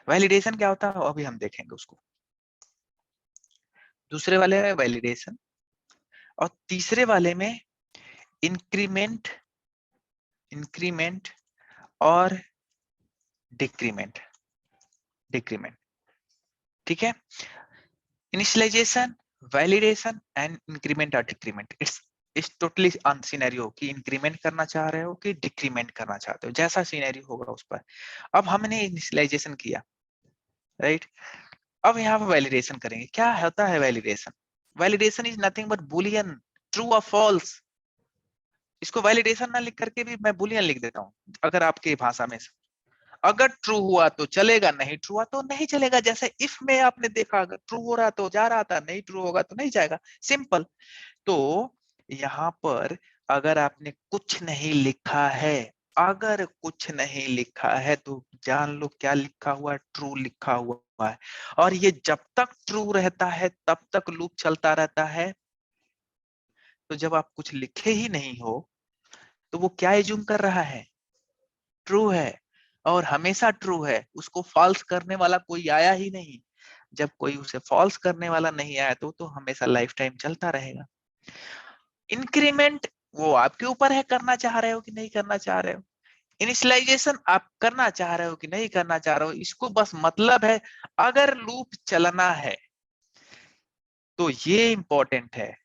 validation क्या होता है अभी हम देखेंगे उसको। दूसरे वाले में वैलिडेशन और तीसरे वाले में इंक्रीमेंट और डिक्रीमेंट, ठीक है। इनिशियलाइजेशन, वैलिडेशन एंड इंक्रीमेंट और decrement, it's totally on scenario कि इंक्रीमेंट करना चाह रहे हो कि डिक्रीमेंट करना चाहते हो, जैसा सिनेरियो होगा उस पर। अब हमने इनिशियलाइजेशन किया, राइट। अब यहाँ पे वैलिडेशन करेंगे। क्या होता है validation? Validation is nothing but Boolean, true और फॉल्स। इसको वैलिडेशन ना लिख करके भी मैं बुलियन लिख देता हूँ, अगर आपकी भाषा में। अगर ट्रू हुआ तो चलेगा, नहीं ट्रू हुआ तो नहीं चलेगा। जैसे इफ में आपने देखा, अगर ट्रू हो रहा तो जा रहा था, नहीं ट्रू होगा तो नहीं जाएगा, सिंपल। तो यहाँ पर अगर आपने कुछ नहीं लिखा है, अगर कुछ नहीं लिखा है तो जान लो क्या लिखा हुआ है, ट्रू लिखा हुआ है। और ये जब तक ट्रू रहता है तब तक लूप चलता रहता है। तो जब आप कुछ लिखे ही नहीं हो तो वो क्या एज्यूम कर रहा है, ट्रू है, और हमेशा ट्रू है। उसको फॉल्स करने वाला कोई आया ही नहीं। जब कोई उसे फॉल्स करने वाला नहीं आया तो हमेशा लाइफ टाइम चलता रहेगा। इंक्रीमेंट वो आपके ऊपर है, करना चाह रहे हो कि नहीं करना चाह रहे हो। इनिशियलाइजेशन आप करना चाह रहे हो कि नहीं करना चाह रहे हो, इसको बस मतलब है अगर लूप चलना है तो ये इंपॉर्टेंट है,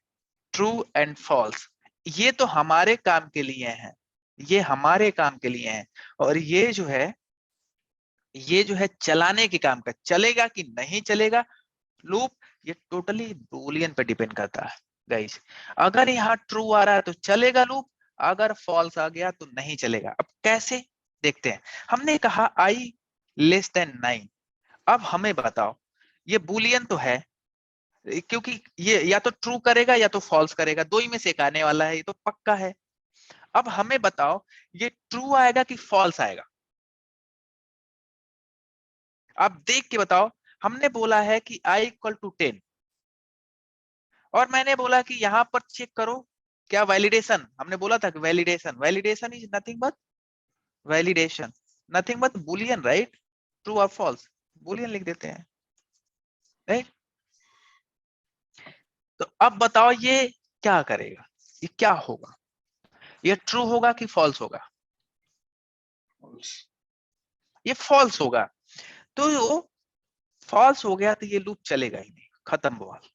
ट्रू एंड फॉल्स। ये तो हमारे काम के लिए है, ये हमारे काम के लिए है। और ये जो है चलाने के काम का, चलेगा कि नहीं चलेगा लूप, ये टोटली बूलियन पे डिपेंड करता है गाइस। अगर यहाँ ट्रू आ रहा है तो चलेगा लूप, अगर फॉल्स आ गया तो नहीं चलेगा। अब कैसे देखते हैं। हमने कहा i लेस देन 9। अब हमें बताओ, ये बूलियन तो है, क्योंकि ये या तो ट्रू करेगा या तो फॉल्स करेगा, दो ही में से एक आने वाला है, ये तो पक्का है। अब हमें बताओ ये ट्रू आएगा कि फॉल्स आएगा, आप देख के बताओ। हमने बोला है कि i इक्वल टू 10 और मैंने बोला कि यहां पर चेक करो क्या वैलिडेशन, हमने बोला था कि validation is nothing but Boolean, right. True और फॉल्स, बुलियन लिख देते हैं, राइट। तो अब बताओ ये क्या करेगा, ये क्या होगा, ये ट्रू होगा कि फॉल्स होगा? ये फॉल्स होगा। तो फॉल्स हो गया तो ये लूप चलेगा ही नहीं, खत्म बवाल।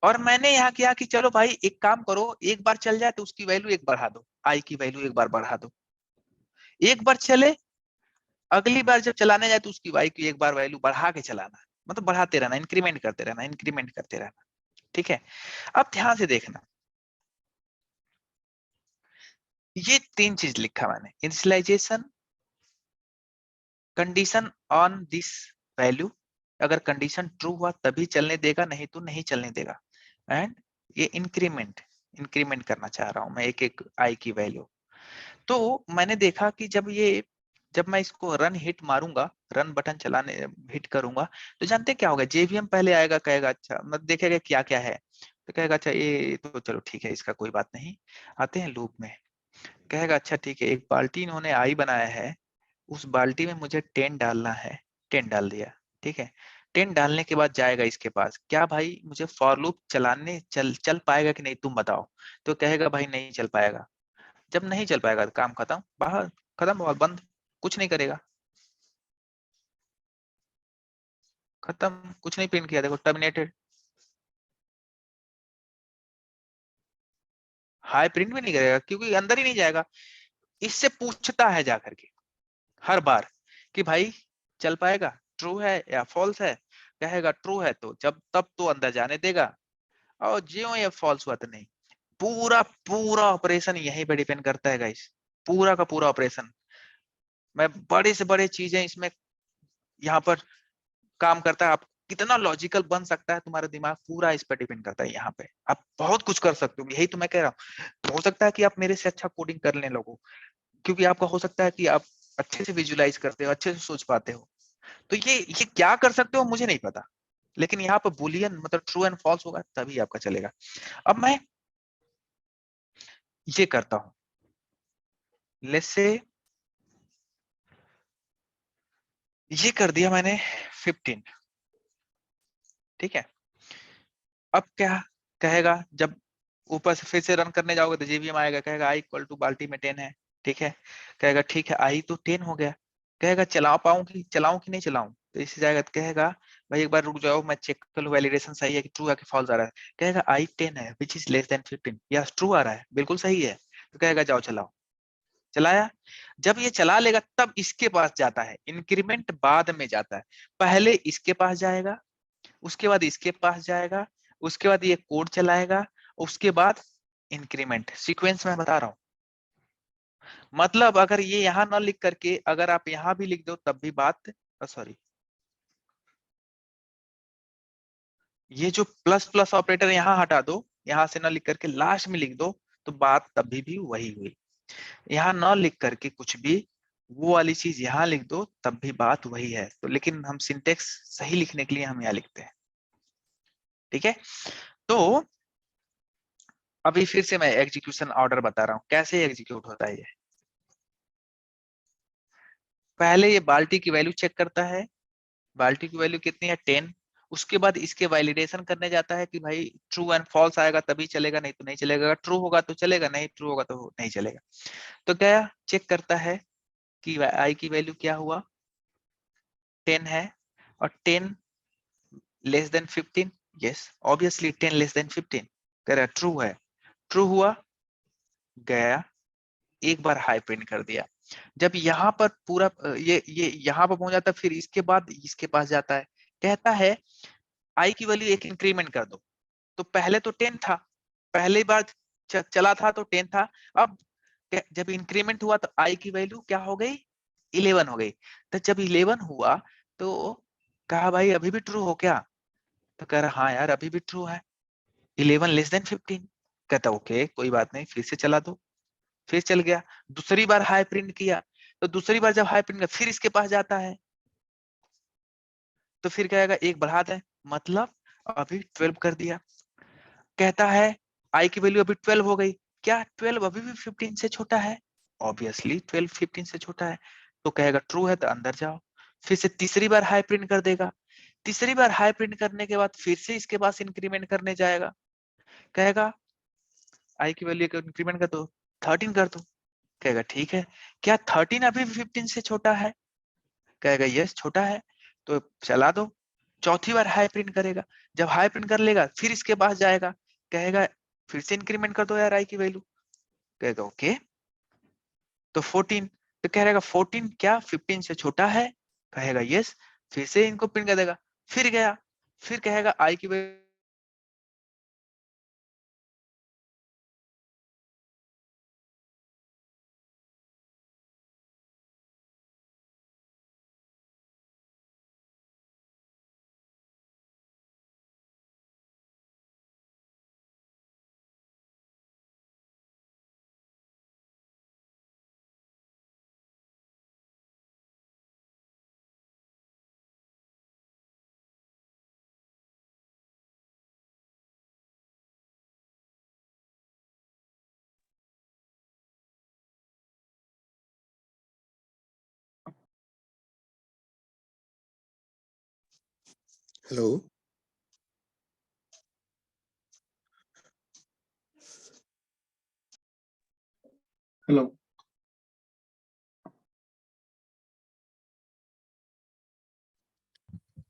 और मैंने यहाँ किया कि चलो भाई एक काम करो, एक बार चल जाए तो उसकी वैल्यू एक बढ़ा दो, आई की वैल्यू एक बार बढ़ा दो। एक बार चले, अगली बार जब चलाने जाए तो उसकी वाई की एक बार वैल्यू बढ़ा के चलाना, मतलब बढ़ाते रहना, इंक्रीमेंट करते रहना, ठीक है। अब ध्यान से देखना, ये तीन चीज लिखा मैंने, initialization, condition on this value, अगर कंडीशन ट्रू हुआ तभी चलने देगा, नहीं तो नहीं चलने देगा। एंड ये इंक्रीमेंट करना चाह रहा हूं मैं एक एक आई की वैल्यू। तो मैंने देखा कि जब मैं इसको रन हिट मारूंगा, रन बटन चलाने हिट करूंगा, तो जानते क्या होगा, जेवीएम पहले आएगा, कहेगा अच्छा, मतलब देखेगा क्या क्या है, तो कहेगा अच्छा ये तो चलो ठीक है, इसका कोई बात नहीं। आते हैं लूप में, कहेगा अच्छा ठीक है, एक बाल्टी इन्होंने आई बनाया है, उस बाल्टी में मुझे 10 डालना है, 10 डाल दिया, ठीक है। 10 डालने के बाद जाएगा इसके पास, क्या भाई मुझे फॉर लूप चलाने चल पाएगा कि नहीं तुम बताओ? तो कहेगा भाई नहीं चल पाएगा। जब नहीं चल पाएगा तो काम खत्म, बाहर, खत्म हुआ, बंद, कुछ नहीं करेगा, खत्म, कुछ नहीं प्रिंट किया, देखो टर्मिनेटेड। हाई प्रिंट भी नहीं करेगा क्योंकि अंदर ही नहीं जाएगा। इससे पूछता है जाकर के हर बार कि भाई चल पाएगा, ट्रू है या फॉल्स है, कहेगा ट्रू है तो जब तब तो अंदर जाने देगा, और ज्यों ये फॉल्स हुआ तो नहीं। पूरा पूरा ऑपरेशन यहीं पे डिपेंड करता है गाइस, पूरा का पूरा ऑपरेशन। मैं बड़े से बड़े चीजें इसमें यहाँ पर काम करता है। आप कितना लॉजिकल बन सकता है तुम्हारा दिमाग, पूरा इस पर डिपेंड करता है। यहाँ पे आप बहुत कुछ कर सकते हो, यही तो मैं कह रहा हूँ। हो सकता है कि आप मेरे से अच्छा कोडिंग करने लगो, क्योंकि आपका हो सकता है कि आप अच्छे से विजुलाइज करते हो, अच्छे से सोच पाते हो। तो ये क्या कर सकते हो मुझे नहीं पता, लेकिन यहाँ पर बुलियन मतलब ट्रू एंड फॉल्स होगा तभी आपका चलेगा। अब मैं ये करता हूं, लेट्स से ये कर दिया मैंने 15, ठीक है। अब क्या कहेगा, जब ऊपर से फिर से रन करने जाओगे तो जेवीएम आएगा, कहेगा आई इक्वल टू बाल्टी में 10 है, ठीक है। कहेगा ठीक है आई तो 10 हो गया, कहेगा चलाऊं कि नहीं चलाऊं, तो इसे जाएगा तो कहेगा भाई एक बार रुक जाओ मैं चेक कर लूं वैलिडेशन सही है कि ट्रू है कि फॉल्स आ रहा है। कहेगा आई 10 है which is less than 15, yes true आ रहा है, बिल्कुल सही है। तो कहेगा जाओ चलाओ, चलाया। जब ये चला लेगा तब इसके पास जाता है, इंक्रीमेंट बाद में जाता है। पहले इसके पास जाएगा, उसके बाद इसके पास जाएगा, उसके बाद ये कोड चलाएगा, उसके बाद इंक्रीमेंट। सीक्वेंस में बता रहा हूं, मतलब अगर ये यहां ना लिख करके अगर आप यहां भी लिख दो तब भी बात, सॉरी ये जो प्लस प्लस ऑपरेटर यहां हटा दो, यहां से ना लिख करके लास्ट में लिख दो, तो बात तभी भी वही हुई। यहाँ ना लिख करके कुछ भी वो वाली चीज यहाँ लिख दो तब भी बात वही है। तो लेकिन हम सिंटेक्स सही लिखने के लिए हम यहाँ लिखते हैं, ठीक है। तो अभी फिर से मैं एग्जीक्यूशन ऑर्डर बता रहा हूँ कैसे एग्जीक्यूट होता है ये। पहले ये बाल्टी की वैल्यू चेक करता है, बाल्टी की वैल्यू कितनी है 10। उसके बाद इसके वैलिडेशन करने जाता है कि भाई ट्रू एंड फॉल्स आएगा तभी चलेगा, नहीं तो नहीं चलेगा। ट्रू होगा तो चलेगा, नहीं ट्रू होगा तो नहीं चलेगा। तो क्या चेक करता है कि आई की वैल्यू क्या हुआ, 10 है, और 10 less than 15, yes obviously 10 less than 15, कह रहा ट्रू है। ट्रू हुआ, गया एक बार हाई प्रिंट कर दिया। जब यहाँ पर पूरा ये यहाँ पर पहुंच जाता है, फिर इसके बाद इसके पास जाता है, कहता है आई की वैल्यू एक इंक्रीमेंट कर दो। तो पहले तो 10 था, पहली बार चला था तो 10 था। अब जब इंक्रीमेंट हुआ तो आई की वैल्यू क्या हो गई, 11 हो गई। तो जब 11 हुआ तो कहा भाई अभी भी ट्रू हो क्या, तो कह रहा हाँ यार अभी भी ट्रू है, 11 लेस देन 15। कहता ओके कोई बात नहीं, फिर से चला दो। फिर चल गया, दूसरी बार हाई प्रिंट किया, तो दूसरी बार जब हाई प्रिंट किया फिर इसके पास जाता है, तो फिर कहेगा एक बढ़ा दें, मतलब अभी 12 कर दिया। कहता है आई की वैल्यू अभी 12 हो गई, क्या 12 अभी भी 15 से छोटा है, ऑब्वियसली 12 15 से छोटा है। तो कहेगा ट्रू है तो अंदर जाओ। फिर से तीसरी बार हाई प्रिंट कर देगा, तीसरी बार हाई प्रिंट करने के बाद फिर से इसके पास इंक्रीमेंट करने जाएगा, कहेगा आई की वैल्यू इंक्रीमेंट कर दो, 13 कर दो। कहेगा ठीक है, क्या 13 अभी भी 15 से छोटा है, कहेगा यस छोटा है, तो चला दो। चौथी बार हाई प्रिंट करेगा, जब हाई प्रिंट कर लेगा फिर इसके पास जाएगा, कहेगा फिर से इंक्रीमेंट कर दो यार आई की वैल्यू, कहेगा ओके। तो 14, तो कह रहेगा 14 क्या 15 से छोटा है, कहेगा यस, फिर से इनको प्रिंट कर देगा। फिर गया, फिर कहेगा आई की वैल्यू हेलो। हेलो।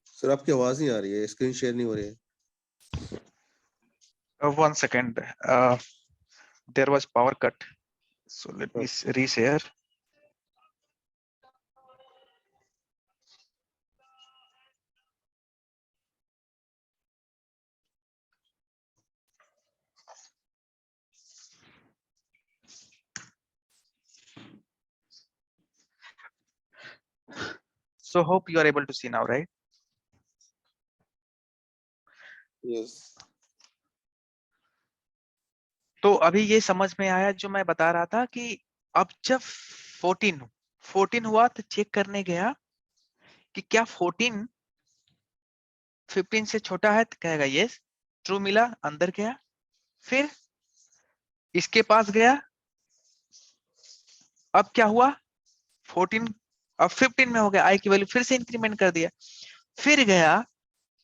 सर आपकी आवाज नहीं आ रही है, स्क्रीन शेयर नहीं हो रही है। 1 second, there was power cut, so let me reshare. So hope you are able to see now, right? Yes. तो अभी ये समझ में आया जो मैं बता रहा था कि अब जब 14 हुआ तो चेक करने गया कि क्या 14 15 से छोटा है, तो कहेगा यस, ट्रू मिला, अंदर गया। फिर इसके पास गया, अब क्या हुआ, 14 अब 15 में हो गया, आई की वैल्यू फिर से इंक्रीमेंट कर दिया। फिर गया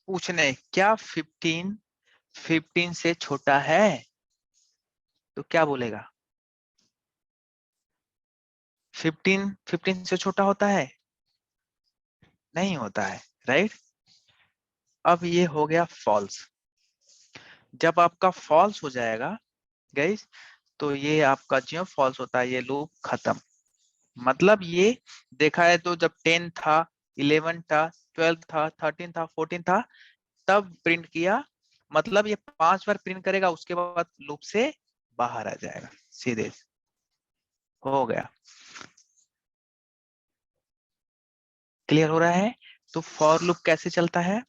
पूछने क्या 15 से छोटा है, तो क्या बोलेगा, 15 से छोटा होता है, नहीं होता है, राइट। अब ये हो गया फॉल्स। जब आपका फॉल्स हो जाएगा गाइस, तो ये आपका जो फॉल्स होता है, ये लूप खत्म। मतलब ये देखा है तो जब 10 था, 11 था, 12 था, 13 था, 14 था, तब प्रिंट किया, मतलब ये 5 बार प्रिंट करेगा, उसके बाद लूप से बाहर आ जाएगा सीधे। हो गया, क्लियर हो रहा है। तो फॉर लूप कैसे चलता है,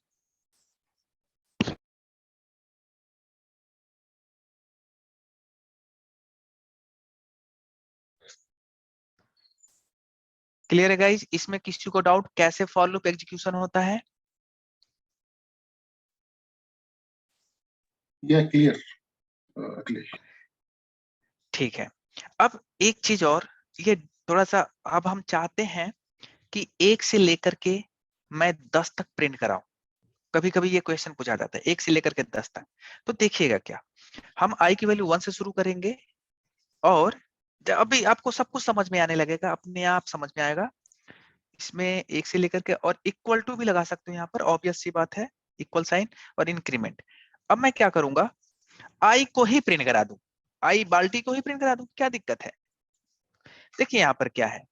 क्लियर है गाइस। इसमें किसी को डाउट कैसे फॉर लूप एग्जीक्यूशन होता है? या क्लियर अखिलेश। ठीक है। अब एक चीज और, ये थोड़ा सा, अब हम चाहते हैं कि 1 से लेकर के मैं 10 तक प्रिंट कराऊं। कभी कभी ये क्वेश्चन पूछा जाता है 1 से लेकर के 10 तक। तो देखिएगा क्या, हम आई की वैल्यू 1 से शुरू करेंगे, और अभी आपको सब कुछ समझ में आने लगेगा, अपने आप समझ में आएगा। इसमें 1 से लेकर के, और इक्वल टू भी लगा सकते हो यहाँ पर, ऑब्वियस सी बात है, इक्वल साइन और इंक्रीमेंट। अब मैं क्या करूंगा, आई को ही प्रिंट करा दूं, आई बाल्टी को ही प्रिंट करा दूं, क्या दिक्कत है। देखिए यहाँ पर क्या है,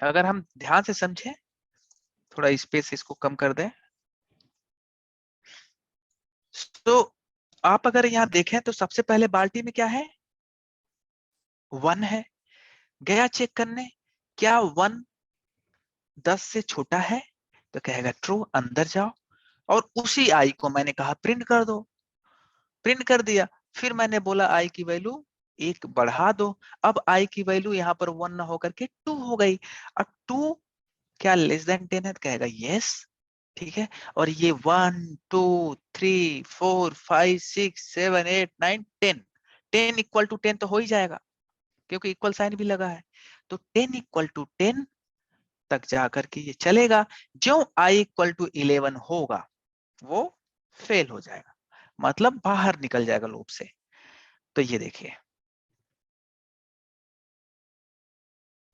अगर हम ध्यान से समझें, थोड़ा स्पेस इसको कम कर दें, तो आप अगर यहाँ देखें तो सबसे पहले बाल्टी में क्या है, 1 है। गया चेक करने, क्या 1 10 से छोटा है, तो कहेगा ट्रू, अंदर जाओ, और उसी आई को मैंने कहा प्रिंट कर दो, प्रिंट कर दिया। फिर मैंने बोला आई की वैल्यू 1 बढ़ा दो, अब आई की वैल्यू यहाँ पर 1 ना होकर के 2 हो गई। अब 2 क्या लेस देन 10 है, तो कहेगा यस, ठीक है। और ये 1 2 3 4 5 6 7 8 9 10, 10 इक्वल टू 10 तो हो ही जाएगा, क्योंकि इक्वल साइन भी लगा है। तो 10 इक्वल टू 10 तक जाकर के ये चलेगा। जो आई इक्वल टू 11 होगा वो फेल हो जाएगा, मतलब बाहर निकल जाएगा लूप से। तो ये देखिए,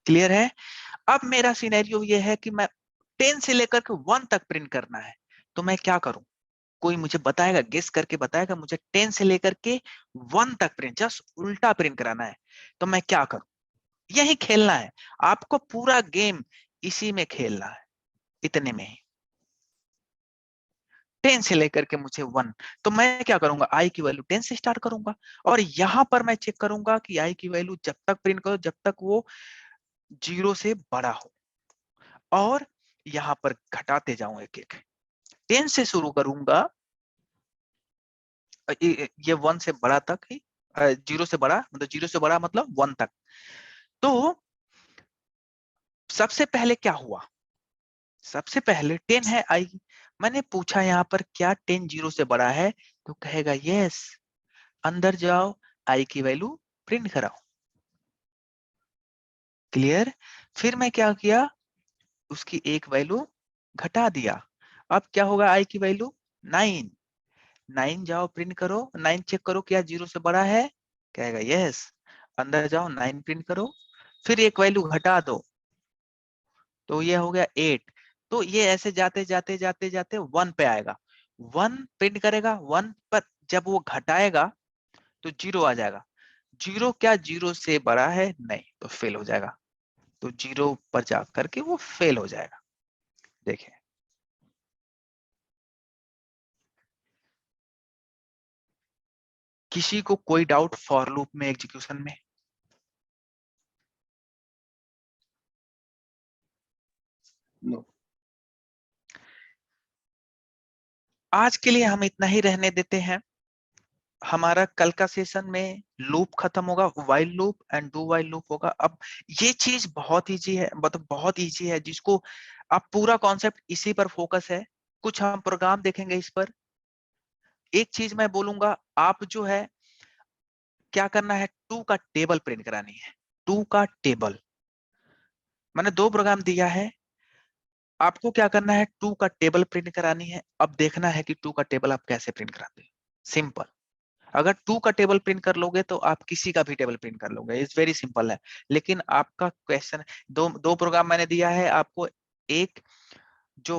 क्लियर है। अब मेरा सिनेरियो ये है कि मैं 10 से लेकर के 1 तक प्रिंट करना है, तो मैं क्या करूं, कोई मुझे बताएगा, गेस करके बताएगा, मुझे 10 से लेकर के 1 तक प्रिंट, जस्ट उल्टा प्रिंट कराना है, तो मैं क्या करूं। यही खेलना है आपको, पूरा गेम इसी में खेलना है, इतने में ही। 10 से लेकर के मुझे 1, तो मैं क्या करूंगा, आई की वैल्यू 10 से स्टार्ट करूंगा, और यहां पर मैं चेक करूंगा कि आई की वैल्यू जब तक प्रिंट करो जब तक वो 0 से बड़ा हो, और यहां पर घटाते जाऊं एक एक। 10 से शुरू करूंगा, ये 1 से बड़ा तक ही, 0 से बड़ा मतलब 0 से बड़ा मतलब 1 तक। तो सबसे पहले क्या हुआ, सबसे पहले 10 है आई, मैंने पूछा यहाँ पर क्या 10 0 से बड़ा है, तो कहेगा यस, अंदर जाओ, आई की वैल्यू प्रिंट कराओ, क्लियर। फिर मैं क्या किया, उसकी एक वैल्यू घटा दिया, अब क्या होगा, आई की वैल्यू 9, 9 जाओ प्रिंट करो, 9 चेक करो क्या 0 से बड़ा है, कहेगा यस, अंदर जाओ 9 प्रिंट करो, फिर एक वैल्यू घटा दो, तो ये हो गया 8। तो ये ऐसे जाते जाते जाते जाते 1 पे आएगा, 1 प्रिंट करेगा, 1 पर जब वो घटाएगा तो 0 आ जाएगा, 0 क्या 0 से बड़ा है, नहीं, तो फेल हो जाएगा, तो 0 पर जाकर के वो फेल हो जाएगा। देखिए, किसी को कोई डाउट फॉर लूप में एग्जीक्यूशन में? नो आज के लिए हम इतना ही रहने देते हैं। हमारा कल का सेशन में लूप खत्म होगा, while loop and do while loop होगा। अब ये चीज बहुत इजी है, मतलब बहुत इजी है, जिसको आप पूरा कॉन्सेप्ट इसी पर फोकस है। कुछ हम प्रोग्राम देखेंगे इस पर। एक चीज मैं बोलूंगा, आप जो है क्या करना है, टू का टेबल प्रिंट करानी है। टू का टेबल, मैंने 2 प्रोग्राम दिया है, आपको क्या करना है, टू का टेबल प्रिंट करानी है। अब देखना है कि टू का टेबल आप कैसे प्रिंट कराते हैं। सिंपल, अगर टू का टेबल प्रिंट कर लोगे तो आप किसी का भी टेबल प्रिंट कर लोगे, इट्स वेरी सिंपल है। लेकिन आपका क्वेश्चन, दो प्रोग्राम मैंने दिया है आपको। एक जो